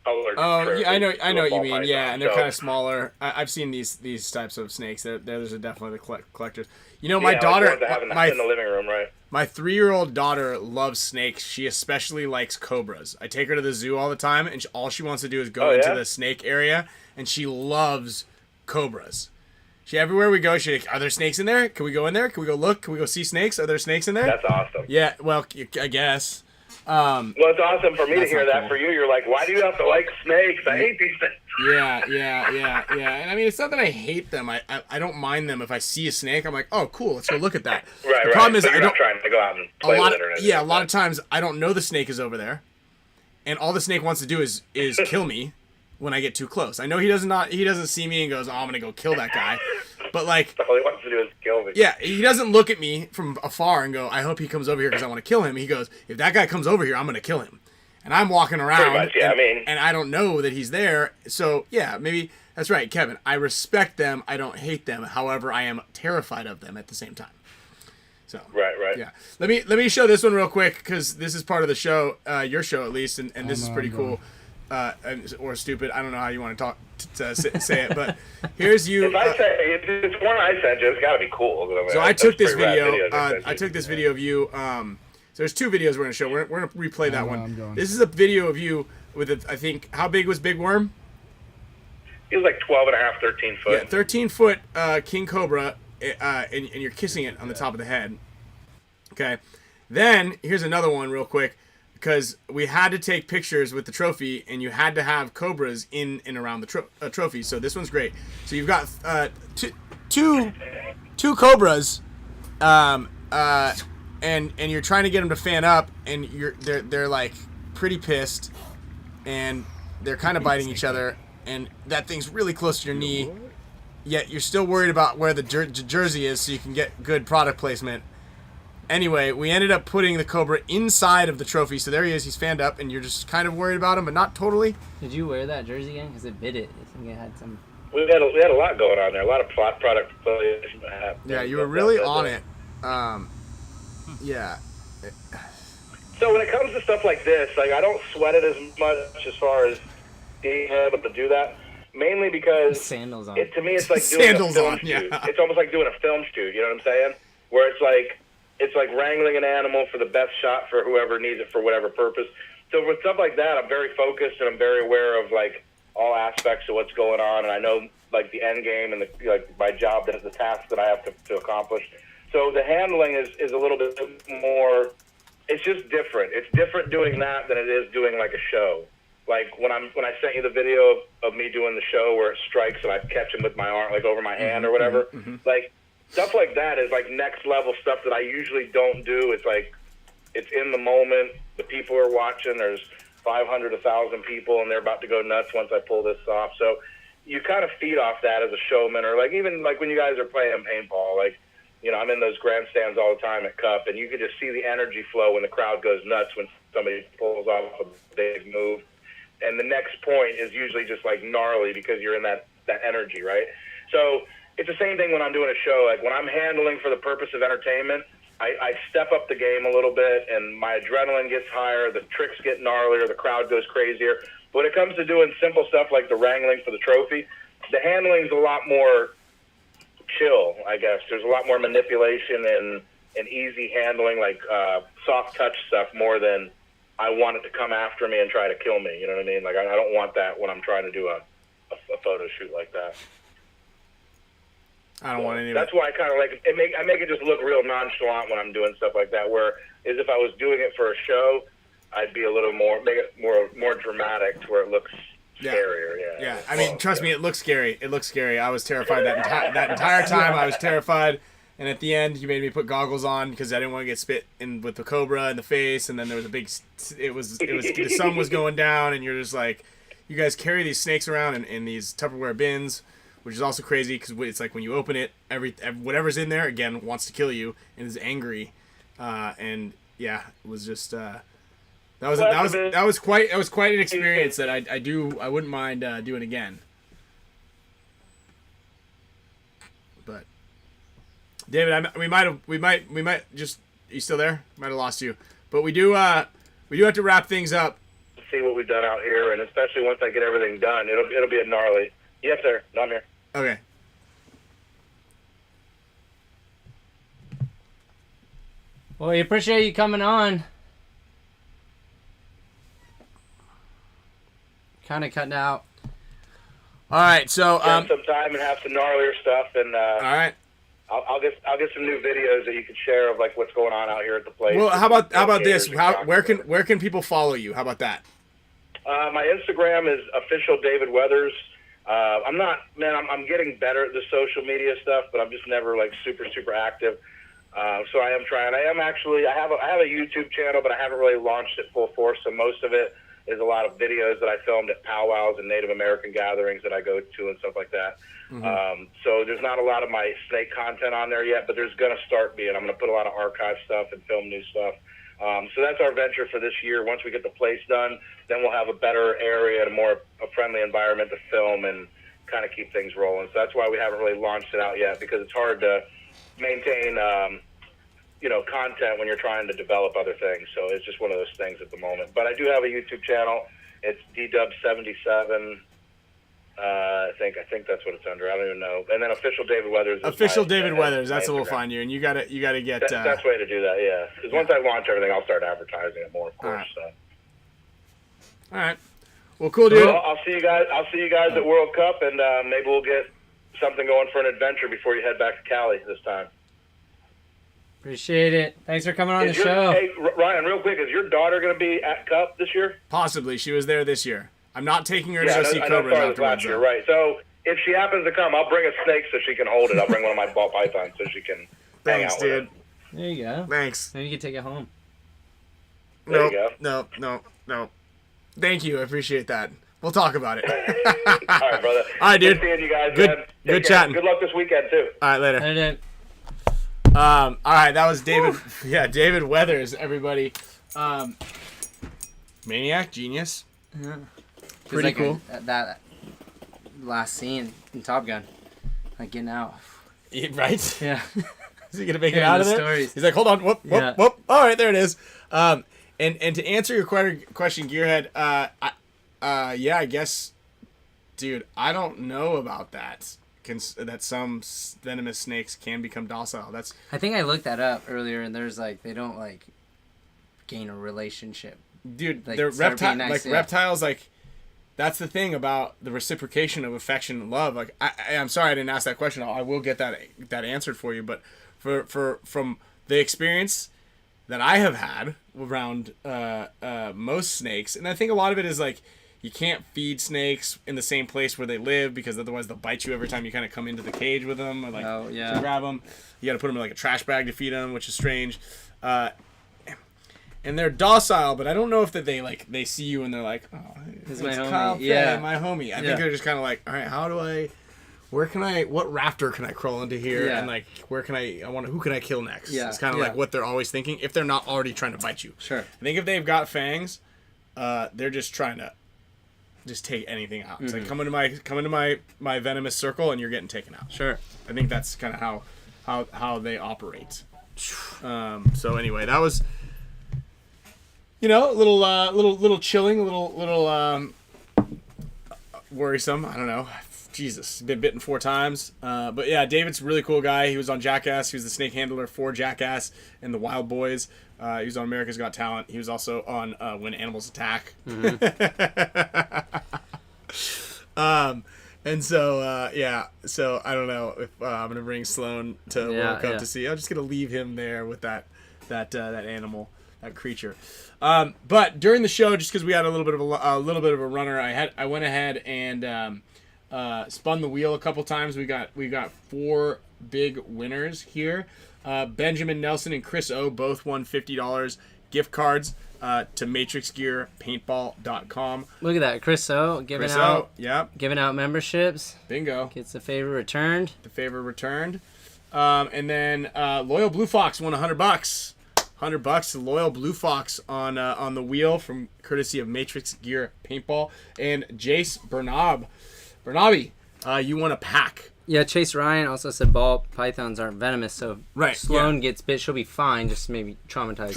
colored. Oh, yeah, I know what you mean. Python. Yeah, and they're kind of smaller. I've seen these types of snakes. Those are definitely the collectors. You know, my daughter, in the living room, right? My 3-year-old daughter loves snakes. She especially likes cobras. I take her to the zoo all the time, and all she wants to do is go into the snake area, and she loves cobras. Everywhere we go, she's like, are there snakes in there? Can we go in there? Can we go look? Can we go see snakes? Are there snakes in there? That's awesome. Yeah, well, I guess. Well, it's awesome for me to hear that. Cool. For you, you're like, why do you have to like snakes? I hate these things. Yeah. And I mean, it's not that I hate them. I don't mind them. If I see a snake, I'm like, oh, cool, let's go look at that. Right. The problem is I don't trying to go out and play with it or anything. Yeah, a lot of times I don't know the snake is over there, and all the snake wants to do is kill me when I get too close. I know he doesn't see me and goes, oh, I'm gonna go kill that guy. But like, all he wants to do is kill me. Yeah, he doesn't look at me from afar and go, I hope he comes over here because I want to kill him. He goes, if that guy comes over here, I'm going to kill him. And I'm walking around, much, and I don't know that he's there. So, yeah, maybe, that's right, Kevin. I respect them. I don't hate them. However, I am terrified of them at the same time. So Right. Yeah. Let me show this one real quick because this is part of the show, your show at least, and this is pretty cool. Or stupid. I don't know how you want to say it, but here's you. If it's one I sent you, it's got to be cool. So I took this video. I took this video of you. So there's 2 videos we're gonna show. We're gonna replay that one. This is a video of you with I think, how big was Big Worm? He was like 12 and a half, 13 foot. Yeah, 13 foot king cobra, and you're kissing it on the top of the head. Okay. Then here's another one real quick. Because we had to take pictures with the trophy, and you had to have cobras in and around the trophy. So this one's great. So you've got two cobras, and you're trying to get them to fan up, and they're like pretty pissed, and they're kind of biting each other, and that thing's really close to your knee. Yet you're still worried about where the jersey is, so you can get good product placement. Anyway, we ended up putting the cobra inside of the trophy. So there he is. He's fanned up, and you're just kind of worried about him, but not totally. Did you wear that jersey again? Because it bit it. I think it had some... We had a lot going on there. A lot of product. Yeah, you were really on it. Yeah. So when it comes to stuff like this, like I don't sweat it as much as far as being able to do that. Mainly because sandals on. To me, it's like doing a film shoot. It's almost like doing a film shoot. You know what I'm saying? Where it's like wrangling an animal for the best shot for whoever needs it for whatever purpose. So with stuff like that, I'm very focused and I'm very aware of like all aspects of what's going on, and I know like the end game and my job, that is the task that I have to accomplish. So the handling is a little bit more. It's just different. It's different doing that than it is doing like a show. Like when I sent you the video of me doing the show where it strikes and I catch him with my arm, like over my hand or whatever, like. Stuff like that is like next level stuff that I usually don't do. It's like, it's in the moment. The people are watching. There's 500, 1,000 people, and they're about to go nuts once I pull this off. So you kind of feed off that as a showman, or like even like when you guys are playing paintball, like, you know, I'm in those grandstands all the time at Cup, and you can just see the energy flow when the crowd goes nuts when somebody pulls off a big move. And the next point is usually just like gnarly because you're in that energy, right? So it's the same thing when I'm doing a show. Like when I'm handling for the purpose of entertainment, I step up the game a little bit, and my adrenaline gets higher, the tricks get gnarlier, the crowd goes crazier. But when it comes to doing simple stuff like the wrangling for the trophy, the handling's a lot more chill, I guess. There's a lot more manipulation and easy handling, like soft touch stuff more than I want it to come after me and try to kill me. You know what I mean? Like I don't want that when I'm trying to do a photo shoot like that. I don't want any of That's it. why I kind of like it. I make it just look real nonchalant when I'm doing stuff like that. Where is if I was doing it for a show, I'd be a little more, make it more dramatic to where it looks scarier. Yeah. I mean, trust me, it looks scary. It looks scary. I was terrified that entire time. I was terrified. And at the end, you made me put goggles on because I didn't want to get spit in with the Cobra in the face. And then there was a big, the sun was going down, and you're just like, you guys carry these snakes around in these Tupperware bins, which is also crazy because it's like when you open it, whatever's in there again wants to kill you and is angry. And yeah, it was just that was quite an experience that I wouldn't mind doing again. But David, we might just, you still there? Might have lost you, but we do have to wrap things up. See what we've done out here, and especially once I get everything done, it'll be a gnarly. Yes, sir. No, I'm here. Okay. Well, we appreciate you coming on. Kind of cutting out. All right, so Spend some time and have some gnarlier stuff, and all right. I'll get some new videos that you can share of like what's going on out here at the place. Well, how about this? Where can people follow you? How about that? My Instagram is official David Weathers. I'm getting better at the social media stuff, but I'm just never like super active. So I am trying. I have a YouTube channel, but I haven't really launched it full force. So most of it is a lot of videos that I filmed at powwows and Native American gatherings that I go to and stuff like that. Mm-hmm. So there's not a lot of my snake content on there yet, but there's going to start being. I'm going to put a lot of archive stuff and film new stuff. So that's our venture for this year. Once we get the place done, then we'll have a better area and a friendly environment to film and kind of keep things rolling. So that's why we haven't really launched it out yet, because it's hard to maintain, content when you're trying to develop other things. So it's just one of those things at the moment. But I do have a YouTube channel. It's DW77. I think that's what it's under. I don't even know. And then official David Weathers. Official David Weathers. That's what we'll find you. And you gotta get. That's the way to do that. Yeah. Because once I launch everything, I'll start advertising it more, of course. All right. Well, cool, dude. Well, I'll see you guys at World Cup, and maybe we'll get something going for an adventure before you head back to Cali this time. Appreciate it. Thanks for coming on the show. Hey, Ryan, real quick, is your daughter going to be at Cup this year? Possibly. She was there this year. I'm not taking her to go see Cobra afterwards. Last year, right. So if she happens to come, I'll bring a snake so she can hold it. I'll bring one of my ball pythons so she can hang out with it. There you go. Thanks. Maybe you can take it home. There you go. No. Thank you. I appreciate that. We'll talk about it. All right, brother. All right, dude. Good seeing you guys, man. Good chatting. Good luck this weekend, too. All right, later. Later. All right, that was David. Yeah, David Weathers, everybody. Maniac, genius. Yeah. Pretty cool. That last scene in Top Gun, like getting out. Right? Yeah. Is he gonna make it out of there? Stories. He's like, hold on, whoop. All right, there it is. And to answer your question, Gearhead, I guess, dude, I don't know about that. That some venomous snakes can become docile. I think I looked that up earlier, and there's like they don't like gain a relationship. Dude, like, they're nice, reptiles. Like that's the thing about the reciprocation of affection and love. Like I'm sorry I didn't ask that question. I will get that answered for you. But from the experience that I have had around most snakes, and I think a lot of it is like. You can't feed snakes in the same place where they live because otherwise they'll bite you every time you kind of come into the cage with them or to grab them. You got to put them in like a trash bag to feed them, which is strange. And they're docile, but I don't know if that they see you and they're like, oh, it's my homie. Kyle Fay, my homie. I think they're just kind of like, all right, what rafter can I crawl into here? Yeah. And like, who can I kill next? Yeah. It's kind of like what they're always thinking if they're not already trying to bite you. Sure. I think if they've got fangs, they're just trying to just take anything out. It's like come into my venomous circle and you're getting taken out. Sure. I think that's kind of how they operate. So anyway, that was a little chilling, a little worrisome. I don't know. Jesus, been bitten 4 times. But yeah, David's a really cool guy. He was on Jackass. He was the snake handler for Jackass and the Wild Boys. He was on America's Got Talent. He was also on When Animals Attack. And so, so I don't know if I'm going to bring Sloan to World Cup to see. I'm just going to leave him there with that animal, that creature. But during the show, just because we had a little bit of a runner, I went ahead and spun the wheel a couple times. We got 4 big winners here. Benjamin Nelson and Chris O both won $50 gift cards to matrixgearpaintball.com. Look at that, Chris O giving out memberships. Bingo. Gets the favor returned. And then Loyal Blue Fox won $100. $100 to Loyal Blue Fox on the wheel from courtesy of Matrix Gear Paintball. And Jace Bernabi, you won a pack. Yeah, Chase Ryan also said ball pythons aren't venomous, so Sloan gets bit, she'll be fine, just maybe traumatized.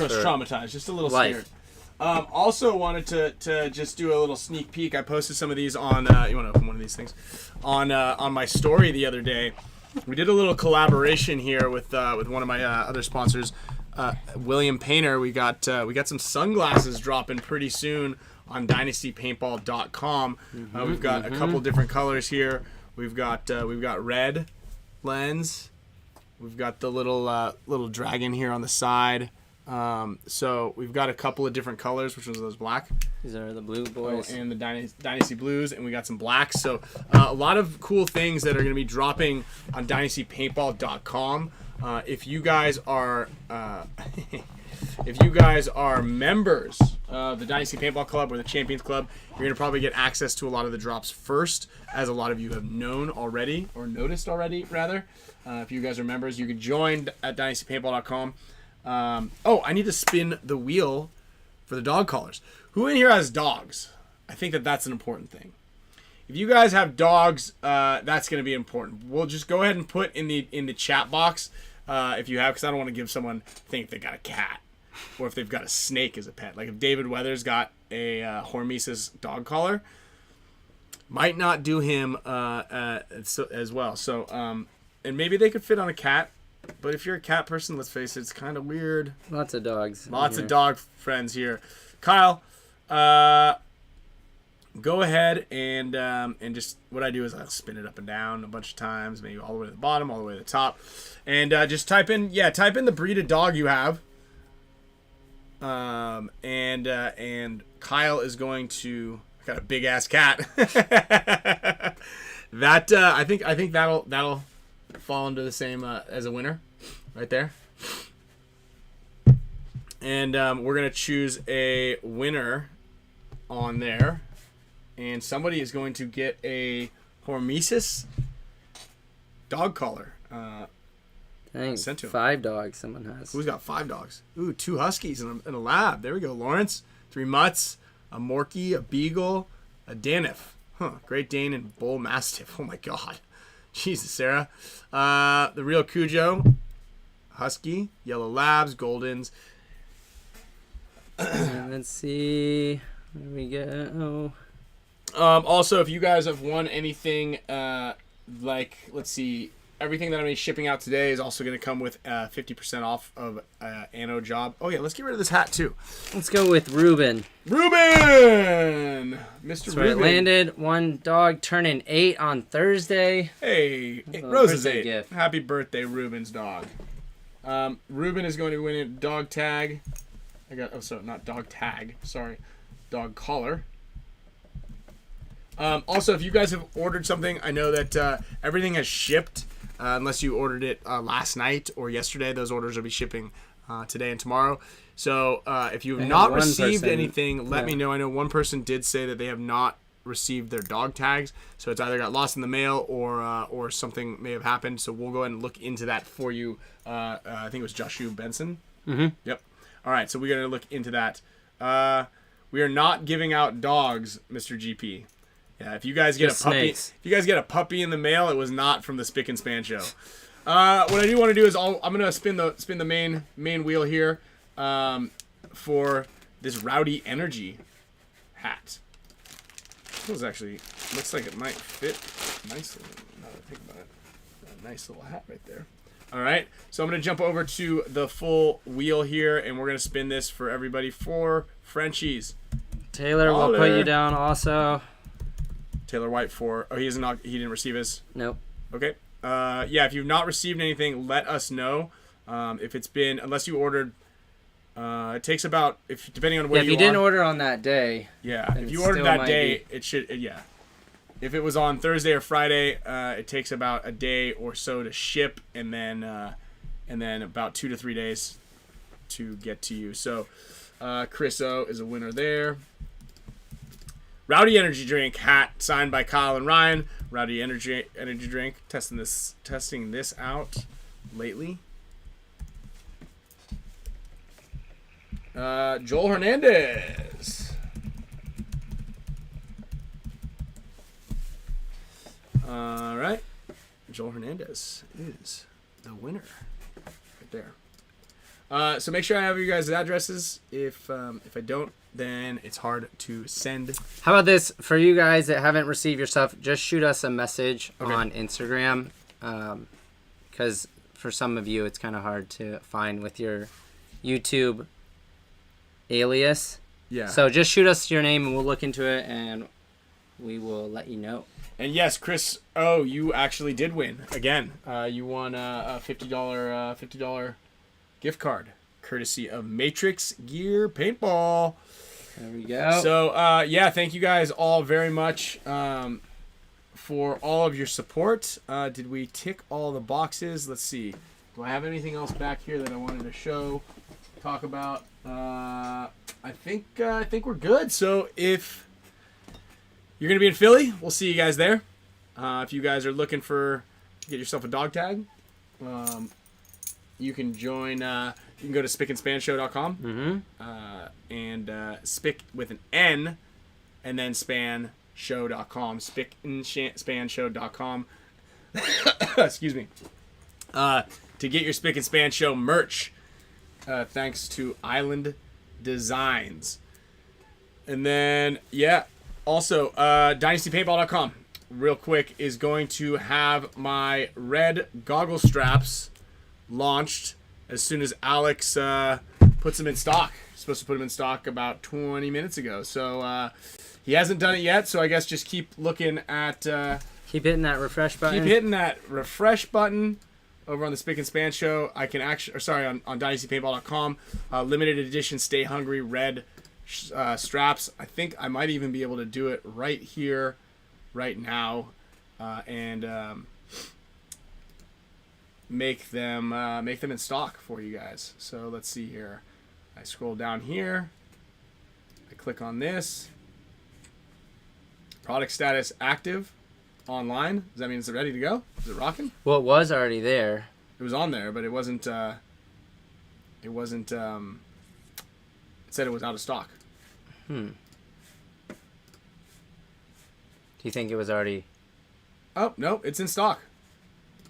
Just a little scared. Also wanted to just do a little sneak peek. I posted some of these on, you want to open one of these things? On my story the other day. We did a little collaboration here with one of my other sponsors, William Painter. We got some sunglasses dropping pretty soon on dynastypaintball.com. We've got a couple different colors here. We've got red lens. We've got the little dragon here on the side. So we've got a couple of different colors. Which ones are those? Black? These are the blue boys. And the Dynasty blues, and we got some blacks. So a lot of cool things that are going to be dropping on dynastypaintball.com. If you guys are members of the Dynasty Paintball Club or the Champions Club, you're going to probably get access to a lot of the drops first, as a lot of you have known already, or noticed already, rather. If you guys are members, you can join at dynastypaintball.com. I need to spin the wheel for the dog collars. Who in here has dogs? I think that's an important thing. If you guys have dogs, that's going to be important. We'll just go ahead and put in the chat box if you have, because I don't want to give someone think they got a cat or if they've got a snake as a pet. Like if David Weathers got a Hormesis dog collar, might not do him as well. So and maybe they could fit on a cat. But if you're a cat person, let's face it, it's kind of weird. Lots of dogs. Lots of dog friends here. Kyle, go ahead and just what I do is I'll spin it up and down a bunch of times, maybe all the way to the bottom, all the way to the top, and just type in the breed of dog you have. And Kyle is going to. I got a big ass cat. That I think that'll fall into the same as a winner right there. And we're gonna choose a winner on there, and somebody is going to get a Hormesis dog collar Thanks. sent to him. 5 dogs someone has. Who's got 5 dogs? Ooh, 2 huskies and a lab. There we go. Lawrence, 3 mutts, a Morkie, a beagle, a Daniff, Great Dane, and bull mastiff. Oh my god. Jesus, Sarah. The real Cujo, husky, yellow labs, goldens. Let's see. Where we go? Also, if you guys have won anything, let's see, everything that I'm going to be shipping out today is also going to come with 50% off of Anno job. Oh yeah, let's get rid of this hat too. Let's go with Ruben. Mr. So Ruben. it landed 1 dog turning 8 on Thursday. Hey, Rose is 8. Gift. Happy birthday, Ruben's dog. Ruben is going to win a dog tag. Not dog tag. Sorry, dog collar. Also, if you guys have ordered something, I know that everything has shipped. Unless you ordered it last night or yesterday, those orders will be shipping today and tomorrow. So if you have not received anything, let me know. I know one person did say that they have not received their dog tags, so it's either got lost in the mail or something may have happened. So we'll go ahead and look into that for you. I think it was Joshua Benson. Mm-hmm. Yep. All right, so we're gonna look into that. We are not giving out dogs, Mr. GP. Yeah, if you guys get a puppy in the mail, it was not from the Spick and Span show. What I do want to do is I'm gonna spin the main wheel here for this Rowdy Energy hat. This actually looks like it might fit Nice little, now that I think about it, a nice little hat right there. All right, so I'm going to jump over to the full wheel here, and we're going to spin this for everybody for Frenchies. Taylor, we'll put you down also. Taylor White for, oh, he didn't receive his? Nope. Okay. Yeah, if you've not received anything, let us know. If it's been, unless you ordered, it takes about, if depending on where if you didn't order on that day. Yeah, if you ordered that day, it should, yeah. If it was on Thursday or Friday, it takes about a day or so to ship, and then about 2 to 3 days to get to you. So, Chris O is a winner there. Rowdy Energy Drink hat signed by Kyle and Ryan. Rowdy Energy Drink, testing this out lately. Joel Hernandez. All right, Joel Hernandez is the winner right there. So make sure I have you guys' addresses. If I don't, then it's hard to send. How about this? For you guys that haven't received your stuff, just shoot us a message on Instagram. Because for some of you, it's kind of hard to find with your YouTube alias. Yeah. So just shoot us your name and we'll look into it and we will let you know. And yes, Chris, you actually did win again. You won a $50 gift card, courtesy of Matrix Gear Paintball. There we go. So yeah, thank you guys all very much for all of your support. Did we tick all the boxes? Let's see. Do I have anything else back here that I wanted to talk about? I think we're good. So if you're gonna be in Philly, we'll see you guys there. If you guys are looking to get yourself a dog tag, you can join. You can go to SPICKNSPANshow.com and Spick with an N, and then spanshow.com. SPICKNSPANshow.com. Excuse me. To get your Spick and Span Show merch, thanks to Island Designs. And then, yeah, also, DynastyPaintball.com, real quick, is going to have my red goggle straps launched as soon as Alex puts them in stock. He's supposed to put them in stock about 20 minutes ago. So he hasn't done it yet, so I guess just keep looking at... keep hitting that refresh button. Keep hitting that refresh button over on the Spick and Span Show. I can actually... on DynastyPaintball.com. Limited edition Stay Hungry red straps. I think I might even be able to do it right here, right now, and make them in stock for you guys. So let's see here. I scroll down here. I click on this. Product status active online. Does that mean it's ready to go? Is it rocking? Well, it was already there. It was on there, but it wasn't. It said it was out of stock. Do you think it was already... Oh, no, it's in stock.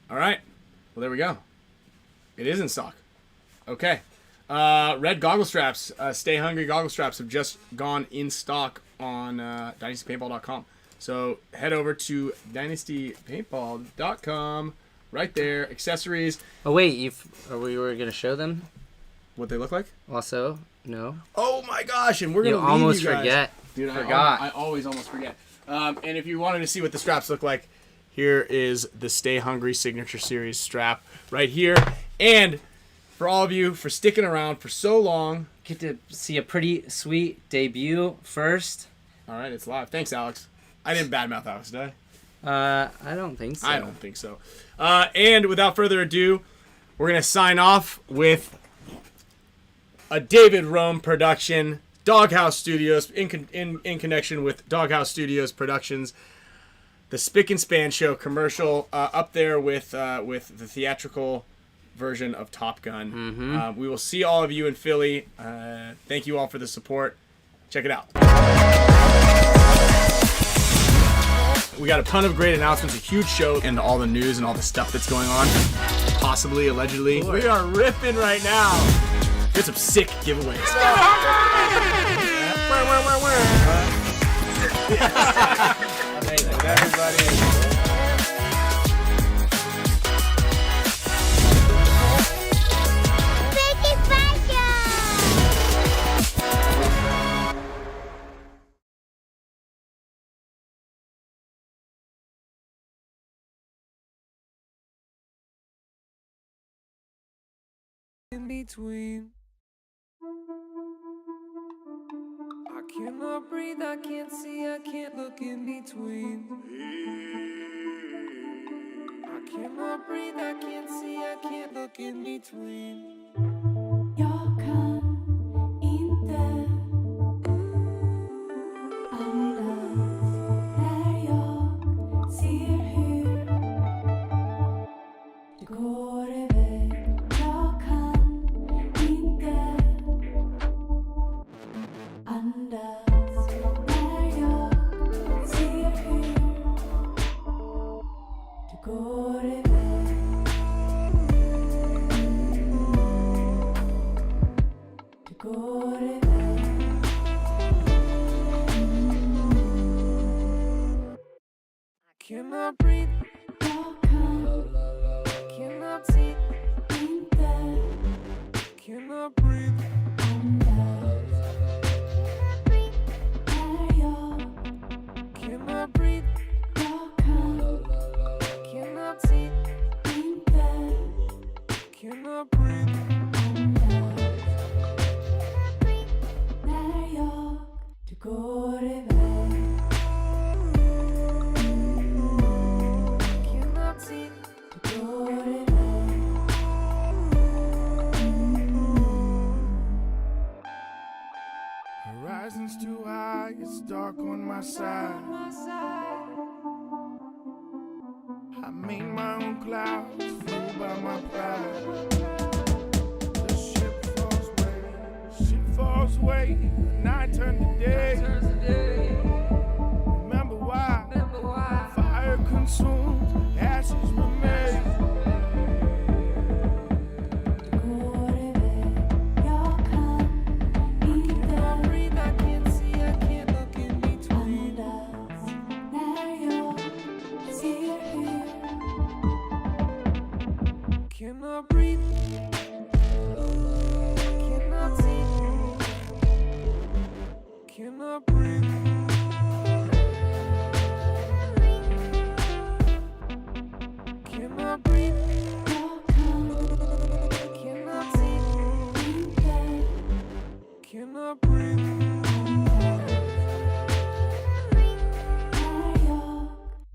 All right. Well, there we go. It is in stock. Okay. Red goggle straps, Stay Hungry goggle straps have just gone in stock on DynastyPaintball.com. So head over to DynastyPaintball.com. Right there. Accessories. Oh, wait. We were going to show them? What they look like? Also, no. Oh, my gosh. And we're going to leave almost you guys. Forget. Dude, Forgot. I always almost forget. And if you wanted to see what the straps look like, here is the Stay Hungry Signature Series strap right here. And for all of you, for sticking around for so long. Get to see a pretty sweet debut first. All right, it's live. Thanks, Alex. I didn't badmouth Alex, did I? I don't think so. I don't think so. And without further ado, we're going to sign off with a David Rome production, Doghouse Studios, in connection with Doghouse Studios Productions, the Spick and Span Show commercial, up there with the theatrical version of Top Gun. We will see all of you in Philly. Thank you all for the support. Check it out. We got a ton of great announcements, a huge show, and all the news and all the stuff that's going on. Possibly, allegedly. We are ripping right now. Get some sick giveaways. Amazing. Everybody. between. I cannot breathe, I can't see, I can't look in between. I cannot breathe, I can't see, I can't look in between. Jag kan inte andas när jag ser hur det går iväg. Jag kan inte andas när jag ser hur det går iväg. Det går iväg. I cannot breathe, Jag kan cannot see, inte cannot breathe. andas när jag Cannot breathe, Jag kan cannot see, inte cannot breathe. när jag det går iväg. Cannot see, Det går iväg. Horizon's too high, it's dark on my side. I made my own clouds, flew by my pride. The ship falls away, the night turned to day. Remember why? Fire consumed, ashes remain. Det går iväg. Jag kan inte cannot breathe, I can't see, I can't look in between. andas när jag ser hur Cannot breathe, cannot see, cannot breathe. Cannot breathe, jag kan cannot see, inte cannot breathe. när jag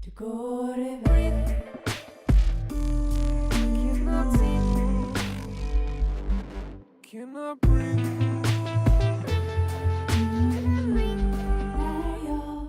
det går iväg. Cannot see, cannot breathe.